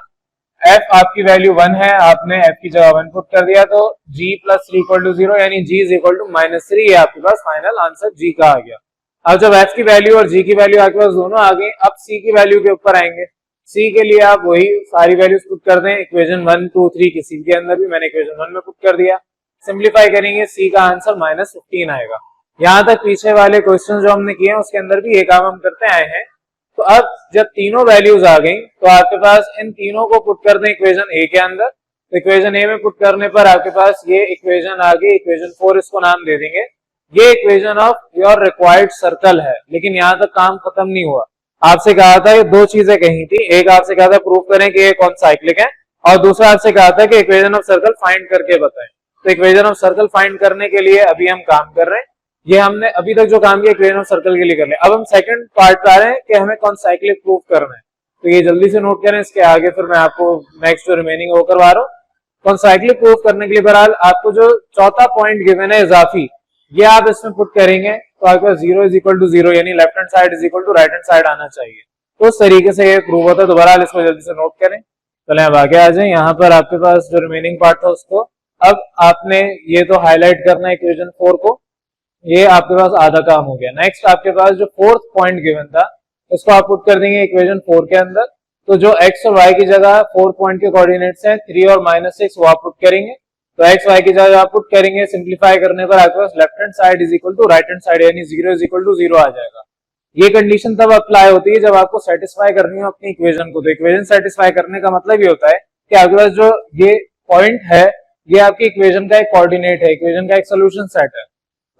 f आपकी वैल्यू 1 है, आपने f की जगह 1 पुट कर दिया तो g प्लस 3 इक्वल टू 0 यानी g इज इक्वल टू -3। ये आपके पास फाइनल आंसर g का आ गया। अब जब f की वैल्यू और g की वैल्यू आपके पास दोनों आ गई, अब c की वैल्यू के ऊपर आएंगे। c के लिए आप वही सारी वैल्यूज पुट कर दें, इक्वेशन 1 2 3 किसी के अंदर भी मैंने इक्वेशन 1 में पुट कर दिया। सिंप्लीफाई करेंगे, c का आंसर -15 आएगा। यहां तक पीछे वाले क्वेश्चन जो हमने किए हैं उसके अंदर भी ये काम हम करते आए हैं। तो अब जब तीनों वैल्यूज आ गई तो आपके पास इन तीनों को पुट कर दें इक्वेशन ए के अंदर। तो इक्वेशन ए में पुट करने पर आपके पास ये इक्वेशन आ गई, इक्वेशन 4 इसको नाम दे देंगे। ये equation of your required circle है। लेकिन यहाँ तक काम खत्म नहीं हुआ। आपसे कहा था ये दो चीजें कही थी, एक आपसे कहा था प्रूव करें कि ये कौन साइक्लिक है, और दूसरा आपसे कहा था कि इक्वेशन ऑफ सर्कल फाइंड करके बताएं। तो इक्वेशन ऑफ सर्कल फाइंड करने के लिए अभी हम काम कर रहे हैं। ये हमने अभी तक जो काम किया इक्वेशन ऑफ सर्कल के लिए कर लिया। अब हम सेकंड पार्ट पे आ रहे हैं कि हमें कौन साइक्लिक प्रूव करना है। तो ये जल्दी से नोट करें, इसके आगे फिर मैं आपको नेक्स्ट जो रिमेनिंग वो करवा रहा हूँ। कौन साइक्लिक प्रूव करने के लिए बहरहाल आपको जो चौथा पॉइंट गिवन है इजाफी, ये आप इसमें पुट करेंगे तो आपके पास 0 इज इक्वल टू 0 यानी left hand side is equal to right hand side आना चाहिए। तो उस तरीके से ये प्रूव होता है। तो बहरहाल इसको जल्दी से नोट करें। चले अब आगे आ जाए। यहाँ पर आपके पास जो रिमेनिंग पार्ट था उसको अब आपने ये तो हाईलाइट करना है इक्वेशन 4 को, ये आपके पास आधा काम हो गया। नेक्स्ट आपके पास जो फोर्थ पॉइंट गिवन था इसको आप पुट कर देंगे इक्वेशन 4 के अंदर। तो जो x और y की जगह 4 पॉइंट के कोऑर्डिनेट्स हैं 3 और -6 वो आप पुट करेंगे। तो x y की जगह आप पुट करेंगे, सिंप्लीफाई करने पर आपके पास left hand side is equal to right hand side यानी 0 इज इक्वल टू 0 आ जाएगा। ये कंडीशन तब अप्लाई होती है जब आपको सेटिस्फाई करनी हो अपनी इक्वेशन को। तो इक्वेशन सेटिस्फाई करने का मतलब ये होता है कि आपके पास जो ये पॉइंट है ये आपकी इक्वेशन का एक कोऑर्डिनेट है, इक्वेशन का एक सोल्यूशन सेट है।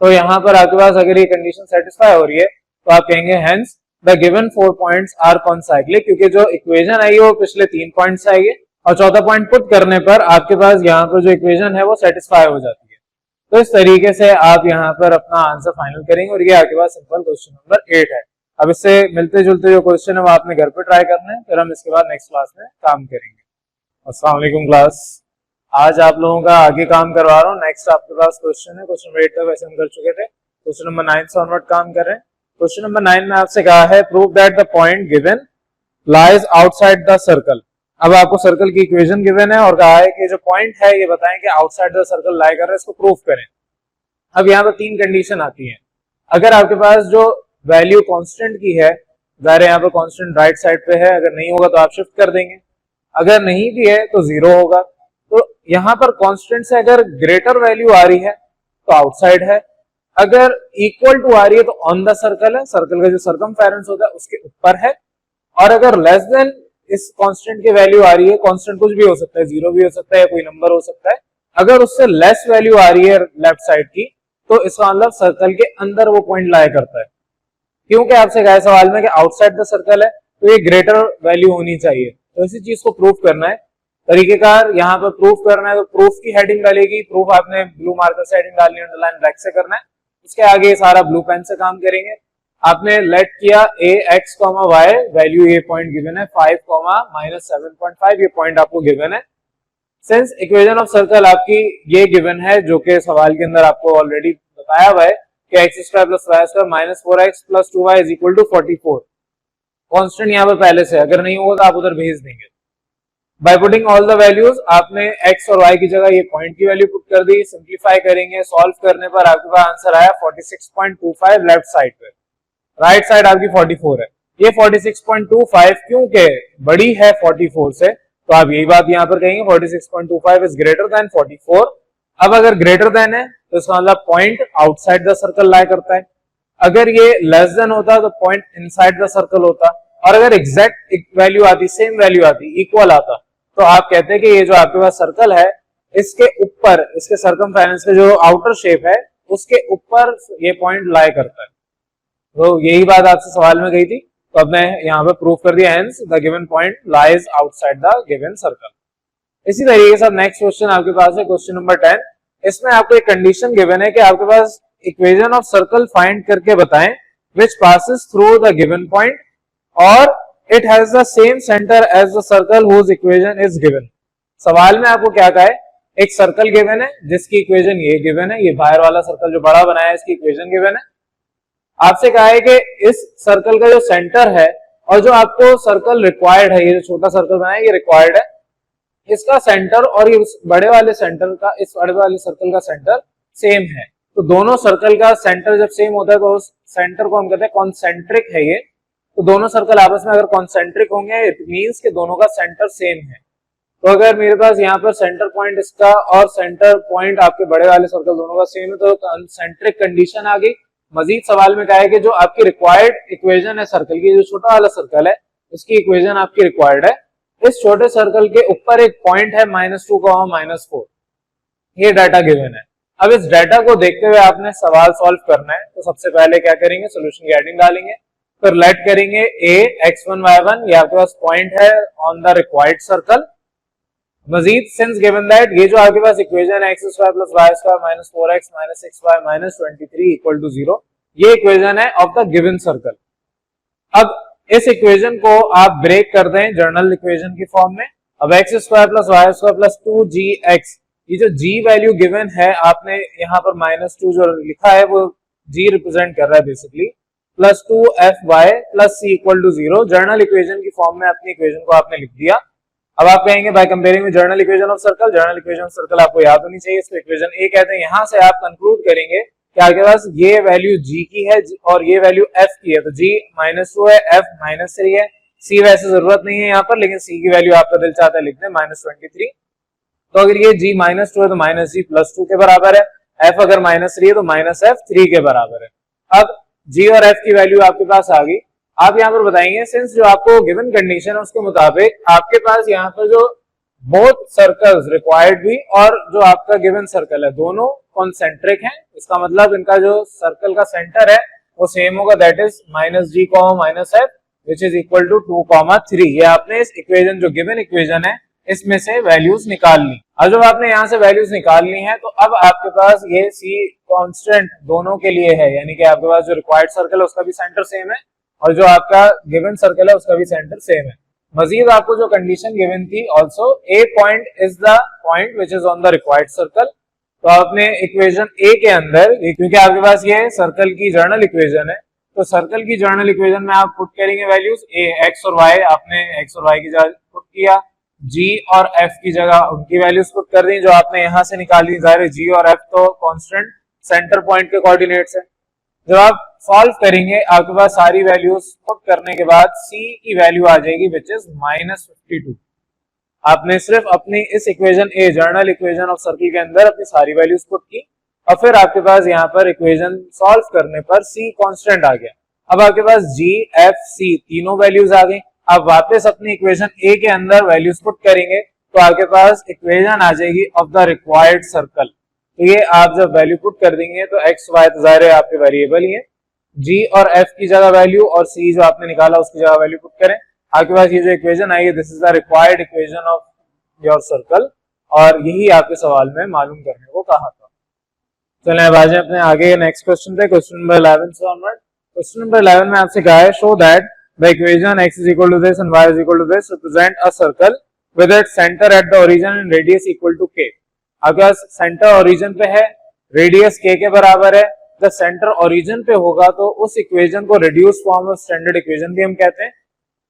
तो यहाँ पर आपके पास अगर ये कंडीशन सेटिस्फाई हो रही है तो आप कहेंगे hence the given 4 points are concyclic, क्योंकि जो इक्वेशन आई है वो पिछले 3 पॉइंट से आई है और चौथा पॉइंट पुट करने पर आपके पास यहाँ पर जो इक्वेशन है वो सेटिस्फाई हो जाती है। तो इस तरीके से आप यहाँ पर अपना आंसर फाइनल करेंगे और ये आपके पास सिंपल क्वेश्चन नंबर 8 है। अब इससे मिलते जुलते जो क्वेश्चन है वो आपने घर पे ट्राई करना है, फिर हम इसके बाद नेक्स्ट क्लास में काम करेंगे। अस्सलाम वालेकुम क्लास, आज आप लोगों का आगे काम करवा रहा हूँ। नेक्स्ट आपके पास क्वेश्चन है, क्वेश्चन नंबर 8 तक वैसे हम कर चुके थे, क्वेश्चन नंबर 9 से ऑनवर्ड काम कर रहे हैं। क्वेश्चन नंबर 9 में आपसे कहा है prove that the point given lies outside the circle. अब आपको सर्कल की इक्वेशन गिवन है और कहा है कि जो पॉइंट है ये बताएं कि आउटसाइड द सर्कल लाई कर रहा है, इसको प्रूव करें। अब यहाँ पर 3 कंडीशन आती है। अगर आपके पास जो वैल्यू कांस्टेंट की है, ज़ाहिर है यहाँ पर कांस्टेंट राइट साइड पे है, अगर नहीं होगा तो आप शिफ्ट कर देंगे, अगर नहीं भी है तो 0 होगा। तो यहाँ पर कांस्टेंट से अगर ग्रेटर वैल्यू आ रही है तो आउटसाइड है, अगर इक्वल टू आ रही है तो ऑन द सर्कल है, सर्कल का जो सरकमफेरेंस होता है उसके ऊपर है, और अगर लेस देन इस कांस्टेंट की वैल्यू आ रही है, कांस्टेंट कुछ भी हो सकता है, 0 भी हो सकता है या कोई नंबर हो सकता है, अगर उससे लेस वैल्यू आ रही है लेफ्ट साइड की तो इसका मतलब सर्कल के अंदर वो पॉइंट लाया करता है। क्योंकि आपसे कहा सवाल में कि आउटसाइड द सर्कल है तो ये ग्रेटर वैल्यू होनी चाहिए। तो इसी चीज को प्रूव करना है। तरीकेकार यहाँ पर प्रूफ करना है तो प्रूफ की हेडिंग डालेगी, प्रूफ आपने ब्लू मार्कर से हेडिंग डालनी है, अंडरलाइन ब्लैक से करना है। उसके आगे सारा ब्लू पेन से काम करेंगे। आपने लेट किया a x, y, वैल्यू ये पॉइंट गिवन है 5, -7.5, ये पॉइंट आपको गिवन है। सिंस इक्वेशन ऑफ सर्कल आपकी ये गिवन है जो कि सवाल के अंदर आपको ऑलरेडी बताया हुआ है कि x² + y² -4x + 2y = 44। Constant यहाँ पर पहले से, अगर नहीं होगा तो आप उधर भेज देंगे। By putting all the values आपने x और y की जगह ये पॉइंट की वैल्यू पुट कर दी। सिंप्लीफाई करेंगे, सॉल्व करने पर आपके पास आंसर आया 46.25 लेफ्ट साइड पे, राइट साइड आपकी 44 है। ये 46.25 क्योंकि बड़ी है 44 से तो आप यही बात यहाँ पर कहेंगे 46.25 इज ग्रेटर देन 44। अब अगर ग्रेटर देन है तो इसका मतलब पॉइंट आउटसाइड द सर्कल लाई करता है, अगर ये लेस देन होता तो पॉइंट इनसाइड द सर्कल होता, और अगर एग्जैक्ट वैल्यू आती, सेम वैल्यू आती, इक्वल आता, तो आप कहते हैं कि ये जो आपके पास सर्कल है इसके ऊपर, इसके सरकमफेरेंस के जो आउटर शेप है उसके ऊपर ये पॉइंट लाई करता है। तो यही बात आपसे सवाल में गई थी, तो अब मैं यहाँ पे प्रूफ कर दिया, hence the given point lies outside the given circle. इसी तरीके से नेक्स्ट क्वेश्चन आपके पास है, क्वेश्चन नंबर 10। इसमें आपको एक कंडीशन गिवन है कि आपके पास इक्वेशन ऑफ सर्कल फाइंड करके बताएं which passes through the given point और it has the same centre as the circle whose equation is given. सवाल में आपको क्या कहा है एक सर्कल गिवन है जिसकी इक्वेशन ये गिवन है, ये बाहर वाला सर्कल जो बड़ा बनाया है इसकी इक्वेशन गिवन है। आपसे कहा है कि इस सर्कल का जो सेंटर है और जो आपको सर्कल रिक्वायर्ड है, ये जो छोटा सर्कल बनाया है ये रिक्वायर्ड है, इसका सेंटर और ये बड़े वाले सेंटर का, इस बड़े वाले सर्कल का सेंटर सेम है। तो दोनों सर्कल का सेंटर जब सेम होता है तो उस सेंटर को हम कहते हैं कॉन्सेंट्रिक है ये। तो दोनों सर्कल आपस में अगर कॉन्सेंट्रिक होंगे इट मींस कि दोनों का सेंटर सेम है। तो अगर मेरे पास यहाँ पर सेंटर पॉइंट इसका और सेंटर पॉइंट आपके बड़े वाले सर्कल दोनों का सेम है तो कॉन्सेंट्रिक कंडीशन आ गई। मजीद सवाल में कहा है कि जो आपकी रिक्वायर्ड इक्वेशन है सर्कल की, जो छोटा वाला सर्कल है उसकी इक्वेशन आपकी रिक्वायर्ड है, इस छोटे सर्कल के ऊपर एक पॉइंट है -2, -4, ये डाटा गिवन है। अब इस डाटा को देखते हुए आपने सवाल सॉल्व करना है। तो सबसे पहले क्या करेंगे, सोल्यूशन की हेडिंग डालेंगे, फिर लेट करेंगे a x1 y1, ये आपके पास पॉइंट है ऑन द रिक्वायर्ड सर्कल। मजीद सिंस गिवन दैट ये जो आपके पास इक्वेशन है x² + y² - 4x - 6y - 23 = 0, ये इक्वेशन है ऑफ द गिवन सर्कल। अब इस इक्वेशन को आप ब्रेक कर दें जर्नल इक्वेशन की फॉर्म में। अब x² + y² + 2gx, ये जो g वैल्यू गिवन है आपने यहाँ पर -2 जो लिखा है वो g रिप्रेजेंट कर रहा है basically, +2fy + c = 0, general equation की फॉर्म में अपनी इक्वेशन को आपने लिख दिया। अब आप कहेंगे bye comparing with journal equation of circle, general equation of circle आपको याद होनी चाहिए, इसको इक्वेशन ए कहते हैं। यहां से आप कंक्लूड करेंगे कि आपके पास ये वैल्यू g की है और ये वैल्यू f की है, तो g -2 है, f -3 है, c वैसे जरूरत नहीं है यहाँ पर, लेकिन c की वैल्यू आपका दिल चाहता है लिख दें -23। तो अगर ये g -2 है तो -g +2 के बराबर है, f अगर -3 है तो -f 3 के बराबर है। अब g और f की वैल्यू आपके पास आ गई। आप यहाँ पर बताएंगे सिंस जो आपको गिवन कंडीशन है उसके मुताबिक आपके पास यहाँ पर जो बोथ सर्कल्स रिक्वायर्ड भी और जो आपका गिवन सर्कल है दोनों कॉन्सेंट्रिक हैं, इसका मतलब इनका जो सर्कल का सेंटर है वो सेम होगा, that is -g, -f which is equal to 2, 3। ये आपने इस इक्वेशन जो गिवन इक्वेशन है इसमें से वैल्यूज निकाल ली। अब जब आपने यहाँ से वैल्यूज निकाल ली हैं तो अब आपके पास ये c कांस्टेंट दोनों के लिए है, यानी कि आपके पास जो रिक्वायर्ड सर्कल है उसका भी सेंटर सेम है और जो आपका गिवन सर्कल है उसका भी सेंटर सेम है। मजीद आपको जो कंडीशन गिवन थी also a point is the point which is on the required circle, तो आपने इक्वेशन a के अंदर, क्योंकि आपके पास ये सर्कल की जर्नल इक्वेशन है, तो सर्कल की जर्नल इक्वेशन में आप पुट करेंगे वैल्यूज a, x और y, आपने x और y की जगह पुट किया, g और f की जगह उनकी वैल्यूज पुट कर दी जो आपने यहाँ से निकाली। जाहिर है g और f तो कांस्टेंट सेंटर पॉइंट के कोऑर्डिनेट्स है। जब आप सॉल्व करेंगे आपके पास सारी वैल्यूज पुट करने के बाद c की वैल्यू आ जाएगी विच इज -52। आपने सिर्फ अपनी इस equation a, journal equation of circle के अंदर अपनी सारी वैल्यूज पुट की और फिर आपके पास यहाँ पर इक्वेशन सॉल्व करने पर c कांस्टेंट आ गया। अब आपके पास g, f, c तीनों वैल्यूज आ गई। अब वापस अपनी इक्वेशन a के अंदर वैल्यूज पुट करेंगे तो आपके पास इक्वेशन आ जाएगी ऑफ द रिक्वायर्ड सर्कल। तो ये आप जब वैल्यू पुट कर देंगे तो x, y तो जाहिर है आपके वेरिएबल ही है, g और f की जगह वैल्यू और c जो आपने निकाला उसकी जगह वैल्यू पुट करें, आपके पास ये जो इक्वेशन आई है this is the required equation of your circle, और यही आपके सवाल में मालूम करने को कहा था। चलें अब आ जाए अपने आगे नेक्स्ट क्वेश्चन पे, क्वेश्चन नंबर 11 से ऑनवर्ड। क्वेश्चन नंबर 11 में आपसे कहा है show that the equation x is equal to this and y is equal to this represent a circle with its center at the origin and radius equal to k। आपके पास सेंटर ओरिजिन पे है, रेडियस k के बराबर है। जब सेंटर ओरिजिन पे होगा तो उस इक्वेशन को reduce form of standard equation भी हम कहते हैं।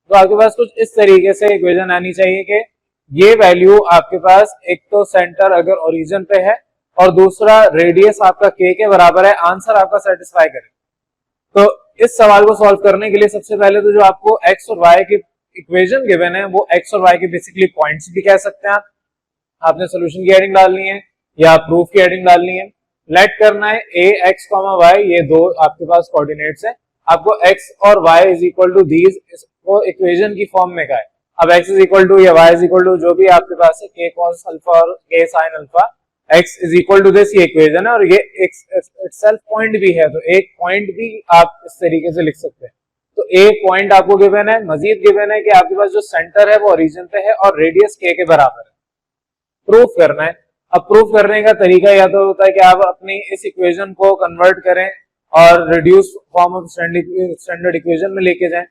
तो आपके पास कुछ इस तरीके से इक्वेशन आनी चाहिए कि ये वैल्यू आपके पास एक तो सेंटर अगर ओरिजिन पे है और दूसरा रेडियस आपका k के बराबर है, आंसर आपका सेटिस्फाई करे। तो इस सवाल को सॉल्व करने के लिए सबसे पहले तो जो आपको x और y की इक्वेशन गिवन है वो x और y के बेसिकली पॉइंट्स भी कह सकते हैं। आपने सोल्यूशन की हेडिंग डालनी है या प्रूफ की हेडिंग डालनी है। लेट करना है a x, y, ये दो आपके पास कोऑर्डिनेट्स है। आपको x और y is equal to these इसको इक्वेशन की फॉर्म में का है। अब x इज इक्वल टू या y इज इक्वल टू जो भी आपके पास है k cos अल्फा और k sin alpha, x is equal to this, ये इक्वेशन है और ये इटसेल्फ पॉइंट भी है, तो एक पॉइंट भी आप इस तरीके से लिख सकते हैं। तो एक पॉइंट आपको गिवन है, मजीद गिवन है कि आपके पास जो सेंटर है वो ओरिजिन पे है और रेडियस k के बराबर है। प्रूफ करना है। अब प्रूफ करने का तरीका या तो होता है कि आप अपनी इस इक्वेशन को कन्वर्ट करें और reduce form of standard equation में लेके जाएं।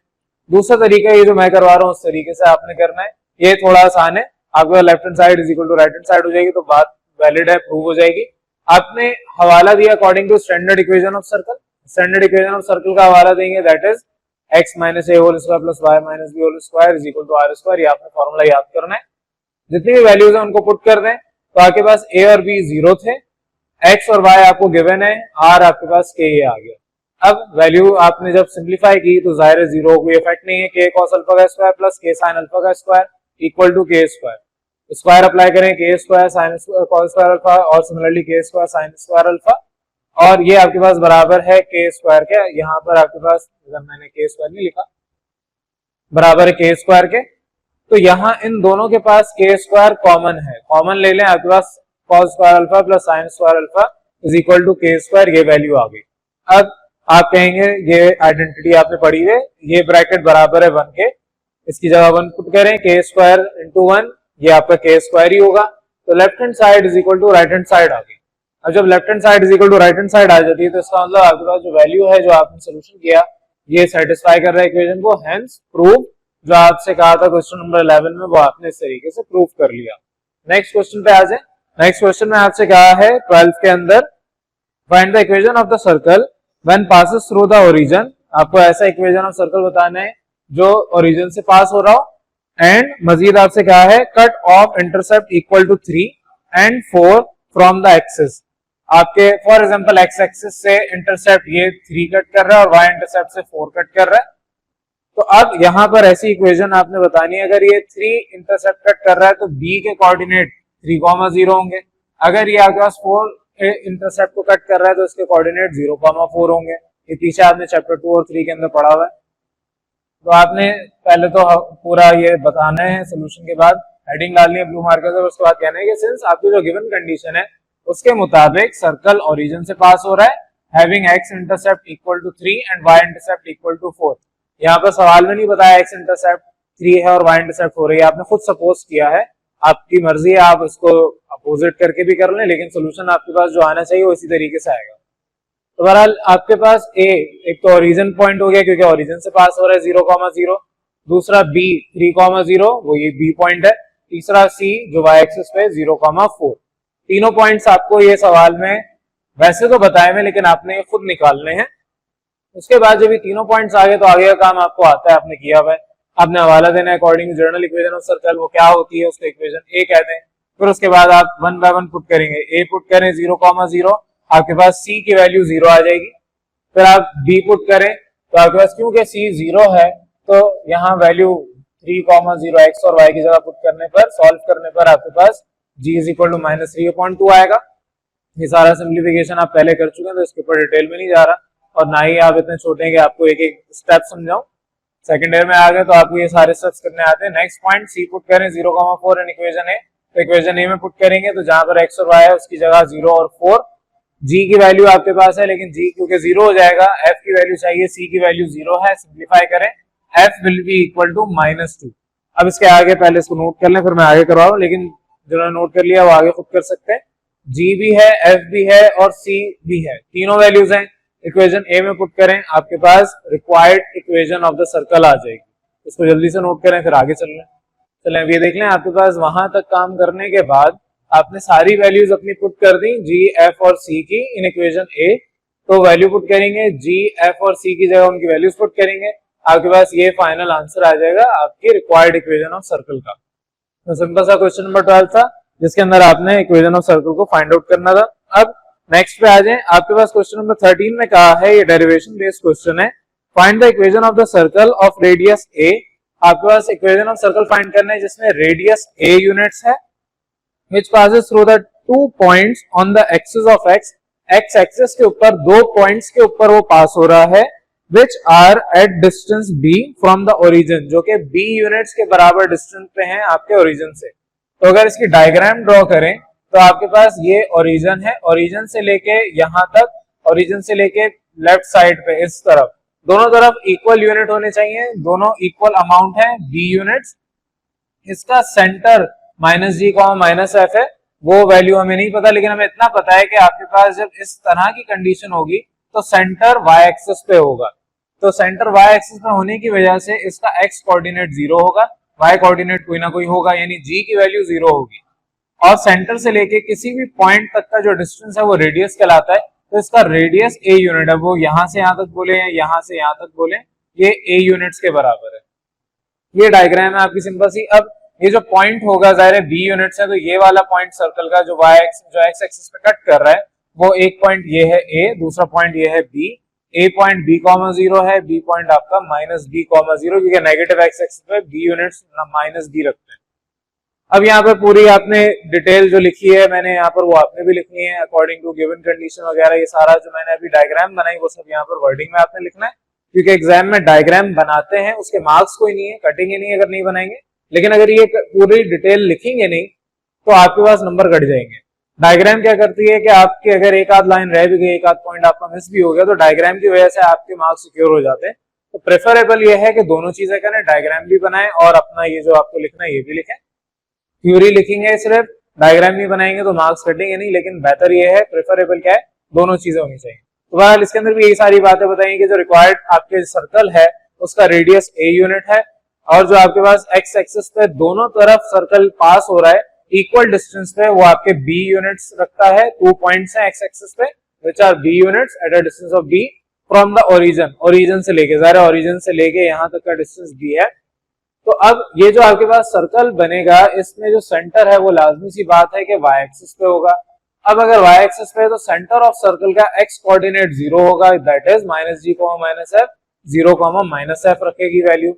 दूसरा तरीका ये जो मैं करवा रहा हूँ उस तरीके से आपने करना है। ये थोड़ा आसान है, आपका left hand side is equal to right hand side हो जाएगी तो बात वैलिड है, प्रूव हो जाएगी। आपने हवाला दिया according to standard equation of circle, standard equation of circle का हवाला देंगे, that is x minus A whole square plus Y minus B whole square is equal to are square. ये आपने फॉर्मूला याद करना है, जितनी भी वैल्यूज है उनको पुट कर दें। तो आपके पास a और b जीरो थे, x और y आपको गिवन है, r आपके पास k ये आ गया। अब वैल्यू आपने जब सिंप्लीफाई की तो जाहिर है जीरो कोई इफेक्ट नहीं है, k cos अल्फा का square plus k sin alpha का square equal to k square, square apply करें k square sin cos square alpha और similarly k square sin square alpha, और ये आपके पास बराबर है k स्क्वायर के, यहाँ पर आपके पास मैंने k स्क्वायर नहीं लिखा, बराबर है k स्क्वायर के। तो यहाँ इन दोनों के पास k स्क्वायर कॉमन है, कॉमन ले लें, आपके पास cos square alpha plus sin square alpha is equal to k square, ये वैल्यू आ गई। अब आप कहेंगे ये आइडेंटिटी आपने पढ़ी है, ये ब्रैकेट बराबर है 1 के, इसकी जगह 1 पुट करें, k स्क्वायर इंटू 1, ये आपका k स्क्वायर ही होगा। तो left hand side is equal to right hand side आ गई। अब जब left hand side is equal to right hand side आ जाती है तो इसका मतलब आपके पास जो वैल्यू है, जो आपने सोल्यूशन किया, ये सेटिस्फाई कर रहा है इक्वेशन को, हेंस प्रूव। जो आपसे कहा था क्वेश्चन नंबर 11 में, वो आपने इस तरीके से प्रूव कर लिया। नेक्स्ट क्वेश्चन पे आ जाए। नेक्स्ट क्वेश्चन में आपसे कहा है 12 के अंदर, find the equation of the circle when passes through the origin. आपको ऐसा इक्वेशन ऑफ सर्कल बताना है जो ओरिजिन से पास हो रहा हो, एंड मजीद आपसे कहा है cut off intercept equal to 3 and 4 from the axis. आपके फॉर एग्जांपल एक्स एक्सिस से इंटरसेप्ट ये 3 कट कर रहा है और वाई इंटरसेप्ट से 4 कट कर रहा है। तो अब यहाँ पर ऐसी इक्वेशन आपने बतानी है, अगर ये 3 इंटरसेप्ट कट कर रहा है तो b के कोऑर्डिनेट 3,0 होंगे, अगर ये आपके पास 4 इंटरसेप्ट को कट कर रहा है तो इसके कोऑर्डिनेट 0,4 होंगे। ये पीछे आपने चैप्टर 2 और 3 के अंदर पढ़ा हुआ है। तो आपने पहले तो पूरा ये बताना है, सोल्यूशन के बाद हेडिंग डालनी है ब्लू मार्कर से, उसके बाद कहना है कि सिंस आपकी जो गिवन कंडीशन है उसके मुताबिक सर्कल ओरिजिन से पास हो रहा है, having x intercept equal to 3 and y intercept equal to 4। यहाँ पर सवाल में नहीं बताया x इंटरसेप्ट 3 है और y इंटरसेप्ट 4 है, आपने खुद सपोज किया है, आपकी मर्जी है, आप इसको अपोजिट करके भी कर लें, लेकिन सोल्यूशन आपके पास जो आना चाहिए वो इसी तरीके से आएगा। तो बहरहाल आपके पास a एक तो ओरिजिन पॉइंट हो गया क्योंकि ओरिजिन से पास हो रहा है 0,0, दूसरा b 3,0 वो ये b पॉइंट है, तीसरा c जो y एक्सिस पे 0,4। तीनों पॉइंट्स आपको ये सवाल में वैसे तो बताए हुए, लेकिन आपने खुद निकालने हैं। उसके बाद जब ये तीनों पॉइंट्स आ गए तो आगे का काम आपको आता है, आपने किया हुआ है। आपने हवाला देना है according general equation of circle, वो क्या होती है उसको इक्वेशन ए कहते हैं। फिर उसके बाद आप 1 बाय 1 पुट करेंगे, ए पुट करें 0,0, आपके पास सी की वैल्यू 0 आ जाएगी। फिर आप बी पुट करें तो आपके पास क्योंकि सी 0 है तो यहाँ वैल्यू 3,0 एक्स और वाई की जगह पुट करने पर, सॉल्व करने पर आपके पास g इज इक्वल टू -3/2 आएगा। ये सारा सिंप्लीफिकेशन आप पहले कर चुके हैं तो इसके ऊपर डिटेल में नहीं जा रहा, और ना ही आप इतने छोटे हैं कि आपको एक एक स्टेप समझाऊं। सेकंड ईयर में आ गए तो आपको ये सारे स्टेप्स करने आते हैं। नेक्स्ट पॉइंट सी पुट करें 0,4 इन इक्वेशन ए, तो इक्वेशन ए में पुट करेंगे तो जहां पर x और y है उसकी जगह 0 और 4। g की वैल्यू आपके पास है, लेकिन g क्योंकि 0 हो जाएगा, f की वैल्यू चाहिए, c की वैल्यू 0 है, सिंप्लीफाई करें, f will be equal to -2। अब इसके आगे पहले इसको नोट कर लें, फिर मैं आगे करवा रहा हूं, लेकिन जिन्होंने नोट कर लिया वो आगे खुद कर सकते हैं। g भी है, f भी है और c भी है, तीनों वैल्यूज हैं। इक्वेशन ए में पुट करें, आपके पास required equation of the circle आ जाएगी। इसको जल्दी से नोट करें, फिर आगे चलें। अब ये देख लें, आपके पास वहां तक काम करने के बाद आपने सारी वैल्यूज अपनी पुट कर दी g, f और c की इन इक्वेशन ए। तो वैल्यू पुट करेंगे, g, f और c की जगह उनकी वैल्यूज पुट करेंगे, आपके पास ये फाइनल आंसर आ जाएगा आपकी रिक्वायर्ड इक्वेशन ऑफ सर्कल का। तो सिंपल सा क्वेश्चन नंबर 12 था जिसके अंदर आपने इक्वेशन ऑफ सर्कल को फाइंड आउट करना था। अब नेक्स्ट पे आ जाएं, आपके पास क्वेश्चन नंबर 13 में कहा है, ये डेरिवेशन बेस्ड क्वेश्चन है, find the equation of the circle of radius a। आपके पास इक्वेशन ऑफ सर्कल फाइंड करना है जिसमें रेडियस a यूनिट्स है, which passes through the 2 points on the axis of x axis के ऊपर 2 पॉइंट्स के ऊपर वो पास हो रहा है, which are at distance b from the origin, जो कि b यूनिट्स के बराबर डिस्टेंस पे हैं आपके ओरिजिन से। तो अगर इसकी डायग्राम ड्रॉ करें तो आपके पास ये ओरिजिन है, ओरिजिन से लेके यहां तक, ओरिजिन से लेके लेफ्ट साइड पे इस तरफ, दोनों तरफ इक्वल यूनिट होने चाहिए, दोनों इक्वल अमाउंट है b यूनिट्स। इसका सेंटर -g, -f है, वो वैल्यू हमें नहीं पता, लेकिन हमें इतना पता है कि आपके पास जब इस तरह की कंडीशन होगी तो सेंटर y एक्सिस पे होगा। तो सेंटर y एक्सिस पे होने की वजह से इसका x कोऑर्डिनेट 0 होगा, y कोऑर्डिनेट कोई ना कोई होगा, यानी g की वैल्यू 0 होगी। और सेंटर से लेके किसी भी पॉइंट तक का जो डिस्टेंस है वो रेडियस कहलाता है। तो इसका रेडियस ए यूनिट है, वो यहां से यहां तक बोले या यहां से यहां तक बोले, ये ए यूनिट्स के बराबर है। ये डायग्राम है आपकी सिंपल सी। अब ये जो पॉइंट होगा जाहिर है बी यूनिट्स है, तो ये वाला पॉइंट सर्कल का जो एक्स एक्सिस पे कट कर रहा है वो एक पॉइंट ये है ए, दूसरा पॉइंट ये है बी। ए पॉइंट बी कॉमा जीरो है, बी पॉइंट आपका माइनस बी कॉमा जीरो, क्योंकि नेगेटिव एक्स एक्सिस पे बी यूनिट्स माइनस बी रखते हैं। अब यहाँ पे पूरी आपने डिटेल जो लिखी है मैंने यहाँ पर वो आपने भी लिखनी है अकॉर्डिंग टू गिवन कंडीशन वगैरह। ये सारा जो मैंने अभी डायग्राम बनाई वो सब यहाँ पर वर्डिंग में आपने लिखना है, क्योंकि एग्जाम में डायग्राम बनाते हैं उसके मार्क्स कोई नहीं है, कटेंगे नहीं अगर नहीं बनाएंगे, लेकिन अगर ये पूरी डिटेल लिखेंगे नहीं तो आपके पास नंबर कट जाएंगे। डायग्राम क्या करती है कि आपके अगर एक आध लाइन रह भी गई, एक आध पॉइंट आपका मिस भी हो गया, तो डायग्राम की वजह से आपके मार्क्स सिक्योर हो जाते हैं। तो प्रेफरेबल ये है कि दोनों चीजें करें, डायग्राम भी बनाएं और अपना ये जो आपको लिखना है ये भी लिखें। थ्योरी लिखेंगे सिर्फ, डायग्राम नहीं बनाएंगे तो मार्क्स कटेंगे नहीं, लेकिन बेहतर ये है, प्रेफरेबल क्या है, दोनों चीजें होनी चाहिए। तो बहरहाल इसके अंदर भी यही सारी बातें बताएंगे कि जो रिक्वायर्ड आपके सर्कल है उसका रेडियस ए यूनिट है, और जो आपके पास एक्स एक्सिस पे दोनों तरफ सर्कल पास हो रहा है इक्वल डिस्टेंस पे, वो आपके बी यूनिट्स रखता है। 2 पॉइंट्स हैं एक्स एक्सिस पे which are b units at a distance of b from the origin, origin से लेके, ज़ाहिर है ओरिजिन से लेके यहां तक का डिस्टेंस बी है। तो अब ये जो आपके पास सर्कल बनेगा इसमें जो सेंटर है वो लाजमी सी बात है कि वाई एक्सिस पे होगा। अब अगर वाई एक्सिस पे है तो सेंटर ऑफ सर्कल का एक्स कोऑर्डिनेट 0 होगा, that is minus g comma minus f, 0 comma minus f रखेगी वैल्यू।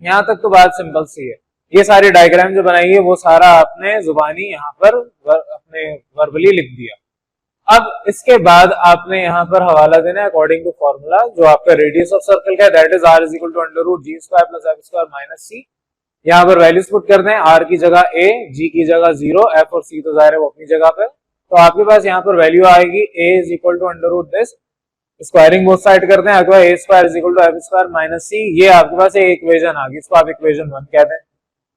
यहां तक तो बात सिंपल सी है। ये सारी डायग्राम जो बनाई है वो सारा आपने जुबानी यहाँ पर अपने वर्बली लिख दिया। अब इसके बाद आपने यहाँ पर हवाला देना है अकॉर्डिंग टू फॉर्मूला जो आपका रेडियस ऑफ सर्कल का है, that is r is equal to under root g square plus f square minus c. यहाँ पर वैल्यूज पुट कर दें, आर की जगह ए, जी की जगह 0, एफ और सी तो जाहिर है वो अपनी जगह पे। तो आपके पास यहाँ पर वैल्यू आएगी a is equal to under root this, squaring both side करते हैं, आपके पास a square is equal to f square minus c. ये आपके पास एक इक्वेशन आ गई, इसको आप इक्वेशन 1 कहते हैं।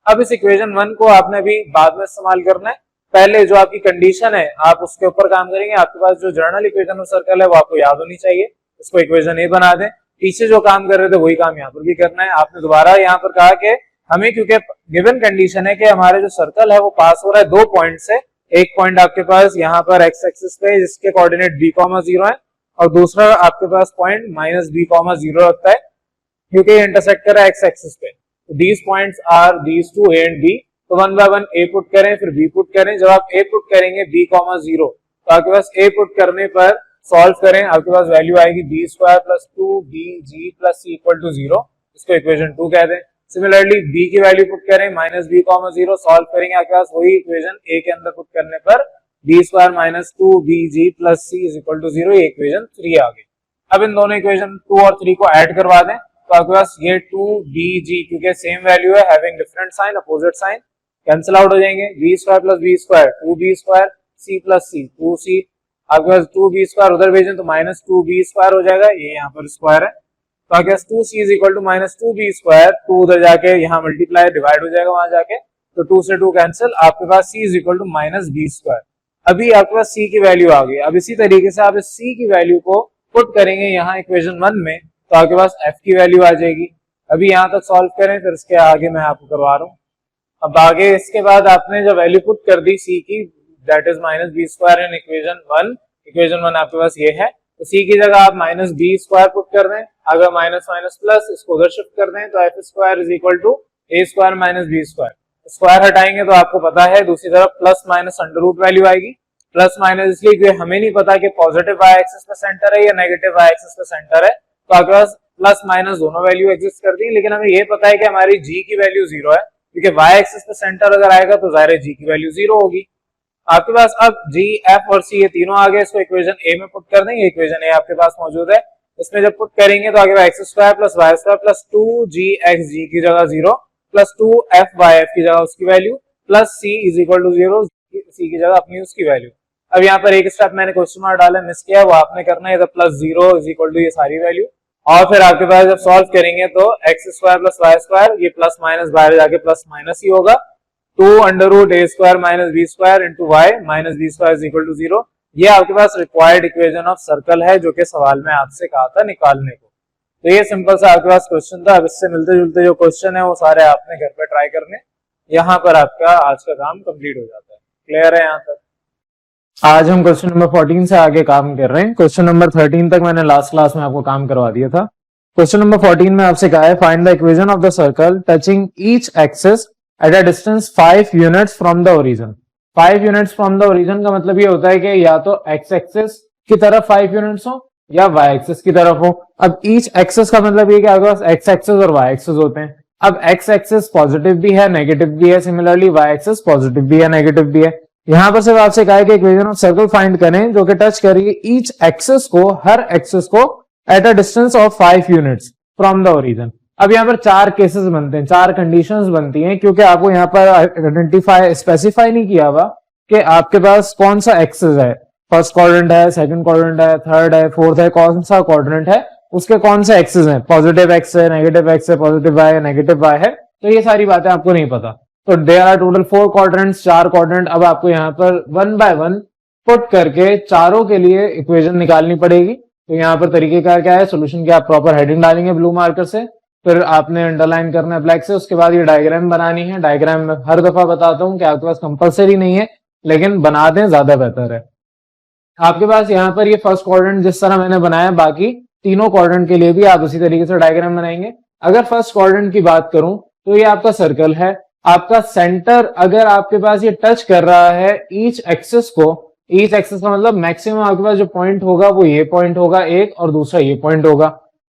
अब इस इक्वेशन 1 को आपने भी बाद में इस्तेमाल करना है, पहले जो आपकी कंडीशन है आप उसके ऊपर काम करेंगे। आपके पास जो जर्नल इक्वेशन ऑफ सर्कल है वो आपको याद होनी चाहिए, इसको इक्वेशन ए बना दें। पीछे जो काम कर रहे थे वही काम यहाँ पर भी करना है। आपने दोबारा यहाँ पर कहा कि हमें, क्योंकि गिवन कंडीशन है कि हमारे जो सर्कल है वो पास हो रहा है 2 पॉइंट से, एक पॉइंट आपके पास यहाँ पर एक्स एक्सिस पे जिसके कोऑर्डिनेट बी कॉमा 0 है, और दूसरा आपके पास पॉइंट माइनस बी कॉमा 0 रखता है, क्योंकि ये इंटरसेक्ट कर रहा है एक्स एक्सिस पे। These points are these two a and b. तो 1 बाय 1 ए पुट करें, फिर बी पुट करें। जब आप ए पुट करेंगे बी कॉमा 0, तो आपके पास ए पुट करने पर सॉल्व करें, आपके पास वैल्यू आएगी b square plus 2 b g plus C equal to 0, इसको इक्वेशन 2 कह दें। सिमिलरली बी की वैल्यू पुट करें माइनस बी कॉमा 0, सॉल्व करेंगे, आपके पास वही इक्वेशन ए के अंदर पुट करने पर b square minus 2 b g plus c is equal to 0, ये इक्वेशन 3 आ गई। अब इन दोनों इक्वेशन 2 और 3 को ऐड करवा दें, तो आपके पास ये 2 बी जी, क्योंकि सेम वैल्यू है, having different sign, opposite sign, cancel out हो जाएंगे। B square plus b square 2b square, c plus c 2c, आपके पास 2b स्क्वायर उधर भेजें तो माइनस 2b स्क्वायर हो जाएगा, ये यहाँ पर स्क्वायर है, तो आपके पास 2c is equal to minus 2b square, 2 उधर जाके यहाँ मल्टीप्लाई डिवाइड हो जाएगा वहां जाके, तो 2 से 2 कैंसिल, आपके पास c is equal to minus b square. अभी आपके पास c की वैल्यू आ गई। अब इसी तरीके से आप इस c की वैल्यू को पुट करेंगे यहाँ इक्वेशन 1 में, तो आपके पास f की वैल्यू आ जाएगी। अभी यहाँ तक सॉल्व करें, फिर इसके आगे मैं आपको करवा रहा हूँ। अब आगे इसके बाद आपने जो वैल्यू पुट कर दी c की, that is minus b square in equation 1, equation 1 आपके पास ये है, तो c की जगह आप माइनस बी स्क्वायर पुट कर दें, अगर माइनस माइनस प्लस इसको उधर शिफ्ट कर दें तो f square is equal to a square minus b square. Square हटाएंगे तो आपको पता है दूसरी तरफ plus minus under root value आएगी। प्लस माइनस इसलिए क्योंकि हमें नहीं पता कि पॉजिटिव वाई एक्सिस पे सेंटर है या नेगेटिव वाई एक्सिस पे सेंटर है, तो आपके पास प्लस माइनस दोनों वैल्यू एग्जिस्ट करती है, लेकिन हमें ये पता है कि हमारी g की वैल्यू 0 है, क्योंकि y एक्सिस पे सेंटर अगर आएगा तो जाहिर है g की वैल्यू 0 होगी। आपके पास अब g, f और c ये तीनों आ गए, इसको इक्वेशन a में पुट कर देंगे, इक्वेशन a आपके पास मौजूद है, इसमें जब पुट करेंगे तो आगे x square plus Y square plus 2g x g की जगह 0 प्लस 2f y f की जगह उसकी value plus c is equal to 0, c की जगह अपनी उसकी वैल्यू। अब यहाँ पर एक स्टेप मैंने क्वेश्चन मार्क डाला, मिस किया, वो आपने करना है, प्लस 0 इज इक्वल टू ये सारी वैल्यू, और फिर आपके पास जब सॉल्व करेंगे तो x square plus Y square, ये प्लस माइनस बाहर जाके प्लस माइनस ही होगा, 2 under root a square minus b square into y minus b square is equal to 0। ये आपके पास रिक्वायर्ड इक्वेशन ऑफ सर्कल है जो कि सवाल में आपसे कहा था निकालने को। तो ये सिंपल सा आपके पास क्वेश्चन था। अब इससे मिलते जुलते जो क्वेश्चन है वो सारे आपने घर पे ट्राई करने, यहाँ पर आपका आज का काम कंप्लीट हो जाता है। क्लियर है यहाँ तक? आज हम क्वेश्चन नंबर 14 से आगे काम कर रहे हैं। क्वेश्चन नंबर 13 तक मैंने लास्ट क्लास में आपको काम करवा दिया था। क्वेश्चन नंबर 14 में आपसे कहा है find the equation of the circle touching each axis at a distance 5 units from the origin. 5 units from the origin का मतलब ये होता है कि या तो एक्स एक्सिस की तरफ 5 यूनिट्स हो या वाई एक्सिस की तरफ हो। अब ईच एक्सिस का मतलब ये कि आपके पास एक्स एक्सिस और वाई एक्सिस होते हैं। अब एक्स एक्सिस पॉजिटिव भी है नेगेटिव भी है, सिमिलरली वाई एक्सिस पॉजिटिव भी है नेगेटिव भी है। यहां पर सिर्फ आपसे कहा है कि इक्वेशन ऑफ सर्कल फाइंड करें जो कि टच करेगी ईच एक्सिस को, हर एक्सिस को eight a distance of 5 units from the origin. अब यहाँ पर 4 केसेस बनते हैं, 4 कंडीशंस बनती हैं, क्योंकि आपको यहाँ पर स्पेसिफाई नहीं किया हुआ कि आपके पास कौन सा एक्सिस है, फर्स्ट क्वाड्रेंट है, सेकंड क्वाड्रेंट है, थर्ड है, फोर्थ है, कौन सा क्वाड्रेंट है, उसके कौन से एक्सिस है, पॉजिटिव एक्स है, नेगेटिव एक्स है, पॉजिटिव वाई है, नेगेटिव वाई है। तो ये सारी बातें आपको नहीं पता। तो there are total 4 quadrants, 4 quadrant. अब आपको यहाँ पर 1 बाय 1 पुट करके चारों के लिए इक्वेशन निकालनी पड़ेगी। तो यहाँ पर तरीकेकार क्या है, सोल्यूशन की आप प्रॉपर हेडिंग डालेंगे ब्लू मार्कर से, फिर आपने अंडरलाइन करना है ब्लैक से, उसके बाद ये डायग्राम बनानी है। डायग्राम में हर दफा बताता हूँ कि आपके पास कंपलसरी नहीं है, लेकिन बना दें ज्यादा बेहतर है। आपके पास यहाँ पर ये फर्स्ट क्वाड्रेंट जिस तरह मैंने बनाया, बाकी तीनों क्वाड्रेंट के लिए भी आप उसी तरीके से डायग्राम बनाएंगे। अगर फर्स्ट क्वाड्रेंट की बात करूं तो ये आपका सर्कल है। आपका सेंटर अगर आपके पास ये टच कर रहा है ईच एक्सिस को, ईच एक्सिस का मतलब मैक्सिमम आपके पास जो पॉइंट होगा वो ये पॉइंट होगा एक, और दूसरा ये पॉइंट होगा।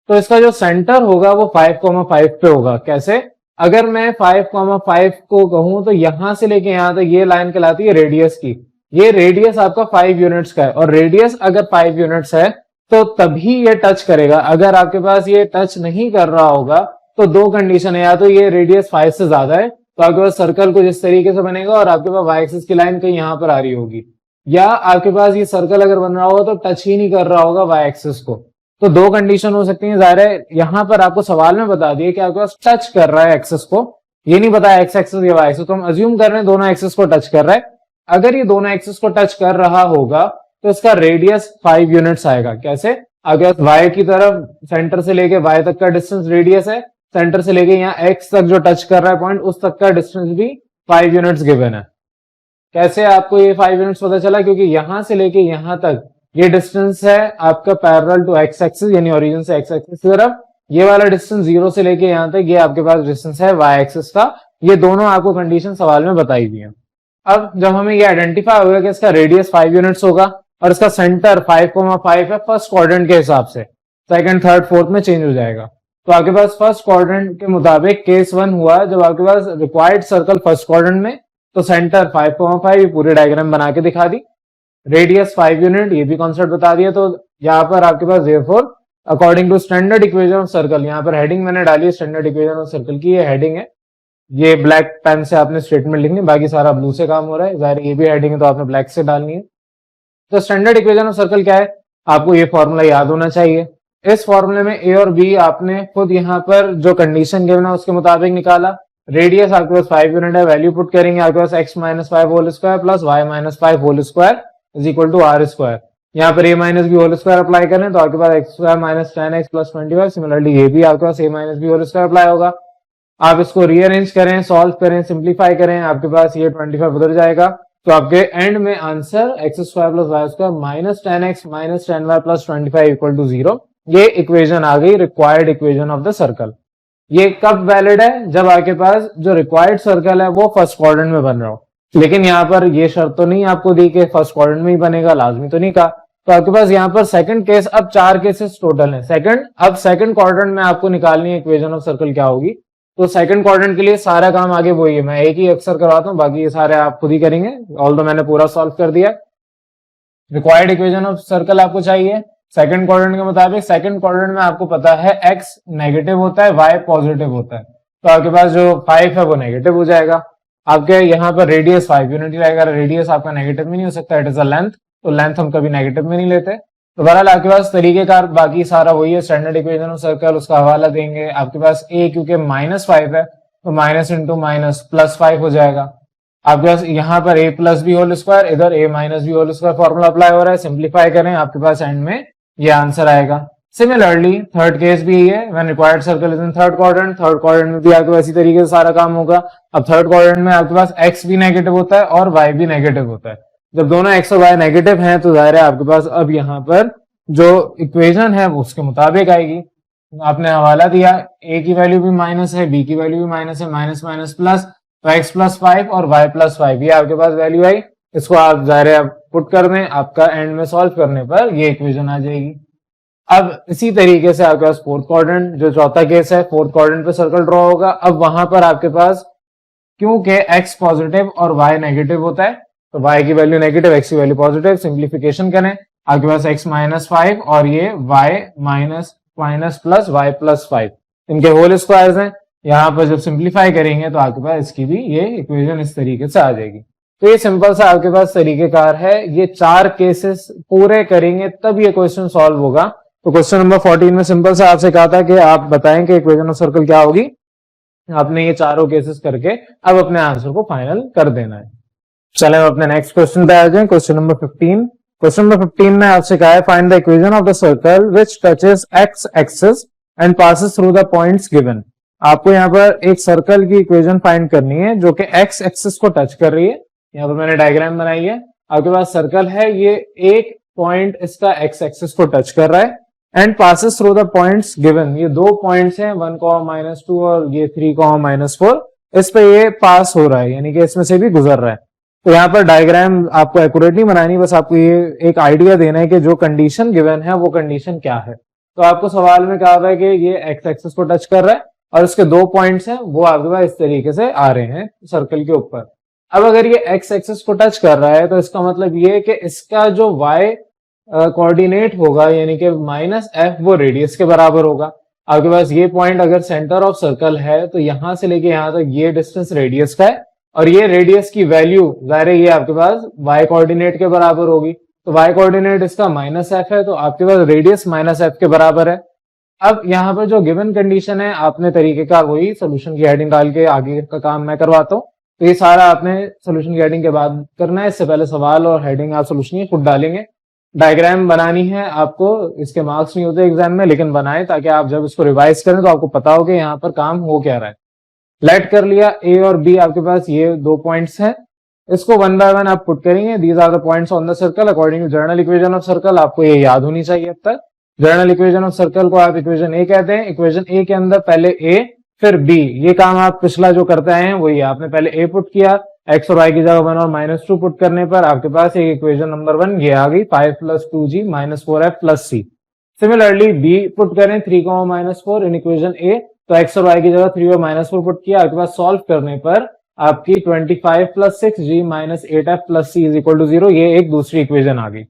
तो इसका जो सेंटर होगा वो 5,5 पे होगा। कैसे? अगर मैं 5,5 को कहूं तो यहां से लेके यहां तक ये लाइन कहलाती है रेडियस की। ये रेडियस आपका 5 यूनिट्स का है, और रेडियस अगर 5 यूनिट्स है तो तभी ये टच करेगा। अगर आपके पास ये टच नहीं कर रहा होगा तो 2 कंडीशन है, या तो ये रेडियस 5 से ज्यादा है तो आपके पास सर्कल को जिस तरीके से बनेगा और आपके पास वाई एक्सिस की लाइन कहीं यहां पर आ रही होगी, या आपके पास ये सर्कल अगर बन रहा होगा तो टच ही नहीं कर रहा होगा वाई एक्सिस को। तो 2 कंडीशन हो सकती है। जाहिर है यहां पर आपको सवाल में बता दिए कि आपके पास टच कर रहा है एक्सिस को, ये नहीं बताया एक्स एक्सिस या वाई एक्सिस, तो हम अज्यूम कर रहे हैं दोनों एक्सिस को टच कर रहा है। अगर ये दोनों एक्सिस को टच कर रहा होगा तो इसका रेडियस 5 यूनिट्स आएगा। कैसे? अगर वाई की तरफ सेंटर से लेके वाई तक का डिस्टेंस रेडियस है, सेंटर से लेके यहाँ एक्स तक जो टच कर रहा है पॉइंट, उस तक का डिस्टेंस भी 5 यूनिट्स गिवन है। कैसे आपको ये 5 यूनिट्स पता चला? क्योंकि यहां से लेके यहां तक ये डिस्टेंस है आपका पैरेलल टू एक्स एक्सिस, यानी ओरिजिन से एक्स एक्सिस की तरफ। ये वाला डिस्टेंस 0 से लेके यहां तक ये आपके पास डिस्टेंस है वाई एक्सिस का। ये दोनों आपको कंडीशन सवाल में बताई गई है। अब जब हमें ये आइडेंटिफाई होगा कि इसका रेडियस 5 यूनिट्स होगा और इसका सेंटर 5,5 है फर्स्ट क्वाड्रेंट के हिसाब से, सेकंड थर्ड फोर्थ में चेंज हो जाएगा। तो आपके पास फर्स्ट क्वाड्रेंट के मुताबिक केस 1 हुआ जब आपके पास रिक्वायर्ड सर्कल फर्स्ट क्वाड्रेंट में, तो सेंटर 5,5 ये पूरे डायग्राम बना के दिखा दी, रेडियस 5 यूनिट ये भी कॉन्सेप्ट बता दिया। तो यहाँ पर आपके पास therefore according to standard equation of circle, यहाँ पर हेडिंग मैंने डाली है स्टैंडर्ड इक्वेशन ऑफ सर्कल की, ये हेडिंग है। ये ब्लैक पेन से आपने स्टेटमेंट लिखनी, बाकी सारा ब्लू से काम हो रहा है। जाहिर ये भी हेडिंग है तो आपने ब्लैक से डालनी है। तो स्टैंडर्ड इक्वेशन ऑफ सर्कल क्या है? आपको ये फॉर्मूला याद होना चाहिए। इस फॉर्मूले में ए और बी आपने खुद यहाँ पर जो कंडीशन गिवन है उसके मुताबिक निकाला। रेडियस आपके पास 5 यूनिट है, वैल्यू पुट करेंगे आपके पास x minus 5 whole square plus y minus 5 whole square is equal to are square. यहाँ पर a minus B whole square apply करें तो आपके पास x square minus 10x plus 25। Similarly ये भी आपके पास a minus B whole square apply होगा। आप इसको रीअरेंज करें, सॉल्व करें, सिंप्लीफाई करें, आपके पास ये 25 बदल जाएगा। तो आपके एंड में answer x square plus Y square minus 10x minus 10y plus 25 equal to 0। ये इक्वेशन आ गई required equation of the circle. ये कब वैलिड है? जब आपके पास जो रिक्वायर्ड सर्कल है वो फर्स्ट क्वाड्रेंट में बन रहा हो। लेकिन यहाँ पर ये शर्त तो नहीं आपको दी कि फर्स्ट क्वाड्रेंट में ही बनेगा, लाजमी तो नहीं कहा। तो आपके पास यहाँ पर सेकंड केस, अब 4 केसेस टोटल है। अब सेकंड क्वाड्रेंट में आपको निकालनी है इक्वेशन ऑफ सर्कल क्या होगी। तो सेकंड क्वाड्रेंट के लिए सारा काम आगे वही है, मैं एक ही अक्सर करवाता हूँ, बाकी ये सारे आप खुद ही करेंगे। ऑल्दो मैंने पूरा सॉल्व कर दिया। रिक्वायर्ड इक्वेशन ऑफ सर्कल आपको चाहिए सेकंड क्वाड्रेंट के मुताबिक। सेकंड क्वाड्रेंट में आपको पता है x नेगेटिव होता है, y पॉजिटिव होता है। तो आपके पास जो 5 है वो नेगेटिव हो जाएगा। आपके यहाँ पर रेडियस 5 यूनिट रहेगा, रेडियस आपका नेगेटिव में नहीं हो सकता, इट इज अ लेंथ, तो लेंथ हम कभी नेगेटिव में नहीं लेते। तो बहरहाल आपके पास तरीकेकार बाकी सारा वही है, स्टैंडर्ड इक्वेशन ऑफ सर्कल, उसका हवाला देंगे। आपके पास a क्योंकि -5 है तो माइनस इंटू माइनस प्लस 5 हो जाएगा। आपके पास यहाँ पर a plus B whole square, इधर a minus B whole square formula apply हो रहा है। सिंप्लीफाई करें, आपके पास एंड में ये आंसर आएगा। सिमिलरली थर्ड केस भी यही है, when required circle is in third quadrant में भी आपके इसी तरीके से सारा काम होगा। अब थर्ड क्वाड्रेंट में आपके पास x भी नेगेटिव होता है और y भी नेगेटिव होता है। जब दोनों x और y नेगेटिव हैं तो जाहिर है आपके पास अब यहाँ पर जो इक्वेशन है वो उसके मुताबिक आएगी। आपने हवाला दिया, a की वैल्यू भी माइनस है, b की वैल्यू भी माइनस है, माइनस माइनस प्लस, तो x प्लस 5 और y प्लस 5 ये आपके पास वैल्यू आई। इसको आप जाहिर है पुट कर दें, आपका एंड में सॉल्व करने पर ये इक्वेशन आ जाएगी। अब इसी तरीके से आपके पास फोर्थ क्वाड्रेंट, जो चौथा केस है, फोर्थ क्वाड्रेंट पे सर्कल ड्रॉ होगा। अब वहां पर आपके पास क्योंकि x पॉजिटिव और y नेगेटिव होता है तो y की वैल्यू नेगेटिव, x की वैल्यू पॉजिटिव, सिंप्लीफिकेशन करें, आपके पास x माइनस 5 और ये y minus minus plus y plus 5 इनके होल स्क्वायर्स हैं। यहाँ पर जब सिंप्लीफाई करेंगे तो आपके पास इसकी भी ये इक्वेशन इस तरीके से आ जाएगी। तो ये सिंपल सा आपके पास तरीकेकार है, ये 4 केसेस पूरे करेंगे तब ये क्वेश्चन सॉल्व होगा। तो क्वेश्चन नंबर 14 में सिंपल सा आपसे कहा था कि आप बताएं कि इक्वेशन ऑफ सर्कल क्या होगी। आपने ये चारों केसेस करके अब अपने आंसर को फाइनल कर देना है। चले हम अपने नेक्स्ट क्वेश्चन पे आ जाएं, क्वेश्चन नंबर 15। क्वेश्चन नंबर 15 में आपसे कहा है find the equation of the circle which touches x axis and passes through the points given. आपको यहाँ पर एक सर्कल की इक्वेशन फाइंड करनी है जो कि एक्स एक्सिस को टच कर रही है। यहाँ पर मैंने डायग्राम बनाई है, आपके पास सर्कल है, ये एक पॉइंट इसका एक्स एक्सिस को टच कर रहा है and passes through the points given. ये 2 पॉइंट्स हैं 1,-2 और ये 3,-4, इस पे ये पास हो रहा है, यानी कि इसमें से भी गुजर रहा है। तो यहाँ पर डायग्राम आपको एक्यूरेटली बनानी, बस आपको ये एक आइडिया देना है कि जो कंडीशन गिवन है वो कंडीशन क्या है। तो आपको सवाल में कहा हुआ है कि ये एक्स एक्सिस को टच कर रहा है और इसके 2 पॉइंट्स हैं वो आपके पास इस तरीके से आ रहे हैं सर्कल के ऊपर। अब अगर ये एक्स एक्सिस को टच कर रहा है तो इसका मतलब ये कि इसका जो y कोऑर्डिनेट होगा यानी कि माइनस एफ, वो रेडियस के बराबर होगा। आपके पास ये पॉइंट अगर सेंटर ऑफ सर्कल है तो यहां से लेके यहां तक ये डिस्टेंस रेडियस का है और ये रेडियस की वैल्यू जाहिर है ये आपके पास y कोऑर्डिनेट के बराबर होगी। तो y कोऑर्डिनेट इसका माइनस एफ है तो आपके पास रेडियस माइनस एफ के बराबर है। अब यहाँ पर जो गिवन कंडीशन है आपने तरीके का वही सोल्यूशन की हेडिंग डाल के आगे का काम मैं करवाता हूँ। तो ये सारा आपने सोल्यूशन की हेडिंग के बाद करना है, इससे पहले सवाल और हेडिंग आप सोल्यूशन की खुद डालेंगे। डायग्राम बनानी है आपको, इसके मार्क्स नहीं होते एग्जाम में लेकिन बनाए ताकि आप जब इसको रिवाइज करें तो आपको पता हो कि यहाँ पर काम हो क्या रहा है। लेट कर लिया, ए और बी आपके पास ये 2 पॉइंट्स हैं, इसको 1 बाय 1 आप पुट करेंगे। These are the points on the circle according to general equation of circle. आपको ये याद होनी चाहिए अब तक। जनरल इक्वेशन ऑफ सर्कल को आप इक्वेशन ए कहते हैं। इक्वेशन ए के अंदर पहले ए फिर बी, ये काम आप पिछला जो करते आए हैं वही, आपने पहले ए पुट किया, एक्स और वाई की जगह 1 और -2 पुट करने पर आपके पास एक इक्वेशन नंबर 1 ये आ गई, 5 + 2g - 4f + c। Similarly B put करें 3, -4 इन इक्वेशन ए, तो एक्स और वाई की जगह 3 और -4 पुट किया, आपके पास सॉल्व करने पर आपकी 25 + 6g - 8f + c = 0। ये एक दूसरी इक्वेशन आ गई।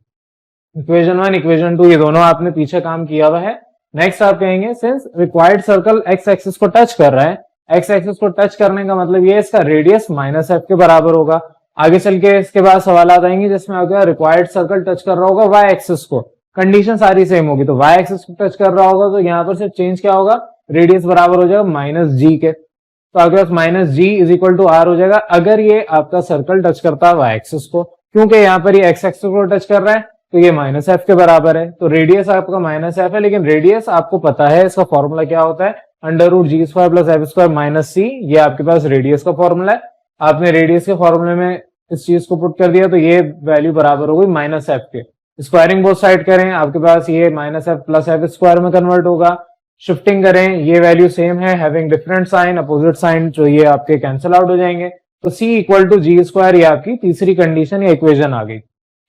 इक्वेशन 1 इक्वेशन 2 ये दोनों आपने पीछे काम किया हुआ है। नेक्स्ट आप कहेंगे since required circle x axis को टच कर रहा है, एक्स एक्सिस को टच करने का मतलब ये इसका रेडियस माइनस एफ के बराबर होगा। आगे चल के इसके बाद सवाल आएंगे जिसमें आपका रिक्वायर्ड सर्कल टच कर रहा होगा वाई एक्सिस को, कंडीशन सारी सेम होगी। तो वाई एक्सिस को टच कर रहा होगा तो यहाँ पर सिर्फ चेंज क्या होगा, रेडियस बराबर हो जाएगा -g के, तो आपके पास -g = r हो जाएगा अगर ये आपका सर्कल टच करता है वाई एक्सिस को। क्योंकि यहाँ पर ये एक्स एक्सिस को टच कर रहा है तो ये -f के बराबर है, तो रेडियस आपका -f है, लेकिन रेडियस आपको पता है इसका फॉर्मूला क्या होता है, √g² + f² - c। ये आपके पास रेडियस का फॉर्मूला है। आपने रेडियस के फॉर्मूले में इस चीज को पुट कर दिया तो ये वैल्यू बराबर हो गई -f के। स्क्वायरिंग बोथ साइड करें, आपके पास ये -f + f² में कन्वर्ट होगा। शिफ्टिंग करें, ये वैल्यू सेम है, having different sign, opposite sign, जो ये आपके कैंसिल आउट हो जाएंगे। तो c = g², ये आपकी तीसरी कंडीशन या इक्वेशन आ गई।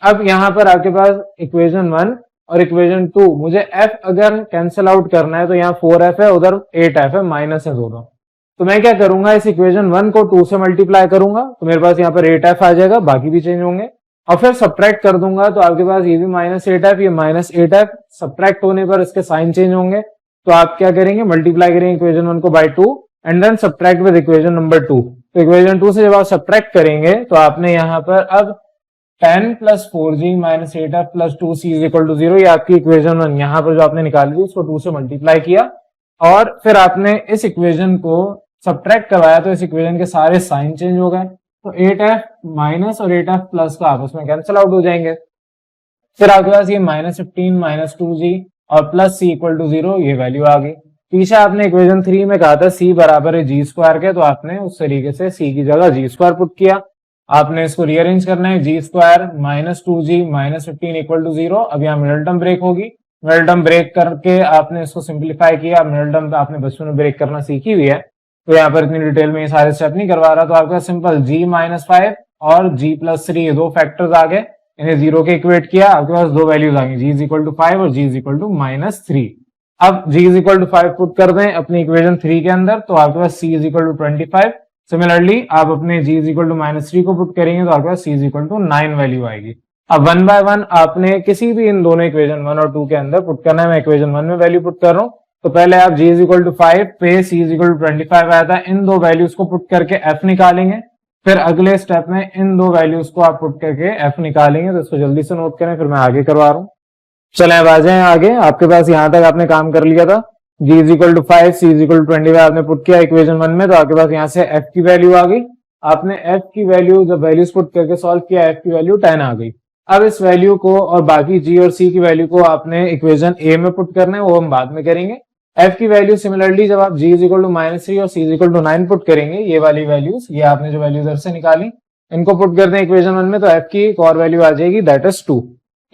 अब यहां पर आपके पास इक्वेशन 1 और इक्वेशन 2, मुझे f अगर कैंसिल आउट करना है तो यहाँ 4f है, उधर 8f है, माइनस है दोनों। तो मैं क्या करूंगा, इस इक्वेशन 1 को 2 से मल्टीप्लाई करूंगा तो मेरे पास यहाँ पर 8f आ जाएगा, बाकी भी चेंज होंगे, और फिर सब्ट्रैक्ट कर दूंगा तो आपके पास ये भी -8f, ये -8f, सब्ट्रैक्ट होने पर इसके साइन चेंज होंगे। तो आप क्या करेंगे, मल्टीप्लाई करेंगे इक्वेशन 1 को by 2 and then subtract with equation number 2। तो इक्वेशन 2 से जब आप सब्ट्रैक्ट करेंगे तो आपने यहाँ पर अब 10 + 4g - 8f + 2c = 0, ये आपकी इक्वेशन 1 यहाँ पर जो आपने निकाली थी उसको 2 से मल्टीप्लाई किया और फिर आपने इस इक्वेशन को सब्ट्रैक्ट करवाया तो इस इक्वेशन के सारे साइन चेंज हो गए। तो 8f माइनस और 8f प्लस का आपस में कैंसिल आउट हो जाएंगे। फिर आपके पास ये -15 - 2g और प्लस सी इक्वल टू 0 ये वैल्यू आ गई। पीछे आपने इक्वेशन 3 में कहा था सी बराबर है जी स्क्वायर के, तो आपने उस तरीके से सी की जगह जी स्क्वायर पुट किया। आपने इसको रीअरेंज करना है, g square minus 2g minus 15 equal to 0। अब यहाँ मिडल टर्म ब्रेक होगी, मिडल टर्म ब्रेक करके आपने इसको सिंप्लीफाई किया। मिडल टर्म आपने बचपन में ब्रेक करना सीखी हुई है, तो यहाँ पर इतनी डिटेल में ये सारे स्टेप नहीं करवा रहा। तो आपका सिंपल g माइनस 5 और g प्लस 3 ये दो फैक्टर्स आ गए, इन्हें 0 के इक्वेट किया, आपके पास दो वैल्यूज आ गई, g इज इक्वल टू 5 और g is equal to minus 3। अब g is equal to 5 put कर दें अपनी इक्वेशन 3 के अंदर, तो आपके पास c is equal to 25। Similarly आप अपने g is equal to minus 3 को पुट करेंगे तो आपके पास c is equal to 9 value आएगी। अब 1 बाय 1 आपने किसी भी इन दोनों इक्वेशन 1 और 2 के अंदर पुट करना है। मैं इक्वेशन 1 में वैल्यू पुट कर रहा हूं, तो पहले आप g इज इक्वल टू 5 पे c इज इक्वल टू 25 आया था, इन दो वैल्यूज को पुट करके f निकालेंगे। फिर अगले स्टेप में इन दो वैल्यूज को आप पुट करके f निकालेंगे। तो इसको जल्दी से नोट करें, फिर मैं आगे करवा रहा हूं। चलें अब आ जाएं आगे। आपके पास यहां तक आपने काम कर लिया था, g is equal to 5 c is equal to 25 आपने पुट किया इक्वेशन 1 में, तो आपके पास यहां से f की वैल्यू आ गई। आपने f की वैल्यू जब वैल्यूज पुट करके सॉल्व किया, f की वैल्यू 10 आ गई। अब इस वैल्यू को और बाकी g और c की वैल्यू को आपने इक्वेशन a में पुट करना है, वो हम बाद में करेंगे। f की वैल्यू सिमिलरली जब आप g is equal to minus 3 और c is equal to 9 put करेंगे, ये वाली वैल्यूज, ये आपने जो वैल्यू इधर से निकाली, इनको पुट करते हैं इक्वेशन 1 में, तो f की एक और वैल्यू आ जाएगी, दैट इज 2।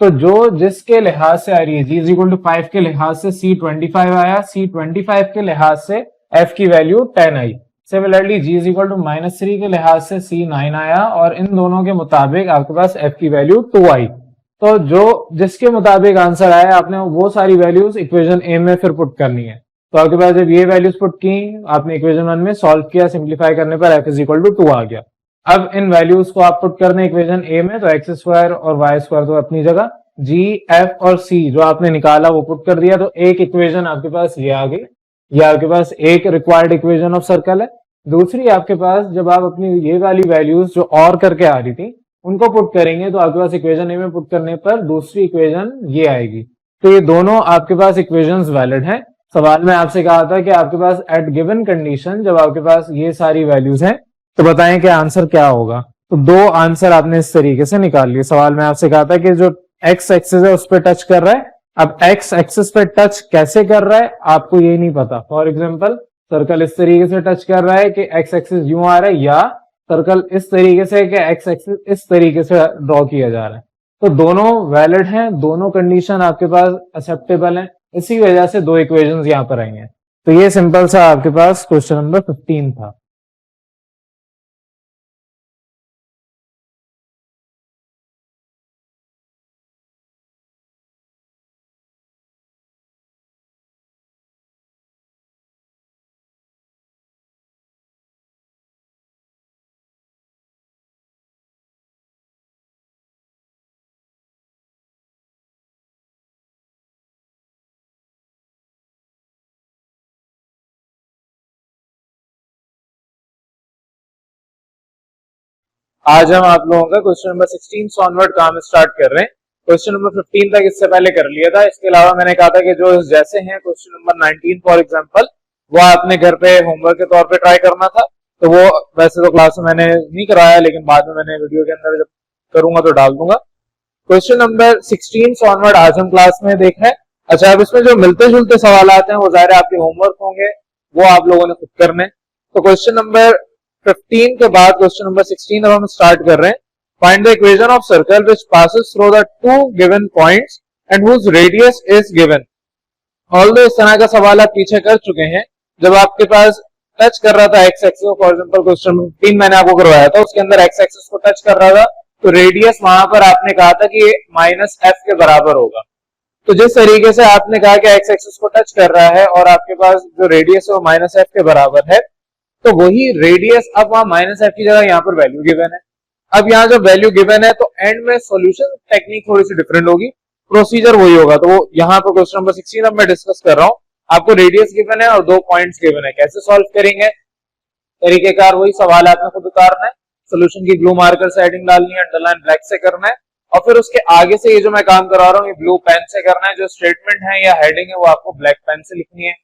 तो जो जिसके लिहाज से आ रही है, g इज इक्वल टू 5 के लिहाज से c 25 आया, c 25 के लिहाज से f की वैल्यू 10 आई। Similarly g is equal to minus 3 के लिहाज से c 9 आया, और इन दोनों के मुताबिक आपके पास f की वैल्यू 2 आई। तो जो जिसके मुताबिक आंसर आया, आपने वो सारी वैल्यूज इक्वेशन a में फिर पुट करनी है। तो आपके पास जब ये वैल्यूज पुट की, आपने इक्वेशन 1 में सॉल्व किया, सिंप्लीफाई करने पर f इज इक्वल टू 2 आ गया। अब इन वैल्यूज को आप पुट कर दें इक्वेशन a में, तो एक्स स्क्वायर और वाई स्क्वायर तो अपनी जगह, g, f और c जो आपने निकाला वो पुट कर दिया, तो एक इक्वेशन आपके पास ये आ गई। ये आपके पास एक रिक्वायर्ड इक्वेशन ऑफ सर्कल है। दूसरी आपके पास जब आप अपनी ये वाली वैल्यूज जो और करके आ रही थी उनको पुट करेंगे, तो आपके पास इक्वेशन ए में पुट करने पर दूसरी इक्वेशन ये आएगी। तो ये दोनों आपके पास इक्वेशंस वैलिड हैं। सवाल में आपसे कहा था कि आपके पास एट गिवन कंडीशन जब आपके पास ये सारी वैल्यूज हैं, तो बताएं कि आंसर क्या होगा। तो दो आंसर आपने इस तरीके से निकाल लिए। सवाल में आपसे कहा था कि जो एक्स एक्सिस है उस पर टच कर रहा है। अब एक्स एक्सिस पे टच कैसे कर रहा है आपको ये नहीं पता। फॉर एग्जांपल सर्कल इस तरीके से टच कर रहा है कि एक्स एक्सिस यूं आ रहा है, या सर्कल इस तरीके से कि एक्स एक्सिस इस तरीके से ड्रॉ किया जा रहा है। तो दोनों वैलिड हैं, दोनों कंडीशन आपके पास एक्सेप्टेबल हैं, इसी वजह से दो इक्वेशंस यहां पर आई हैं। तो ये सिंपल सा आपके पास क्वेश्चन नंबर 15 था। आज हम आप लोगों का क्वेश्चन नंबर 16 से ऑनवर्ड काम स्टार्ट कर रहे हैं। क्वेश्चन नंबर 15 तक इससे पहले कर लिया था। इसके अलावा मैंने कहा था कि जो जैसे हैं क्वेश्चन नंबर 19 फॉर एग्जांपल, वो आपने घर पे होमवर्क के तौर पे ट्राई करना था। तो वो वैसे तो क्लास में मैंने नहीं कराया, लेकिन बाद में मैंने वीडियो के अंदर जब करूंगा तो डाल दूंगा। क्वेश्चन नंबर 16 से ऑनवर्ड आज हम क्लास में देख रहे हैं। अच्छा, अब इसमें जो मिलते जुलते सवाल आते हैं वो जाहिर है आपके होमवर्क होंगे, वो आप लोगों ने खुद करने। तो क्वेश्चन नंबर 15 के बाद क्वेश्चन नंबर 16 अब हम स्टार्ट कर रहे हैं। Find the equation of circle which passes through the two given points and whose radius is given. Although इस तरह का सवाल आप पीछे कर चुके हैं, जब आपके पास टच कर रहा था x axis. For example question 15 मैंने आपको करवाया था, उसके अंदर एक्स एक्सिस को टच कर रहा था, तो रेडियस वहां पर आपने कहा था कि माइनस एफ के बराबर होगा। तो जिस तरीके से आपने कहा कि एक्स एक्सिस को टच कर रहा है और आपके पास जो रेडियस है वो माइनस एफ के बराबर है, तो वही रेडियस अब वहां माइनस एफ की जगह यहाँ पर वैल्यू गिवन है। अब यहाँ जब वैल्यू गिवन है तो एंड में सॉल्यूशन टेक्निक थोड़ी सी डिफरेंट होगी, प्रोसीजर वही होगा। तो वो यहाँ पर क्वेश्चन नंबर 16 अब मैं डिस्कस कर रहा हूँ। आपको रेडियस गिवन है और दो पॉइंट्स गिवन है, कैसे सॉल्व करेंगे तरीकेकार वही, सवाल आपने खुद उतारना है, सोल्यूशन की ब्लू मार्कर से हेडिंग डालनी है, अंडरलाइन ब्लैक से करना है, और फिर उसके आगे से ये जो मैं काम करा रहा हूँ ये ब्लू पेन से करना है। जो स्टेटमेंट है या हेडिंग है वो आपको ब्लैक पेन से लिखनी है।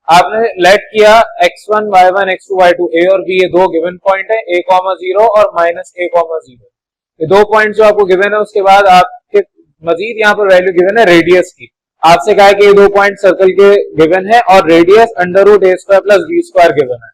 आपने लेट किया x1 y1 x2 y2 a और b, ये दो गिवन पॉइंट है, a,0 और -a,0। ये दो पॉइंट जो आपको गिवन है, उसके बाद आपके मजीद यहाँ पर वैल्यू गिवन है रेडियस की। आपसे कहा है कि ये 2 पॉइंट सर्कल के गिवन है और radius under root a square plus b square given है।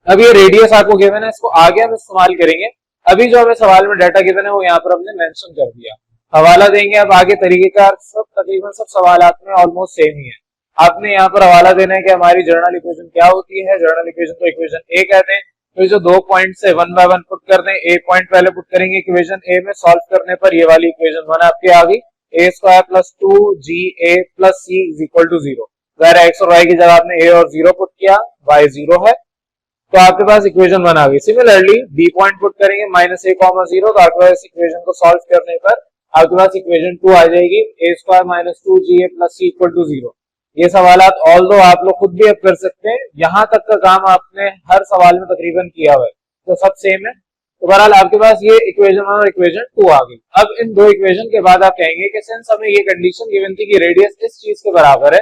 अब ये रेडियस आपको गिवन है, इसको आगे हम इस्तेमाल करेंगे। अभी जो हमें सवाल में डाटा गिवन है वो यहाँ पर हमने मेंशन कर दिया, हवाला देंगे। अब आगे तरीकेकार सब तकरीबन सब सवालात में ऑलमोस्ट सेम ही है। आपने यहाँ पर हवाला देना है कि हमारी जर्नल इक्वेशन क्या होती है। जर्नल इक्वेशन को इक्वेशन ए कहते हैं। तो जो 2 पॉइंट से 1 बाय 1 पुट कर दें, ए पॉइंट पहले पुट करेंगे इक्वेशन ए में, सॉल्व करने पर ये वाली इक्वेशन 1 आपकी आ गई, a square plus 2ga plus c is equal to 0। अगर एक्स और वाई की जगह आपने ए और 0 पुट किया, वाई 0 है, तो आपके पास इक्वेशन 1 आ गई। सिमिलरली बी पॉइंट पुट करेंगे माइनस ए कॉमा 0, तो आपके पास इक्वेशन को सॉल्व करने पर आपके पास इक्वेशन 2 आ जाएगी, a square minus 2ga plus C equal to 0। ये सवालात ऑल्दो आप लोग खुद भी अब कर सकते हैं, यहाँ तक का काम आपने हर सवाल में तकरीबन किया हुआ है, तो सब सेम है। तो बहरहाल आपके पास ये इक्वेशन 1 और इक्वेशन 2 आ गई। अब इन दो इक्वेशन के बाद आप कहेंगे कि सिंस हमें ये कंडीशन गिवन थी कि रेडियस इस चीज के बराबर है,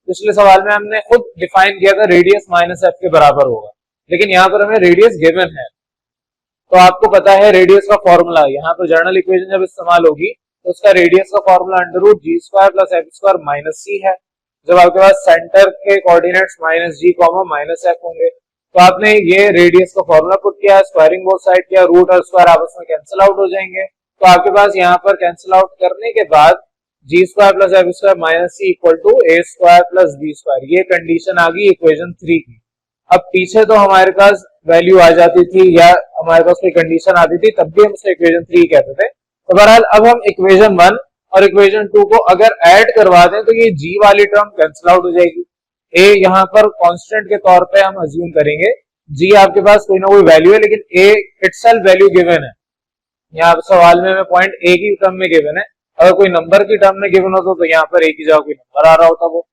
पिछले सवाल में हमने खुद डिफाइन किया था रेडियस माइनस एफ के बराबर होगा, लेकिन यहाँ पर हमें रेडियस गिवन है, तो आपको पता है रेडियस का फॉर्मूला। यहाँ पर जर्नल इक्वेशन जब इस्तेमाल होगी तो उसका रेडियस का formula under root g square plus f square minus c है। जब आपके पास सेंटर के coordinates minus g comma minus f होंगे, तो आपने ये रेडियस का फॉर्मूला पुट किया, स्क्वायरिंग बोथ साइड किया, रूट और स्क्वायर आपस में कैंसिल आउट हो जाएंगे। तो आपके पास यहाँ पर कैंसिल आउट करने के बाद g square plus f square minus c equal to a square plus b square, ये कंडीशन आ गई इक्वेशन 3 की। अब पीछे तो हमारे पास वैल्यू आ जाती थी या हमारे पास कोई कंडीशन आती थी, तब भी हम उसको इक्वेशन 3 कहते थे। तो बहरहाल अब हम इक्वेशन 1 और इक्वेशन 2 को अगर ऐड करवा दें तो ये जी वाली टर्म कैंसिल आउट हो जाएगी। ए यहाँ पर कांस्टेंट के तौर पे हम अज्यूम करेंगे, जी आपके पास कोई ना कोई वैल्यू है, लेकिन ए इटसेल्फ वैल्यू गिवन है। यहाँ सवाल में पॉइंट ए की टर्म में गिवन है, अगर कोई नंबर की टर्म में गिवन होता तो यहाँ पर ए की जगह कोई नंबर आ रहा होता वो।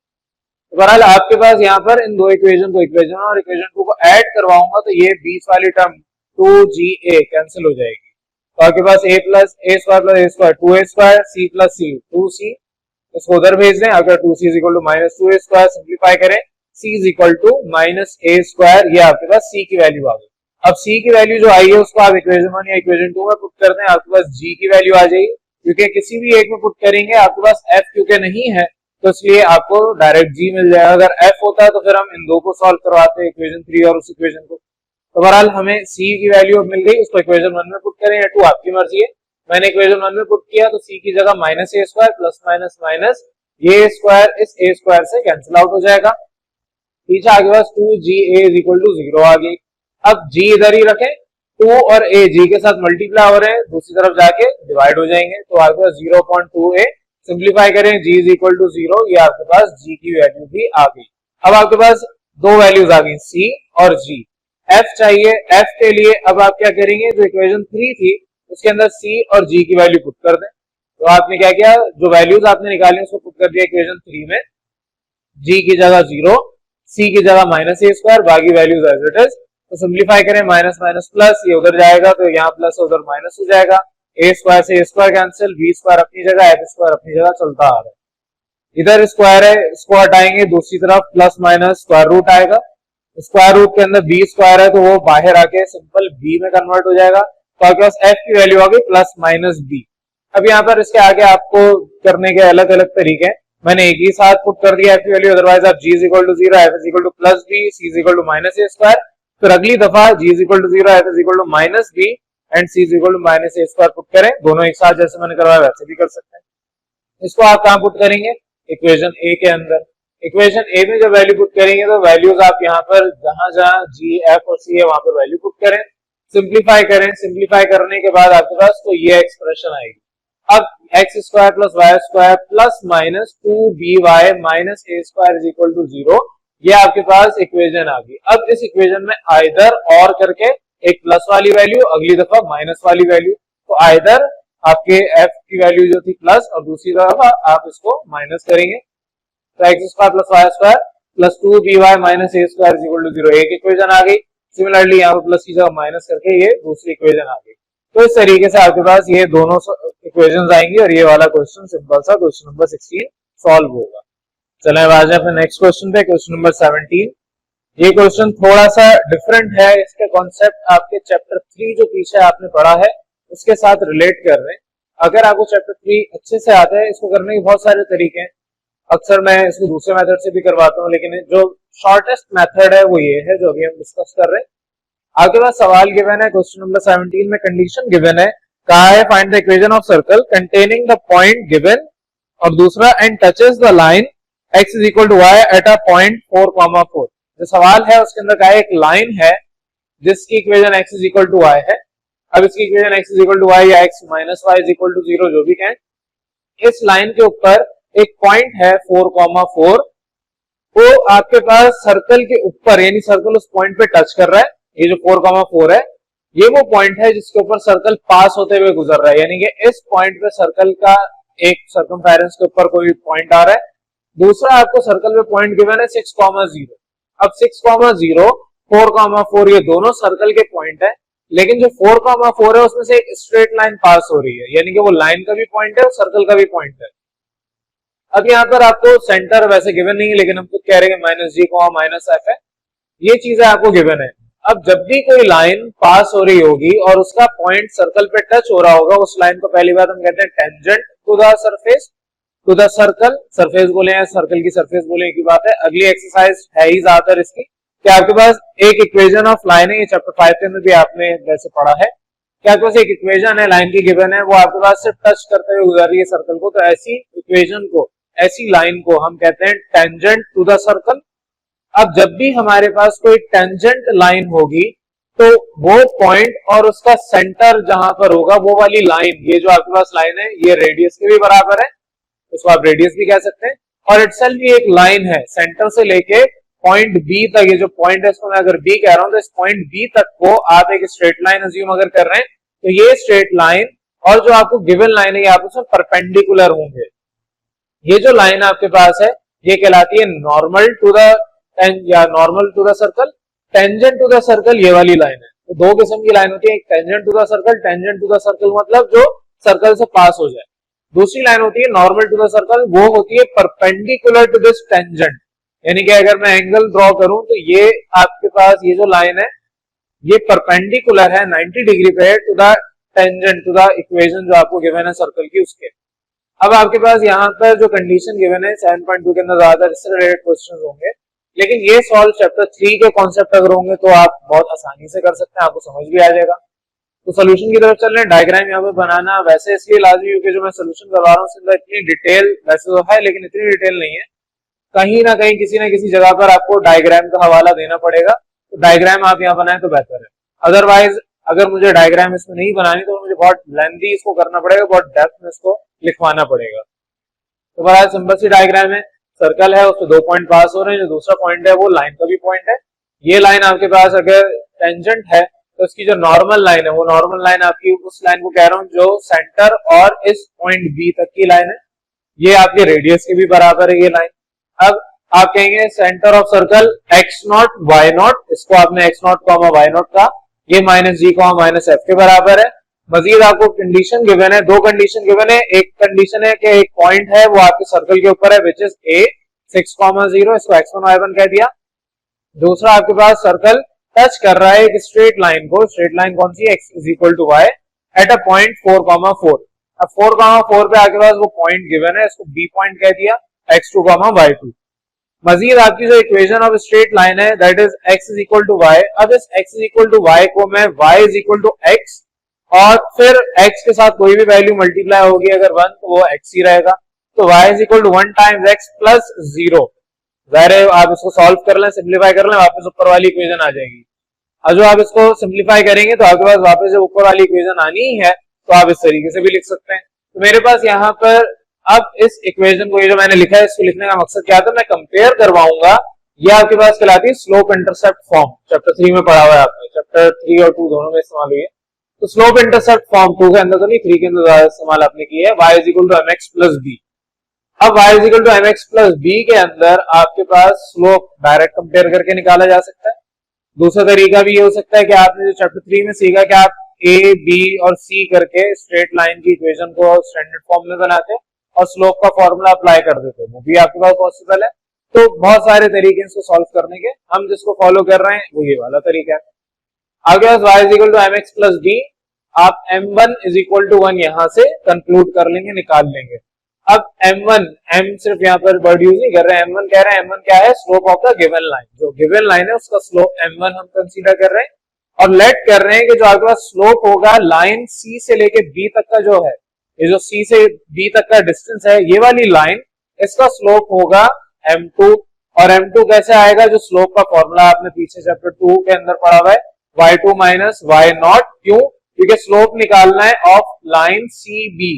तो बहरहाल आपके पास यहाँ पर इन दो इक्वेशन को, इक्वेशन 1 और इक्वेशन 2 को ऐड करवाऊंगा तो ये बीच वाली टर्म 2ga कैंसिल हो जाएगी। तो आपके पास a plus a square plus a square 2a square, c plus c 2c, इसको उधर भेज दें। अगर 2c is equal to minus 2a square, simplify करें, c is equal to minus a square, ये आपके पास c की वैल्यू आ गई। अब c की वैल्यू जो आई है उसको आप इक्वेशन 1 या इक्वेशन 2 में पुट कर दें, आपके पास g की वैल्यू आ जाएगी। क्योंकि किसी भी एक में पुट करेंगे आपके पास f क्योंकि नहीं है, तो इसलिए आपको डायरेक्ट g मिल जाएगा। अगर f होता है तो फिर हम इन दो को सॉल्व करवाते हैं, इक्वेशन 3 और उस इक्वेशन को। तो बहरहाल हमें c की वैल्यू मिल गई, उसको इक्वेशन 1 में पुट करें या 2 आपकी मर्जी है। मैंने इक्वेशन 1 में पुट किया तो c की जगह minus a square plus minus minus ये स्क्वायर इस ए स्क्वायर से कैंसिल आउट हो जाएगा। पीछे आगे पास 2ga इज इक्वल टू 0 आ गई। अब g इधर ही रखें, 2 और a g के साथ मल्टीप्लाई हो रहे हैं, दूसरी तरफ जाके डिवाइड हो जाएंगे, तो आपके पास 0.2a, सिंप्लीफाई करें, g इज इक्वल टू 0, ये आपके पास g की वैल्यू भी आ गई। अब आपके पास दो वैल्यूज आ गई, c और g। f चाहिए, f के लिए अब आप क्या करेंगे, जो इक्वेशन 3 थी उसके अंदर c और g की वैल्यू पुट कर दें। तो आपने क्या किया, जो वैल्यूज आपने निकाली उसको पुट कर दिया इक्वेशन 3 में, g की जगह 0, c की जगह माइनस ए स्क्वायर, बाकी वैल्यूज एज इट इज। तो सिंप्लीफाई करें, माइनस माइनस प्लस, ये उधर जाएगा तो यहाँ प्लस उधर माइनस हो जाएगा, ए स्क्वायर से ए स्क्वायर कैंसिल, बी स्क्वायर अपनी जगह, एफ स्क्वायर अपनी जगह चलता आ रहा है। इधर स्क्वायर है, इसको हटाएंगे, दूसरी तरफ प्लस माइनस स्क्वायर रूट आएगा, स्क्वायर रूट के अंदर बी स्क्वायर है तो वो बाहर आके सिंपल बी में कन्वर्ट हो जाएगा। तो आपके पास एफ की वैल्यू आ गई प्लस माइनस बी। अब यहाँ पर इसके आगे आपको करने के अलग अलग तरीके हैं, मैंने एक ही साथ पुट कर दिया एफ की वैल्यू, अदरवाइज आप g is equal to 0, f is equal to plus b, c is equal to minus a square. फिर अगली दफा g is equal to 0, f is equal to minus b and c is equal to minus a square put करें, दोनों एक साथ जैसे मैंने करवाया वैसे भी कर सकते हैं। इसको आप कहां पुट करेंगे, इक्वेशन ए के अंदर। इक्वेशन ए में जब वैल्यू पुट करेंगे तो वैल्यूज आप यहाँ पर जहां जहां g, f और c है वहां पर वैल्यू पुट करें, सिंप्लीफाई करें, सिंप्लीफाई करने के बाद आपके पास तो ये एक्सप्रेशन आएगी। अब x square plus Y square plus minus 2by minus a square is equal to 0, ये आपके पास इक्वेशन आ गई। अब इस इक्वेशन में आइदर और करके एक प्लस वाली वैल्यू, अगली दफा माइनस वाली वैल्यू, तो आइदर आपके f की वैल्यू जो थी प्लस और दूसरी दफा आप इसको माइनस करेंगे, तो x square plus Y square plus 2by minus a square is equal to 0, एक इक्वेशन आ गई। सिमिलरली यहाँ पर प्लस की जगह माइनस करके ये दूसरी इक्वेशन आ गई। तो इस तरीके से आपके पास ये दोनों इक्वेशंस आएंगी और ये वाला क्वेश्चन सिंपल सा क्वेश्चन नंबर 16 सॉल्व होगा। चलें अब आ जाए अपने नेक्स्ट क्वेश्चन पे, क्वेश्चन नंबर 17। ये क्वेश्चन थोड़ा सा डिफरेंट है, इसके कॉन्सेप्ट आपके चैप्टर 3 जो पीछे आपने पढ़ा है उसके साथ रिलेट कर रहे हैं। अगर आपको चैप्टर 3 अच्छे से आता है, इसको करने के बहुत सारे तरीके हैं। अक्सर मैं इसको दूसरे मेथड से भी करवाता हूँ, लेकिन जो शॉर्टेस्ट मेथड है वो ये है जो अभी हम डिस्कस कर रहे हैं। आपके पास सवाल गिवन है, क्वेश्चन नंबर 17 में कंडीशन गिवन है, कहा है find the equation of circle containing the point given, और दूसरा and touches the line x is equal to y at a point 4,4। जो सवाल है उसके अंदर का एक लाइन है जिसकी equation x is equal to y है। अब इसकी equation x is equal to y या x minus y is equal to 0 जो भी कहें, इस लाइन के ऊपर एक पॉइंट है 4,4, वो आपके पास सर्कल के ऊपर, यानी सर्कल उस पॉइंट पे टच कर रहा है। ये जो 4,4 है ये वो पॉइंट है जिसके ऊपर सर्कल पास होते हुए गुजर रहा है, यानी कि इस पॉइंट पे सर्कल का एक सर्कमफेरेंस के ऊपर कोई पॉइंट आ रहा है। दूसरा आपको सर्कल पे पॉइंट गिवन है 6,0। अब 6,0, 4,4 ये दोनों सर्कल के पॉइंट है, लेकिन जो 4,4 है उसमें से एक स्ट्रेट लाइन पास हो रही है, यानी कि वो लाइन का भी पॉइंट है और सर्कल का भी पॉइंट है। अब यहाँ पर आपको सेंटर वैसे गिवन नहीं है, लेकिन हम खुद कह रहे हैं माइनस जी को माइनस एफ है, ये चीजें आपको गिवन है। अब जब भी कोई लाइन पास हो रही होगी और उसका पॉइंट सर्कल पे टच हो रहा होगा, उस लाइन को पहली बात हम कहते हैं tangent to the surface, to the circle. Surface बोले या सर्कल की सरफेस बोले की बात है। अगली एक्सरसाइज है ही ज्यादातर इसकी कि आपके पास एक इक्वेशन ऑफ लाइन है, ये चैप्टर 5 के अंदर भी आपने वैसे पढ़ा है कि आपके पास एक इक्वेशन है, लाइन की गिवन है, वो आपके पास सिर्फ टच करते हुए गुजर रही है सर्कल को, तो ऐसी इक्वेशन को, ऐसी लाइन को हम कहते हैं टेंजेंट टू द सर्कल। अब जब भी हमारे पास कोई टेंजेंट लाइन होगी तो वो पॉइंट और उसका सेंटर जहां पर होगा वो वाली लाइन, ये जो आपके पास लाइन है ये रेडियस के भी बराबर है, उसको आप रेडियस भी कह सकते हैं, और इटसेल्फ भी एक लाइन है सेंटर से लेके पॉइंट बी तक। ये जो पॉइंट है इसको मैं अगर बी कह रहा हूं तो इस पॉइंट बी तक को आप एक स्ट्रेट लाइन अज्यूम अगर कर रहे हैं तो ये स्ट्रेट लाइन और जो आपको गिवन लाइन है ये आपस में परपेंडिकुलर होंगे। ये जो लाइन आपके पास है ये कहलाती है नॉर्मल टू द या normal to the circle, tangent to the circle ये वाली लाइन है। तो दो किस्म की लाइन होती है, एक tangent to the circle, tangent to the circle मतलब जो सर्कल से पास हो जाए। दूसरी लाइन होती है नॉर्मल टू द सर्कल, वो होती है परपेंडिकुलर टू दिस टेंजेंट, यानी कि अगर मैं एंगल ड्रॉ करूं तो ये आपके पास ये जो लाइन है ये परपेंडिकुलर है 90 डिग्री पे to the tangent to the equation जो आपको गिवन है सर्कल की उसके। अब आपके पास यहाँ पर जो कंडीशन गिवन है 7.2 के अंदर ज्यादा इससे रिलेटेड क्वेश्चंस होंगे, लेकिन ये सॉल्व चैप्टर 3 के कॉन्सेप्ट अगर होंगे तो आप बहुत आसानी से कर सकते हैं, आपको समझ भी आ जाएगा। तो सोल्यूशन की तरफ चल रहे हैं। डायग्राम यहाँ पे बनाना वैसे इसलिए लाजमी क्योंकि जो मैं सोल्यूशन करवा रहा हूँ उसके अंदर इतनी डिटेल वैसे तो है लेकिन इतनी डिटेल नहीं है, कहीं ना कहीं किसी ना किसी जगह पर आपको डायग्राम का हवाला देना पड़ेगा, तो डायग्राम आप यहाँ बनाए तो बेहतर है। अदरवाइज अगर मुझे डायग्राम इसमें नहीं बनानी तो मुझे बहुत लेंथी इसको करना पड़ेगा, बहुत डेप्थ में इसको लिखवाना पड़ेगा। तो बड़ा सिंपल सी डायग्राम है, सर्कल है उसमें 2 पॉइंट पास हो रहे हैं, जो दूसरा पॉइंट है वो लाइन का भी पॉइंट है। ये लाइन आपके पास अगर टेंजेंट है तो इसकी जो नॉर्मल लाइन है वो नॉर्मल लाइन आपकी उस लाइन को कह रहा हूं जो सेंटर और इस पॉइंट बी तक की लाइन है, ये आपके रेडियस के भी बराबर है ये लाइन। अब आप कहेंगे centre of circle x naught y naught, इसको आपने x naught comma y naught का, ये minus g comma minus f के बराबर है। मजीद आपको कंडीशन गिवन है, दो कंडीशन गिवन है, एक कंडीशन है कि एक पॉइंट है वो आपके सर्कल के ऊपर है विच इज ए 6,0, इसको x1 y1 कह दिया। दूसरा आपके पास सर्कल टच कर रहा है एक स्ट्रेट लाइन को, स्ट्रेट लाइन कौन सी है x is equal to y at a point 4,4। अब 4,4 पे आपके पास वो पॉइंट गिवन है, इसको b पॉइंट कह दिया, x2, y2। मजीद आपकी जो इक्वेशन ऑफ स्ट्रेट लाइन है that is x is equal to y। अब इस x is equal to y को मैं y is equal to x और फिर x के साथ कोई भी वैल्यू मल्टीप्लाई होगी अगर 1 तो वो x ही रहेगा, तो y is equal to 1 times x plus 0। जाहिर है आप इसको सॉल्व कर लें, सिंप्लीफाई कर लें, वापस ऊपर वाली इक्वेशन आ जाएगी। और जो आप इसको सिंप्लीफाई करेंगे तो आपके पास वापस जब ऊपर वाली इक्वेशन आनी ही है तो आप इस तरीके से भी लिख सकते हैं। तो मेरे पास यहाँ पर अब इस इक्वेशन को, ये जो मैंने लिखा है इसको लिखने का मकसद क्या था, मैं कंपेयर करवाऊंगा। ये आपके पास कहलाती है स्लोप इंटरसेप्ट फॉर्म, चैप्टर 3 में पढ़ा हुआ है आपने, चैप्टर 3 और 2 दोनों में इस्तेमाल हुई है। तो स्लोप इंटरसेप्ट फॉर्म 2 के अंदर तो नहीं, 3 के अंदर ज्यादा इस्तेमाल आपने किया है, y is equal to mx plus b। अब y is equal to mx plus b के अंदर आपके पास स्लोप डायरेक्ट कंपेयर करके निकाला जा सकता है। दूसरा तरीका भी ये हो सकता है कि आपने जो चैप्टर 3 में सीखा कि आप a, b और c करके स्ट्रेट लाइन की इक्वेशन को स्टैंडर्ड फॉर्म में बनाते और स्लोप का फॉर्मूला अप्लाई कर देते, वो भी आपके पास पॉसिबल है। तो बहुत सारे तरीके इसको सॉल्व करने के, हम जिसको फॉलो कर रहे हैं वो ये वाला तरीका है। आपके पास y is equal to mx plus b, आप m1 इज इक्वल टू 1 यहां से कंक्लूड कर लेंगे, निकाल लेंगे। अब m सिर्फ यहाँ पर वर्ड यूज नहीं कर रहे हैं, m1 कह रहे हैं, m1 क्या है, slope of the given line, जो गिवन लाइन है उसका स्लोप m1 हम कंसीडर कर रहे हैं, और लेट कर रहे हैं कि जो आपके पास स्लोप होगा लाइन C से लेके B तक का जो है, ये जो C से B तक का डिस्टेंस है, ये वाली लाइन, इसका स्लोप होगा m2, और m2 कैसे आएगा, जो स्लोप का फॉर्मूला आपने पीछे चैप्टर 2 के अंदर पढ़ा हुआ है, y2 माइनस y0, क्यों, क्योंकि स्लोप निकालना है ऑफ लाइन CB,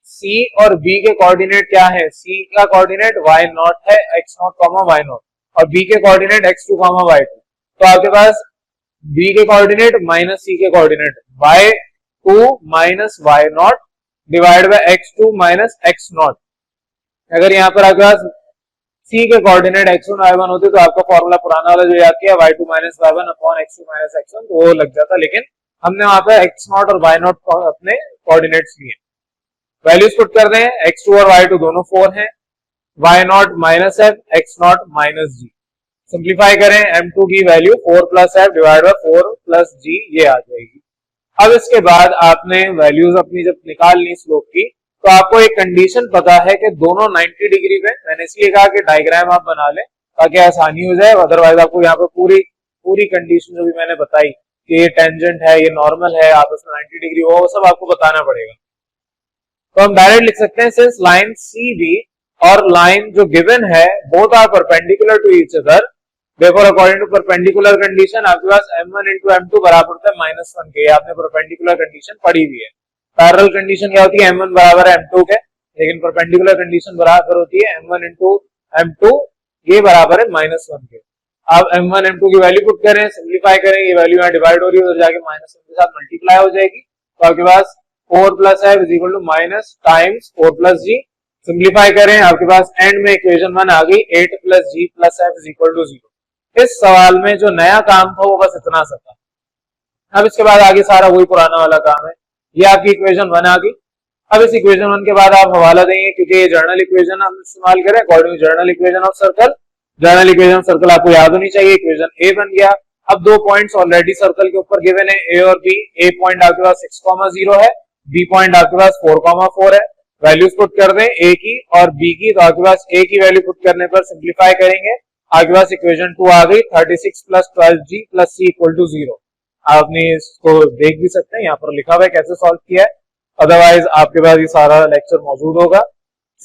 C और B के कोऑर्डिनेट क्या है, C का कोऑर्डिनेट y0 है, x0, y0, और B के कोऑर्डिनेट x2, y2, तो आपके पास B के कोऑर्डिनेट माइनस C के coordinate y2 minus y0 divide by x2 minus x0। अगर यहाँ पर आपके पास C के कोऑर्डिनेट x1 y1 होते तो आपका फॉर्मूला पुराना वाला जो याद किया y2 minus y1 upon x2 minus x1, तो वो लग जाता, लेकिन हमने वहां पर x0 और y0 अपने कोऑर्डिनेट्स लिए, वैल्यूज पुट कर दें, x2 और y2 दोनों 4 हैं, y0 minus f, x0 minus g, simplify करें, m2 की value 4 plus f divide by 4 plus g, ये आ जाएगी। अब इसके बाद आपने वैल्यूज अपनी जब निकाल ली स्लोप की, तो आपको एक कंडीशन पता है कि दोनों 90 डिग्री पे, मैंने इसलिए कहा कि डायग्राम आप बना लें ताकि आसानी हो जाए, अदरवाइज आपको यहाँ पर पूरी कंडीशन जो भी मैंने बताई कि ये टेंजेंट है, ये नॉर्मल है, आप इसमें 90 डिग्री हो, वो सब आपको बताना पड़ेगा। तो हम डायरेक्ट लिख सकते हैं, सिंस लाइन CB और लाइन जो गिवन है both are perpendicular to each other, देखो अकॉर्डिंग टू परपेंडिकुलर कंडीशन आपके पास m1 into m2 बराबर होता है -1 के, आपने परपेंडिकुलर कंडीशन पढ़ी हुई है। पैरेलल कंडीशन क्या होती है, m1 बराबर है m2 के, लेकिन परपेंडिकुलर कंडीशन बराबर होती है m1 into m2, ये बराबर है -1 के। अब m1 m2 की वैल्यू पुट करें, सिंप्लीफाई करें, ये वैल्यू यहाँ डिवाइड हो रही है, उधर जाके -1 के साथ मल्टीप्लाई हो जाएगी, तो आपके पास 4 plus f is equal to minus times 4 plus g, simplify करें, आपके पास एंड में इक्वेशन 1 आ गई, 8 plus g plus f is equal to 0। इस सवाल में जो नया काम था वो बस इतना सा था। अब इसके बाद आगे सारा वही पुराना वाला काम है, ये आपकी इक्वेशन 1 आ गई। अब इस इक्वेशन 1 के बाद आप हवाला देंगे, क्योंकि ये जर्नल इक्वेशन हम इस्तेमाल करें according to general equation of circle, general equation circle आपको याद होनी चाहिए, इक्वेशन ए बन गया। अब 2 पॉइंट्स ऑलरेडी सर्कल के ऊपर गिवन है, ए और बी, ए पॉइंट आपके पास 6,0 है, बी पॉइंट आपके पास 4,4 है, वैल्यूज पुट कर दें ए की और बी की, तो आपके पास ए की वैल्यू पुट करने पर सिंप्लीफाई करेंगे, आपके पास इक्वेशन 2 आ गई, 36 plus 12g plus c equal to 0। आपने इसको देख भी सकते हैं, यहाँ पर लिखा हुआ है कैसे सॉल्व किया है, अदरवाइज आपके पास ये सारा लेक्चर मौजूद होगा।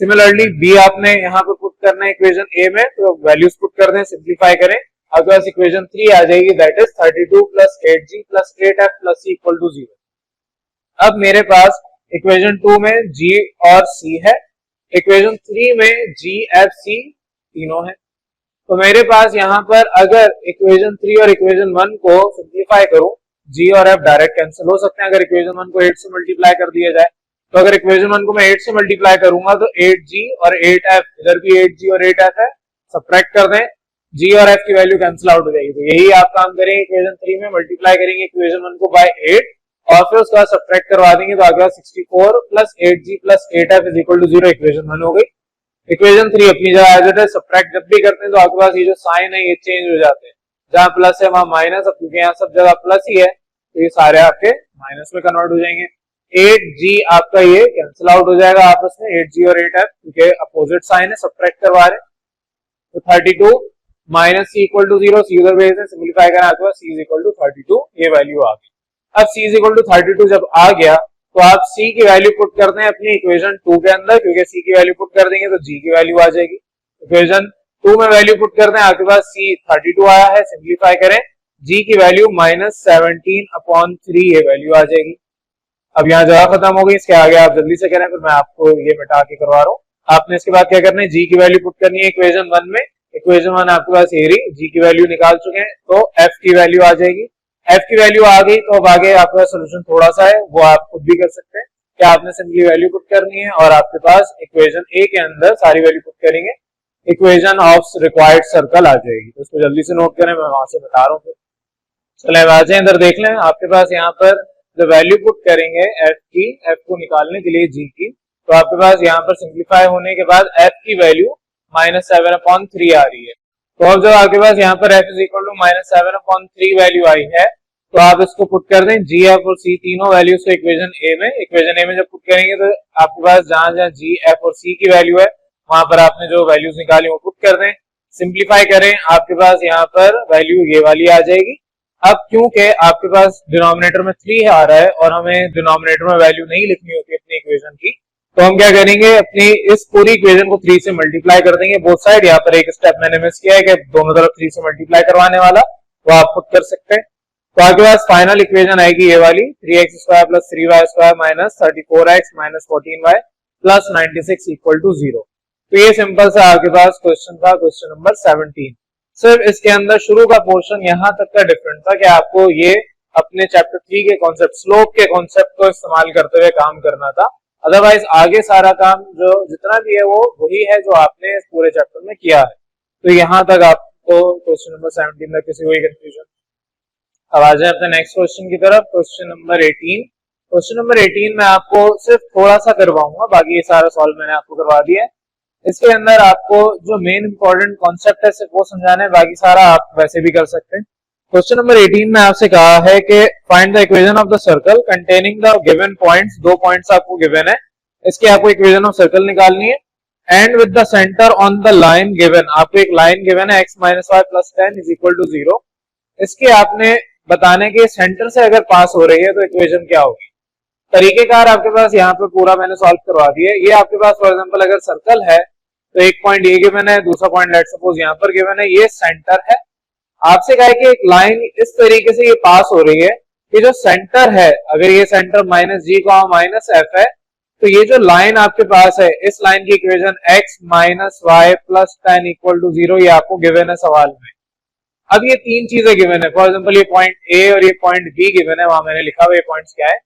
सिमिलरली बी आपने यहाँ पे पुट करना है इक्वेशन ए में, तो वैल्यूज पुट कर दें, सिंप्लीफाई करें, आपके पास इक्वेशन 3 आ जाएगी, that is 32 plus 8g plus 8f plus c equal to 0। अब मेरे पास इक्वेशन 2 में g और c है, इक्वेशन 3 में g, f, c तीनों है, तो मेरे पास यहाँ पर अगर इक्वेशन 3 और इक्वेशन 1 को सिंप्लीफाई करूं, g और f डायरेक्ट कैंसिल हो सकते हैं अगर इक्वेशन 1 को 8 से मल्टीप्लाई कर दिया जाए, तो अगर इक्वेशन 1 को मैं 8 से मल्टीप्लाई करूंगा तो 8g और 8f, इधर भी 8g और 8f है, सब्ट्रैक्ट कर दें, g और f की वैल्यू कैंसिल आउट हो जाएगी। तो यही आप काम करेंगे, इक्वेशन 3 में मल्टीप्लाई करेंगे इक्वेशन 1 को बाय 8 और फिर उसका सब्ट्रैक्ट करवा देंगे, तो आगे 64 plus 8g plus 8f is equal to 0, equation 1 हो गई। इक्वेशन 3 अपनी जगह आ जाता है, सब्ट्रैक्ट जब भी करते हैं तो आपके पास ये जो साइन है ये चेंज हो जाते हैं, जहां प्लस है वहां माइनस, अब क्योंकि यहाँ सब जगह प्लस ही है तो ये सारे आपके माइनस में कन्वर्ट हो जाएंगे। 8g आपका ये कैंसिल आउट हो जाएगा आपस में, 8g और 8f, क्योंकि अपोजिट साइन है, सब्ट्रैक्ट करवा रहे, तो 32 minus c equal to 0, c उधर भेज दें, सिंप्लीफाई करें, आपके पास c इज इक्वल टू 32, ये वैल्यू आ गई। अब c इज इक्वल टू 32 जब आ गया तो आप c की वैल्यू पुट करते हैं अपनी इक्वेशन 2 के अंदर, क्योंकि c की वैल्यू पुट कर देंगे तो g की वैल्यू आ जाएगी। इक्वेशन 2 में वैल्यू पुट करते हैं, आपके पास c 32 आया है, सिंप्लीफाई करें, g की वैल्यू -17/3 ये वैल्यू आ जाएगी। अब यहाँ जगह खत्म हो गई, इसके आगे आप जल्दी से करें, फिर मैं आपको ये मिटा के करवा रहा हूँ। आपने इसके बाद क्या करना है, g की वैल्यू पुट करनी है इक्वेशन 1 में, इक्वेशन 1 आपके पास ये रही, g की वैल्यू निकाल चुके हैं, तो f की वैल्यू आ जाएगी, f की वैल्यू आ गई, तो अब आगे आपका सोल्यूशन थोड़ा सा है, वो आप खुद भी कर सकते हैं, कि आपने सिंपली वैल्यू पुट करनी है और आपके पास इक्वेशन ए के अंदर सारी वैल्यू पुट करेंगे, इक्वेशन ऑफ रिक्वायर्ड सर्कल आ जाएगी। तो इसको जल्दी से नोट करें, मैं वहां से बता रहा हूँ। चले आ जाए अंदर, देख लें, आपके पास यहाँ पर जो वैल्यू पुट करेंगे f की, f को निकालने के लिए g की, तो आपके पास यहाँ पर सिंप्लीफाई होने के बाद f की वैल्यू -7/3 आ रही है। तो अब जब आपके पास यहाँ पर f is equal to -7/3 value आई है, तो आप इसको पुट कर दें जी एफ और सी तीनों वैल्यूज को इक्वेशन ए में जब पुट करेंगे तो आपके पास जहां जहां जी एफ और सी की वैल्यू है वहां पर आपने जो वैल्यूज निकाली वो पुट कर दें, सिंप्लीफाई करें, आपके पास यहाँ पर वैल्यू ये वाली आ जाएगी। अब क्योंकि आपके पास डिनोमिनेटर में 3 आ रहा है और हमें डिनोमिनेटर में वैल्यू नहीं लिखनी होती अपनी इक्वेशन की, तो हम क्या करेंगे, अपनी इस पूरी इक्वेशन को 3 से मल्टीप्लाई कर देंगे बोथ साइड। यहाँ पर एक स्टेप मैंने मिस किया है कि दोनों तरफ 3 से मल्टीप्लाई करवाने वाला, वो आप खुद कर सकते हैं। तो आपके पास फाइनल इक्वेशन आएगी ये वाली 3x² + 3y² - 34x - 14y + 96 = 0। तो ये सिंपल सा आपके पास क्वेश्चन था, क्वेश्चन नंबर 17। सिर्फ इसके अंदर शुरू का पोर्शन यहाँ तक का डिफरेंट था कि आपको ये अपने चैप्टर 3 के कॉन्सेप्ट, स्लोप के कॉन्सेप्ट को इस्तेमाल करते हुए काम करना था। अदरवाइज आगे सारा काम जो जितना भी है वो वही है जो आपने इस पूरे चैप्टर में किया है। तो यहाँ तक आपको क्वेश्चन नंबर 17 में किसी कोई कंफ्यूजन? अब आ जाए अपने नेक्स्ट क्वेश्चन की तरफ, क्वेश्चन नंबर 18। क्वेश्चन नंबर 18 में आपको सिर्फ थोड़ा सा करवाऊंगा, बाकी ये सारा सॉल्व मैंने आपको करवा दिया है। इसके अंदर आपको जो मेन इंपॉर्टेंट कॉन्सेप्ट है सिर्फ वो समझाना है, बाकी सारा आप वैसे भी कर सकते हैं। क्वेश्चन नंबर 18 में आपसे कहा है कि find the equation of the circle containing the given points. 2 points आपको गिवन है, इसकी आपको इक्वेशन ऑफ सर्कल निकालनी है। And with the centre on the line given, आपको एक लाइन गिवन है x - y + 10 = 0। इसके आपने बताने के सेंटर से अगर पास हो रही है तो इक्वेशन क्या होगी। तरीकेकार आपके पास यहाँ पे पूरा मैंने सॉल्व करवा दिया है। ये आपके पास फॉर एग्जांपल अगर सर्कल है तो एक पॉइंट ये गिवन है, दूसरा पॉइंट लेट्स सपोज यहाँ पर गिवन है, ये सेंटर है। आपसे कहा है कि एक लाइन इस तरीके से ये पास हो रही है कि जो सेंटर है, अगर ये सेंटर -g, -f है, तो ये जो लाइन आपके पास है इस लाइन की इक्वेशन x - y + 10 = 0 ये आपको गिवन है सवाल में। अब ये 3 चीजें गिवन है, फॉर एग्जांपल ये पॉइंट ए और ये पॉइंट बी गिवन है, वहां मैंने लिखा हुआ ये पॉइंट्स क्या है।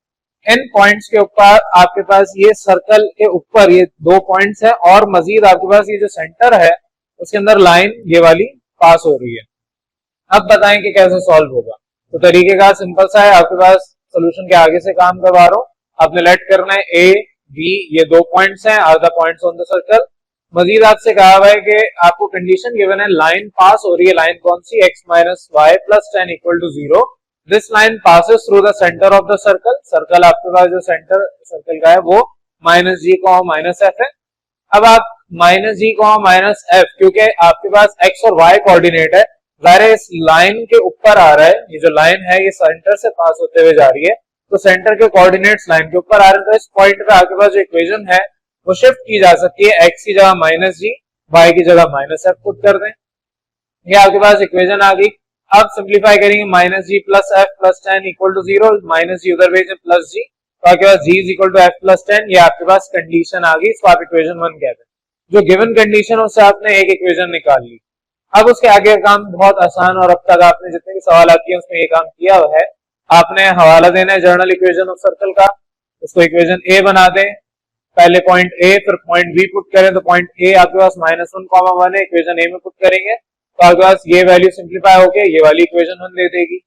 इन पॉइंट्स के ऊपर आपके पास ये सर्कल के ऊपर ये 2 पॉइंट्स है और मजीद आपके पास ये जो सेंटर है उसके अंदर लाइन ये वाली पास हो रही है। अब बताएं कि कैसे सॉल्व होगा। तो तरीके का सिंपल सा है, आपके पास सोल्यूशन के आगे से काम करवा रहा हूं। आपने लेट करना है ए बी, ये 2 पॉइंट्स हैं, are the points on the circle. मजीद आपसे कहा हुआ है कि आपको कंडीशन गिवन है, लाइन पास हो रही है, लाइन कौन सी, x - y + 10 = 0। This line passes through the centre of the circle. Circle आपके पास जो सेंटर सर्कल का है वो -g, -f है। अब आप -g, -f, क्योंकि आपके पास x और y कोऑर्डिनेट है, जाहिर है इस लाइन के ऊपर आ रहा है, ये जो लाइन है ये सेंटर से पास होते हुए जा रही है, तो सेंटर के कोऑर्डिनेट्स लाइन के ऊपर आ रहे हैं। तो इस पॉइंट पे आपके पास जो इक्वेशन है वो शिफ्ट की जा सकती है, x की जगह -g, y की जगह -f पुट कर दें, ये आपके पास इक्वेशन आ गई। अब सिंप्लीफाई करेंगे, -g + f + 10 = 0, -g उधर भेजें +g, तो आपके पास g = f + 10, ये आपके पास कंडीशन आ गई, इसको आप इक्वेशन 1 कहते हैं। जो गिवन कंडीशन है उससे आपने एक इक्वेशन निकाल ली। अब उसके आगे का काम बहुत आसान, और अब तक आपने जितने भी सवाल किए उसमें ये काम किया हुआ है। आपने हवाला देना है जर्नल इक्वेशन ऑफ सर्कल का, उसको इक्वेशन ए बना दें, पहले पॉइंट ए फिर पॉइंट बी पुट करें, तो पॉइंट ए आपके पास -1, 1 है, इक्वेशन ए में पुट करेंगे तो आपके पास ये वैल्यू सिंप्लीफाई होके ये वाली इक्वेशन 1 दे देगी।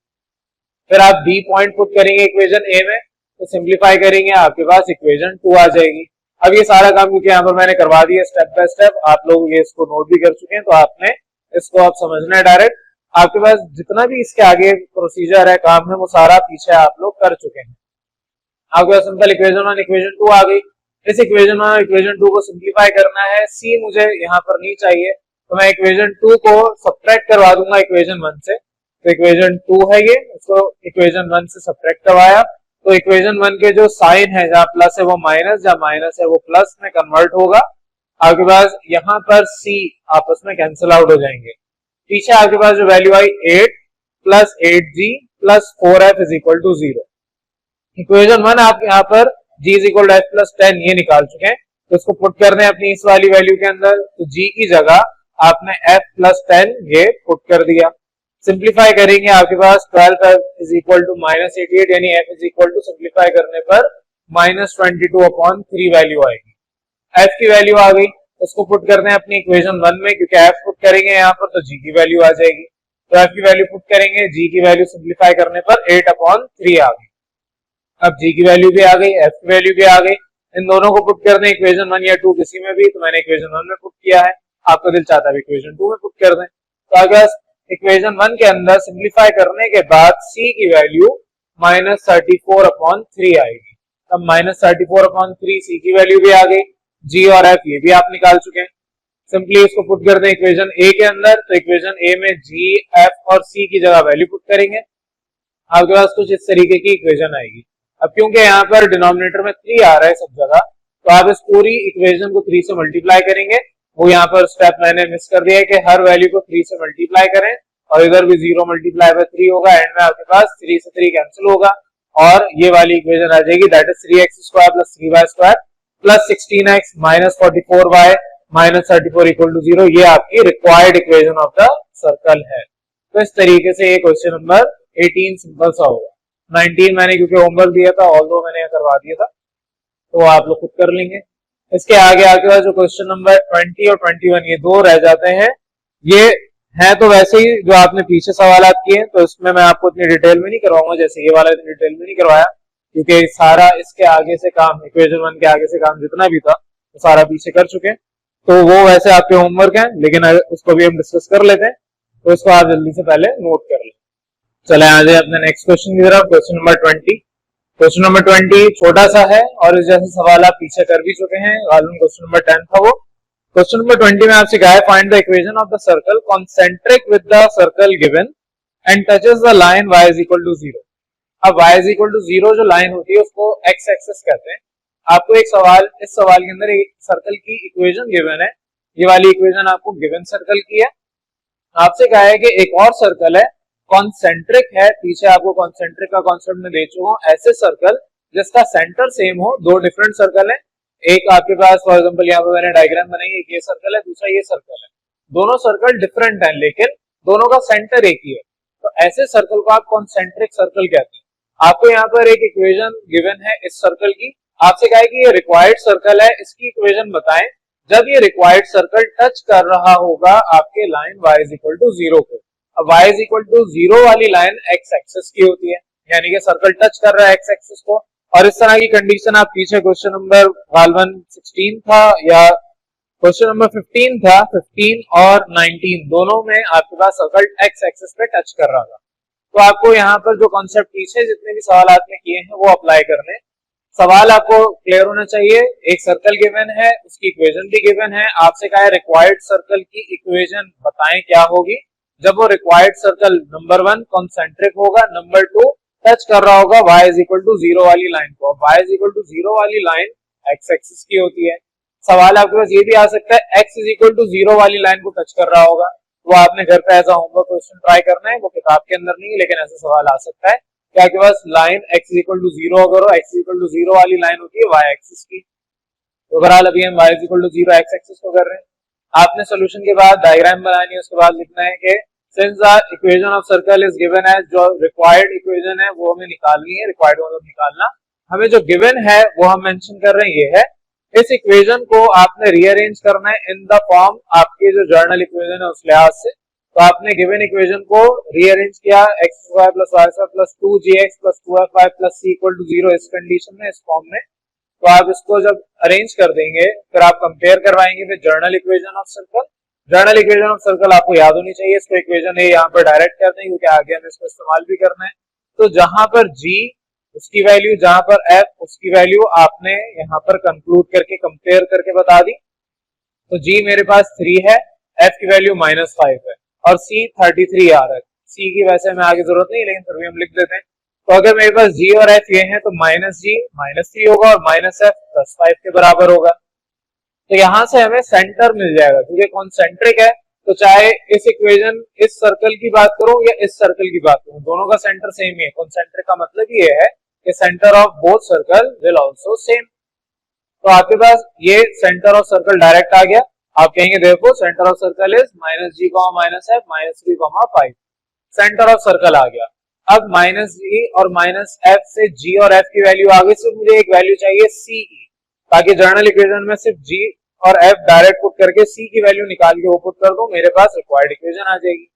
फिर आप बी पॉइंट पुट करेंगे इक्वेशन ए में, तो सिंप्लीफाई करेंगे आपके पास इक्वेशन 2 आ जाएगी। अब ये सारा काम क्योंकि यहाँ पर मैंने करवा दिया स्टेप बाय स्टेप, आप लोग ये इसको नोट भी कर चुके हैं, तो आपने इसको आप समझना है डायरेक्ट। आपके पास जितना भी इसके आगे प्रोसीजर है, काम है, वो सारा पीछे आप लोग कर चुके हैं। आपके पास सिंपल इक्वेशन 1 इक्वेशन 2 आ गई। इस इक्वेशन 1 इक्वेशन 2 को सिंप्लीफाई करना है, सी मुझे यहाँ पर नहीं चाहिए, तो मैं इक्वेशन 2 को सब्ट्रैक्ट करवा दूंगा इक्वेशन 1 से। तो इक्वेशन 2 है ये, इसको इक्वेशन 1 से सब्ट्रैक्ट करवाया, तो इक्वेशन 1 के जो साइन है, जहां प्लस है वो माइनस, जहां माइनस है वो प्लस में कन्वर्ट होगा। आपके पास यहाँ पर सी आपस में कैंसिल आउट हो जाएंगे। पीछे आपके पास जो वैल्यू आई 8 + 8g + 4f = 0। इक्वेशन 1 आप यहाँ पर g = f + 10 ये निकाल चुके हैं, तो इसको पुट कर दें अपनी इस वाली वैल्यू के अंदर, तो g की जगह आपने f + 10 ये पुट कर दिया। सिंप्लीफाई करेंगे, आपके पास 12f = -88, यानी f सिंप्लीफाई करने पर -22/3 वैल्यू आएगी। f की वैल्यू आ गई, उसको पुट करते हैं अपनी इक्वेशन 1 में, क्योंकि f पुट करेंगे यहाँ पर तो g की वैल्यू आ जाएगी। तो f की वैल्यू पुट करेंगे, g की वैल्यू सिंप्लीफाई करने पर 8/3 आ गई। अब g की वैल्यू भी आ गई, f की वैल्यू भी आ गई, इन दोनों को पुट कर दें इक्वेशन 1 या 2 किसी में भी, तो मैंने इक्वेशन 1 में पुट किया है, आपका दिल चाहता है इक्वेशन 2 में पुट कर दें। तो आपके पास इक्वेशन 1 के अंदर सिंप्लीफाई करने के बाद c की वैल्यू -34/3 आएगी। अब -34/3 c की वैल्यू भी आ गई, g और f ये भी आप निकाल चुके हैं। सिंपली इसको पुट कर दें इक्वेशन ए के अंदर, तो इक्वेशन ए में g, f और c की जगह वैल्यू पुट करेंगे, आपके पास कुछ इस तरीके की इक्वेशन आएगी। अब क्योंकि यहाँ पर डिनोमिनेटर में 3 आ रहा है सब जगह, तो आप इस पूरी इक्वेशन को 3 से मल्टीप्लाई करेंगे। वो यहाँ पर स्टेप मैंने मिस कर दिया है कि हर वैल्यू को 3 से मल्टीप्लाई करें, और इधर भी 0 मल्टीप्लाई बाय 3 होगा, एंड में आपके पास 3 से 3 कैंसिल होगा, और ये वाली इक्वेशन आ जाएगी, that is 3x² + 3y² + 16x - 44y - 34 = 0। ये आपकी required equation of the circle है। तो इस तरीके से ये क्वेश्चन नंबर 18 सिंपल सा होगा। 19 मैंने क्योंकि होमवर्क दिया था, ऑल्दो मैंने करवा दिया था, तो आप लोग खुद कर लेंगे। इसके आगे आपके पास जो क्वेश्चन नंबर 20 और 21 ये दो रह जाते हैं। ये है तो वैसे ही जो आपने पीछे सवाल किए हैं, तो इसमें मैं आपको इतनी डिटेल में नहीं करवाऊंगा, जैसे ये वाला इतनी डिटेल में नहीं करवाया, क्योंकि सारा इसके आगे से काम, इक्वेशन 1 के आगे से काम जितना भी था वो सारा पीछे कर चुके हैं, तो वो वैसे आपके होमवर्क है, लेकिन उसको भी हम डिस्कस कर लेते हैं, तो इसको आप जल्दी से पहले नोट कर लें। चले आ जाए अपने नेक्स्ट क्वेश्चन की तरफ, क्वेश्चन नंबर 20। क्वेश्चन नंबर 20 छोटा सा है और इस जैसे सवाल आप पीछे कर भी चुके हैं, क्वेश्चन नंबर 10 था वो। क्वेश्चन नंबर 20 में आपसे कहा है find the equation of the circle concentric with the circle given and touches the line y = 0। अब y = 0 जो लाइन होती है उसको x एक्सिस कहते हैं। आपको एक सवाल, इस सवाल के अंदर एक सर्कल की इक्वेशन गिवन है, ये वाली इक्वेशन आपको गिवन सर्कल की है। आपसे कहा है कि एक और सर्कल है, कॉन्सेंट्रिक है, पीछे आपको कॉन्सेंट्रिक का कॉन्सेप्ट में दे चुका हूं, ऐसे सर्कल जिसका सेंटर सेम हो। दो डिफरेंट सर्कल है, एक आपके पास फॉर एग्जांपल यहाँ पे मैंने डायग्राम बनाई है, एक ये सर्कल है, दूसरा ये सर्कल है, दोनों सर्कल डिफरेंट हैं लेकिन दोनों का सेंटर एक ही है, तो ऐसे सर्कल को आप कॉन्सेंट्रिक सर्कल कहते हैं। आपको यहाँ पर एक इक्वेशन गिवन है इस सर्कल की, आपसे कहा है कि ये रिक्वायर्ड सर्कल है, इसकी इक्वेशन बताएं जब ये रिक्वायर्ड सर्कल टच कर रहा होगा आपके लाइन y = 0 को। अब y = 0 वाली लाइन x एक्सिस की होती है, यानी कि सर्कल टच कर रहा है x एक्सिस को, और इस तरह की कंडीशन आप पीछे क्वेश्चन नंबर 16 था या क्वेश्चन नंबर 15 था, 15 और 19 दोनों में आपके पास सर्कल x एक्सिस पे टच कर रहा था। तो आपको यहाँ पर जो कॉन्सेप्ट पीछे जितने भी सवाल आपने किए हैं वो अप्लाई करने। सवाल आपको क्लियर होना चाहिए, एक सर्कल गिवन है, उसकी इक्वेशन भी गिवन है, आपसे कहा है रिक्वायर्ड सर्कल की इक्वेशन बताएं क्या होगी जब वो रिक्वायर्ड सर्कल नंबर 1 कॉन्सेंट्रिक होगा, नंबर 2 टच कर रहा होगा y = 0 वाली लाइन को। y = 0 वाली लाइन x एक्सिस की होती है। सवाल आपके पास ये भी आ सकता है x = 0 वाली लाइन को टच कर रहा होगा, वो आपने घर पे ऐसा होमवर्क क्वेश्चन ट्राई करना है, वो किताब के अंदर नहीं, लेकिन ऐसा सवाल आ सकता है कि आपके पास लाइन x = 0 अगर हो, x = 0 वाली लाइन होती है y एक्सिस की। तो ओवरऑल अभी हम y = 0 x एक्सिस को कर रहे हैं। आपने सोल्यूशन के बाद डायग्राम बनानी है, उसके बाद लिखना है कि since the equation of circle is given as, जो रिक्वायर्ड इक्वेशन है वो हमें निकालनी है, रिक्वायर्ड मतलब निकालना, हमें जो गिवन है वो हम मेंशन कर रहे हैं ये है। इस इक्वेशन को आपने रीअरेंज करना है इन द फॉर्म आपके जो जर्नल इक्वेशन है उस लिहाज से। तो आपने गिवन इक्वेशन को रीअरेंज किया x² + y² + 2gx + 2fy + c = 0 इस कंडीशन में, इस फॉर्म में। तो आप इसको जब अरेंज कर देंगे फिर आप कंपेयर करवाएंगे फिर journal equation of circle. General equation of circle आपको याद होनी चाहिए, इसको इक्वेशन ए यहाँ पर डायरेक्ट करते हैं क्योंकि आगे हमें इसको इस्तेमाल भी करना है। तो जहां पर g उसकी वैल्यू, जहां पर f उसकी वैल्यू आपने यहाँ पर कंक्लूड करके कंपेयर करके बता दी। तो g मेरे पास 3 है, f की वैल्यू -5 है और c 33 आ रहा है। c की वैसे हमें आगे जरूरत नहीं, लेकिन फिर भी हम लिख देते हैं। तो अगर मेरे पास g और f ये हैं तो -g -3 होगा और -f +5 के बराबर होगा। तो यहां से हमें सेंटर मिल जाएगा क्योंकि कॉन्सेंट्रिक है, तो चाहे इस इक्वेशन इस सर्कल की बात करूं या इस सर्कल की बात करूं, दोनों का सेंटर सेम ही है। कॉन्सेंट्रिक का मतलब ये है कि centre of both circle will also same. तो आपके पास ये सेंटर ऑफ सर्कल डायरेक्ट आ गया, आप कहेंगे देखो centre of circle is -g, -f, -3, 5। Centre of circle आ गया। अब -g और -f से g और f की वैल्यू आ गई, सिर्फ मुझे एक वैल्यू चाहिए c की, ताकि जर्नल इक्वेशन में सिर्फ g और f डायरेक्ट पुट करके c की वैल्यू निकाल के वो पुट कर दो, मेरे पास रिक्वायर्ड इक्वेशन आ जाएगी।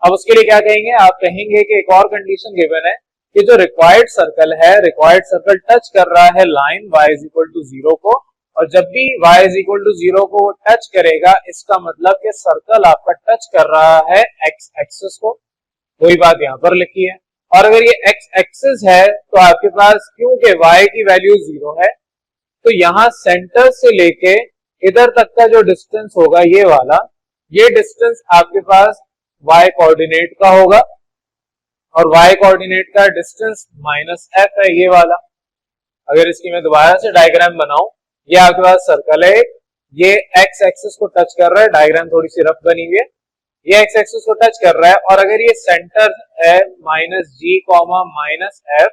अब उसके लिए क्या कहेंगे, आप कहेंगे कि एक और कंडीशन गिवन है कि जो रिक्वायर्ड सर्कल है, रिक्वायर्ड सर्कल टच कर रहा है लाइन y = 0 को, और जब भी y इज इक्वल टू 0 को वो टच करेगा, इसका मतलब कि सर्कल आपका टच कर रहा है x एक्सिस को, वही बात यहाँ पर लिखी है। और अगर ये x एक्सिस है तो आपके पास क्योंकि y की वैल्यू 0 है, तो यहाँ सेंटर से लेके इधर तक का जो डिस्टेंस होगा ये वाला, ये डिस्टेंस आपके पास y कोऑर्डिनेट का होगा और y कोऑर्डिनेट का डिस्टेंस माइनस f है ये वाला। अगर इसकी मैं दोबारा से डायग्राम बनाऊं, ये आपके पास सर्कल है, ये x एक्सिस को टच कर रहा है, डायग्राम थोड़ी सी रफ बनी हुई है, ये x एक्सिस को टच कर रहा है और अगर ये सेंटर है माइनस g माइनस f,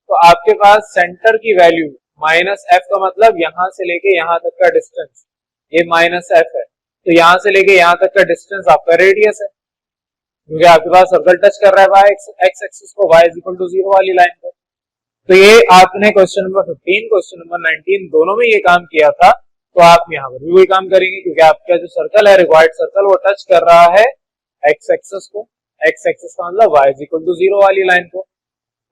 तो आपके पास सेंटर की वैल्यू माइनस f का मतलब यहां से लेके यहां तक का डिस्टेंस, ये माइनस f है, तो यहां से लेके यहां तक का डिस्टेंस आपका रेडियस है, क्योंकि आपके पास सर्कल टच कर रहा है x एक्सिस को y इज इक्वल टू 0 वाली लाइन पर। तो ये आपने क्वेश्चन नंबर 15, क्वेश्चन नंबर 19 दोनों में ये काम किया था, तो आप यहाँ पर भी वही काम करेंगे, क्योंकि आपका जो सर्कल है, रिक्वायर्ड सर्कल, वो टच कर रहा है x एक्सिस को, x एक्सिस का मतलब y इज इक्वल टू 0 वाली लाइन को।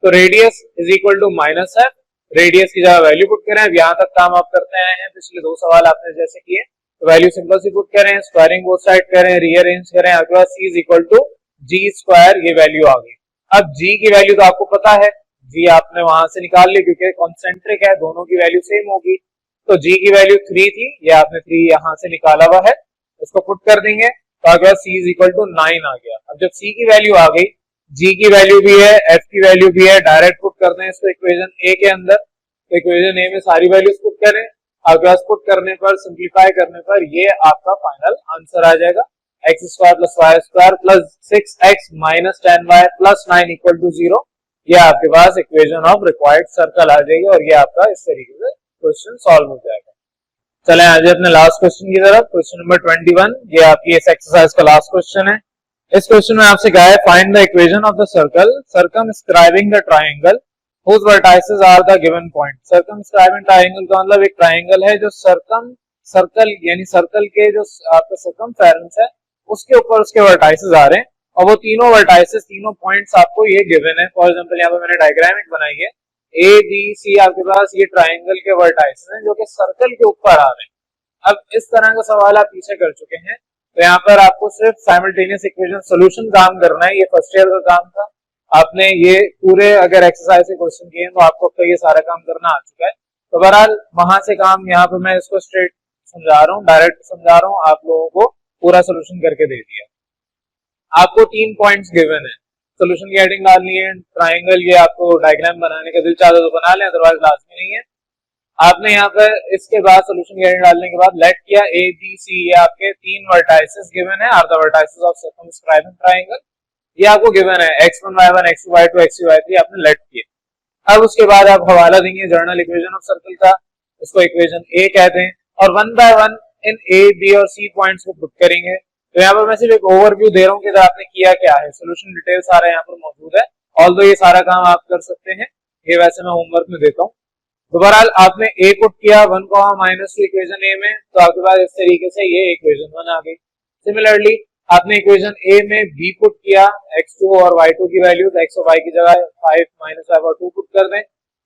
तो radius is equal to minus है, रेडियस की जगह वैल्यू पुट करें। अब यहाँ तक काम आप करते आए हैं, पिछले दो सवाल आपने जैसे किए, तो वैल्यू सिंपल सी पुट करें, स्क्वायरिंग बोथ साइड करें, रीअरेंज करें, आपके पास c is equal to g square, ये वैल्यू आ गई। अब g की वैल्यू तो आपको पता है, g आपने वहां से निकाल ली क्योंकि कॉन्सेंट्रिक है, दोनों की वैल्यू सेम होगी, तो g की वैल्यू 3 थी, ये आपने 3 यहाँ से निकाला हुआ है, इसको पुट कर देंगे तो आपके पास c इज इक्वल टू 9 आ गया। अब जब c की वैल्यू आ गई, g की वैल्यू भी है, f की वैल्यू भी है, डायरेक्ट पुट करते हैं इसको इक्वेशन a के अंदर, तो इक्वेशन a में सारी वैल्यूज पुट करें, आपके पास पुट करने पर, सिंप्लीफाई करने पर ये आपका फाइनल आंसर आ जाएगा, x square plus Y square plus 6x minus 10y plus 9 equal to 0, ये आपके पास इक्वेशन ऑफ रिक्वायर्ड सर्कल आ जाएगी और ये आपका इस तरीके से क्वेश्चन सॉल्व हो जाएगा। चले आज अपने लास्ट क्वेश्चन की तरफ, क्वेश्चन नंबर 21, ये आपकी इस एक्सरसाइज का लास्ट क्वेश्चन है। इस क्वेश्चन में आपसे कहा है find the equation of the circle circumscribing the triangle whose vertices are the given point। Circumscribing triangle का मतलब एक ट्रायंगल है जो सर्कल यानी सर्कल के जो आपका सर्कमफेरेंस है उसके ऊपर उसके वर्टाइसेस आ रहे हैं और वो तीनों वर्टाइसेस, तीनों पॉइंट्स आपको ये गिवन है। फॉर एग्जांपल यहाँ पे मैंने डायग्राम एक बनाई है, ए बी सी, आपके पास ये ट्रायंगल के वर्टाइसेस हैं जो कि सर्कल के ऊपर आ रहे हैं। अब इस तरह का सवाल आप पीछे कर चुके हैं, तो यहाँ पर आपको सिर्फ साइमल्टेनियस इक्वेशन सोल्यूशन काम करना है, ये फर्स्ट ईयर का काम था। आपने ये पूरे अगर एक्सरसाइज के क्वेश्चन किए हैं तो आपको अब तक ये सारा काम करना आ चुका है। तो बहरहाल वहां से काम यहाँ पे मैं इसको स्ट्रेट समझा रहा हूँ, डायरेक्ट समझा रहा हूँ, आप लोगों को पूरा सोल्यूशन करके दे दिया। आपको 3 पॉइंट्स गिवन है, सोल्यूशन की हेडिंग डालनी है, ट्रायंगल, ये आपको डायग्राम बनाने का दिल चाहता तो बना लें, अदरवाइज लाजमी नहीं है। आपने यहाँ पर इसके बाद सोल्यूशन की हेडिंग डालने के बाद लेट किया ए बी सी, ये आपके 3 वर्टाइसेस गिवन है, are the vertices of circumscribing triangle, ये आपको गिवन है, x1 y1 x2 y2 x3 y3 आपने लेट किया। अब उसके बाद आप हवाला देंगे जर्नल इक्वेशन ऑफ सर्कल का, इसको इक्वेशन ए कहते हैं, और 1 बाय 1 इन ए बी और सी पॉइंट्स को पुट करेंगे। तो यहाँ पर मैं सिर्फ एक ओवरव्यू दे रहा हूँ कि आपने किया क्या है, सोल्यूशन डिटेल सारा यहाँ पर मौजूद है, ऑल्दो ये सारा काम आप कर सकते हैं, ये वैसे मैं होमवर्क में देता हूँ। तो बहरहाल आपने ए पुट किया 1, -2 इक्वेशन ए में, तो आपके पास इस तरीके से ये इक्वेशन 1 आ गई। सिमिलरली आपने इक्वेशन ए में बी पुट किया, x2 और y2 की वैल्यूज, x और y की जगह 5 -5 और 2 पुट कर दें,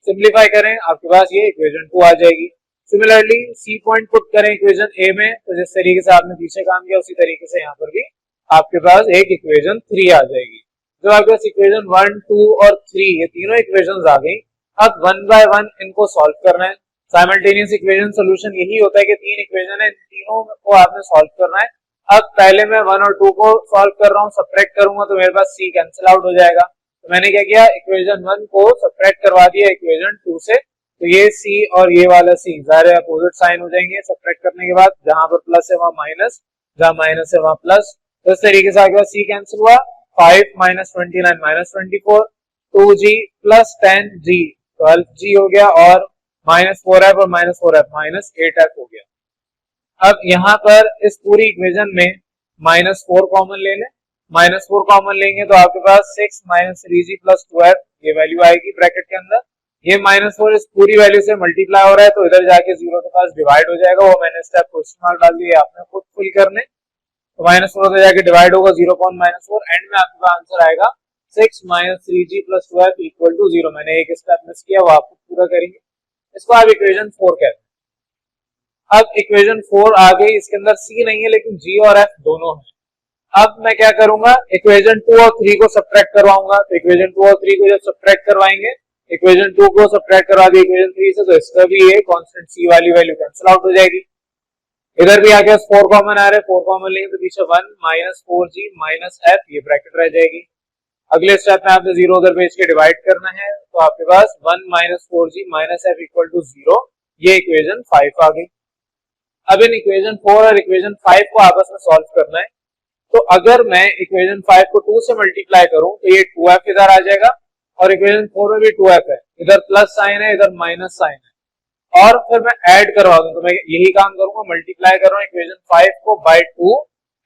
सिंप्लीफाई करें, आपके पास ये इक्वेशन 2 आ जाएगी। सिमिलरली सी पॉइंट पुट करें इक्वेशन ए में, तो जिस तरीके से आपने पीछे काम किया उसी तरीके से यहाँ पर भी आपके पास एक इक्वेशन 3 आ जाएगी। जो आपके पास इक्वेशन 1, 2 और 3 ये तीनों इक्वेशन आ गई। अब 1 बाय 1 इनको सॉल्व करना है। साइमल्टेनियस इक्वेशन सोल्यूशन यही होता है कि 3 इक्वेशन है, इन तीनों को आपने सॉल्व करना है। अब पहले मैं 1 और 2 को सॉल्व कर रहा हूँ, सब्ट्रैक्ट करूंगा तो मेरे पास c कैंसिल आउट हो जाएगा। तो मैंने क्या किया, इक्वेशन 1 को सब्ट्रैक्ट करवा दिया इक्वेशन 2 से, तो ये c और ये वाला c सारे अपोजिट साइन हो जाएंगे सब्ट्रैक्ट करने के बाद, जहां पर प्लस है वहां माइनस, जहां माइनस है वहां प्लस। तो इस तरीके से आपके पास c कैंसिल हुआ, 5 -29 -24, 2g प्लस 10g 12g हो गया, और -4f और -4f -8f हो गया। अब यहाँ पर इस पूरी इक्वेशन में -4 कॉमन ले लें, -4 कॉमन लेंगे तो आपके पास 6 -3g प्लस 12 ये वैल्यू आएगी ब्रैकेट के अंदर। ये -4 इस पूरी वैल्यू से मल्टीप्लाई हो रहा है तो इधर जाके 0 के पास डिवाइड हो जाएगा, वो मैंने स्टेप क्वेश्चन मार्क डाल दिया, आपने खुद फिल करने। तो -4 उधर जाके डिवाइड होगा 0.-4, एंड में आपके पास आंसर आएगा 6 -3g प्लस 12 इक्वल टू 0। मैंने एक स्टेप मिस किया, वो आप पूरा करेंगे, इसको आप इक्वेशन 4 कहते हैं। अब इक्वेशन 4 आ गई, इसके अंदर सी नहीं है लेकिन जी और एफ दोनों है। अब मैं क्या करूंगा, इक्वेशन 2 और 3 को सब्ट्रैक्ट करवाऊंगा। तो इक्वेशन 2 और 3 को जब सब्ट्रैक्ट करवाएंगे, इक्वेशन 2 को सब्ट्रैक्ट करवा दिया इक्वेशन 3 से, तो इसका भी ये कांस्टेंट सी वाली वैल्यू कैंसिल आउट हो जाएगी। इधर भी आगे 4 कॉमन आ रहा है, 4 कॉमन लेंगे तो पीछे 1 माइनस 4g माइनस एफ, ये ब्रैकेट रह जाएगी। अगले स्टेप में आपने जीरो उधर भेज के डिवाइड करना है, तो आपके पास 1 minus 4g minus f equal to 0, ये इक्वेशन 5 आ गई। अब इन इक्वेशन 4 और इक्वेशन 5 को आपस में सॉल्व करना है। तो अगर मैं इक्वेशन 5 को 2 से मल्टीप्लाई करूं तो ये 2f इधर आ जाएगा, और इक्वेशन 4 में भी 2f है, इधर प्लस साइन है इधर माइनस साइन है, और फिर मैं ऐड करवा दूं। तो मैं यही काम करूंगा, मल्टीप्लाई कर रहा हूं इक्वेशन 5 को by 2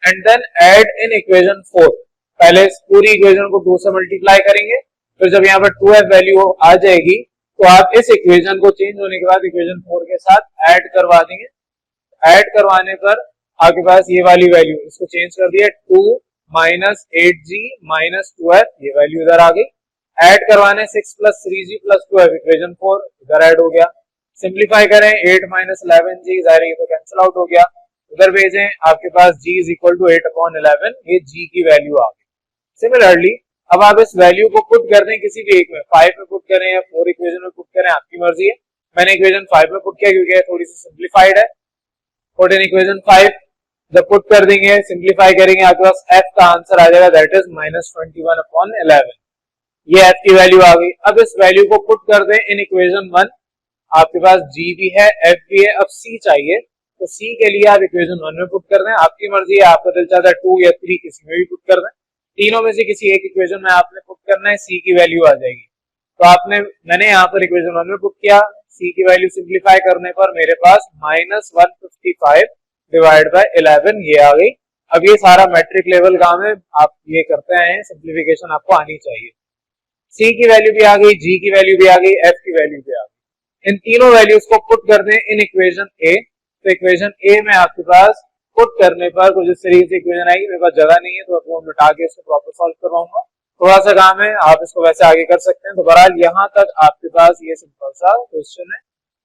and then add in equation 4। पहले इस पूरी इक्वेशन को 2 से मल्टीप्लाई करेंगे, फिर जब यहाँ पर 2f वैल्यू आ जाएगी तो आप इस इक्वेशन को चेंज होने के बाद इक्वेशन 4 के साथ ऐड करवा देंगे। ऐड करवाने पर आपके पास ये वाली वैल्यू, इसको चेंज कर दिया 2 माइनस 8g माइनस 2f, ये वैल्यू इधर आ गई। ऐड करवाने 6 plus 3g plus 2f, equation 4 इधर ऐड हो गया। सिंप्लीफाई करें 8 माइनस 11g, जाहिर है ये तो कैंसिल आउट हो गया। उधर भेजें, आपके पास g इज इक्वल टू 8/11, ये g की वैल्यू आ गई। सिमिलरली अब आप इस वैल्यू को पुट कर दें किसी भी एक में, 5 में पुट करें या 4 इक्वेशन में पुट करें, आपकी मर्जी है। मैंने इक्वेशन 5 में पुट किया क्योंकि थोड़ी सी सिंप्लीफाइड है। पुट इन इक्वेशन 5, जब पुट कर देंगे सिंप्लीफाई करेंगे, आपके पास f का आंसर आ जाएगा, दैट इज माइनस 21/11, ये f की वैल्यू आ गई। अब इस वैल्यू को पुट कर दें इन इक्वेशन 1, आपके पास g भी है f भी है, अब c चाहिए, तो c के लिए आप इक्वेशन 1 में पुट कर दें, आपकी मर्जी है, आपका दिल चाहता है 2 या 3 किसी में भी पुट कर दें, तीनों में से किसी एक इक्वेशन में आपने पुट करना है, c की वैल्यू आ जाएगी। तो मैंने यहाँ पर इक्वेशन 1 में पुट किया, c की वैल्यू सिंप्लीफाई करने पर मेरे पास माइनस 155 डिवाइड बाय 11 ये आ गई। अब ये सारा मैट्रिक लेवल काम है, आप ये करते आए हैं, सिंप्लीफिकेशन आपको आनी चाहिए। c की वैल्यू भी आ गई, g की वैल्यू भी आ गई, f की वैल्यू भी आ गई। इन तीनों वैल्यूज को पुट कर दें इन इक्वेशन a, तो इक्वेशन a में आपके पास पुट करने पर कुछ इस तरीके से इक्वेशन आएगी। मेरे पास जगह नहीं है तो आपको मिटा के इसको प्रॉपर सॉल्व करवाऊंगा, थोड़ा सा काम है, आप इसको वैसे आगे कर सकते हैं। तो बहरहाल यहाँ तक आपके पास ये सिंपल सा क्वेश्चन है,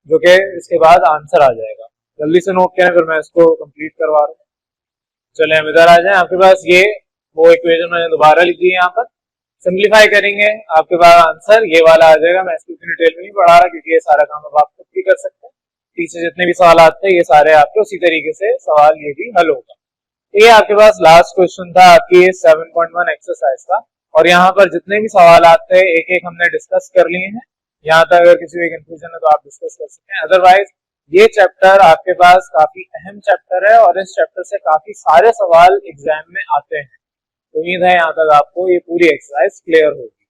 जो कि इसके बाद आंसर आ जाएगा। जल्दी से नोट करें, फिर मैं इसको कंप्लीट करवा रहा हूँ। चले हम इधर आ जाए, आपके पास ये वो इक्वेशन मैंने दोबारा लिखी है, यहाँ पर सिंप्लीफाई करेंगे आपके पास आंसर ये वाला आ जाएगा। मैं इसको डिटेल में नहीं पढ़ा रहा क्योंकि ये सारा काम अब आप खुद भी कर सकते हैं। पीछे जितने भी सवाल आते हैं ये सारे आपके उसी तरीके से सवाल ये भी हल होगा। ये आपके पास लास्ट क्वेश्चन था आपकी 7.1 एक्सरसाइज का, और यहाँ पर जितने भी सवाल आते हैं एक एक हमने डिस्कस कर लिए हैं। यहाँ तक अगर किसी भी कंफ्यूजन है तो आप डिस्कस कर सकते हैं। अदरवाइज ये चैप्टर आपके पास काफी अहम चैप्टर है और इस चैप्टर से काफी सारे सवाल एग्जाम में आते हैं। उम्मीद है यहाँ तक आपको ये पूरी एक्सरसाइज क्लियर होगी।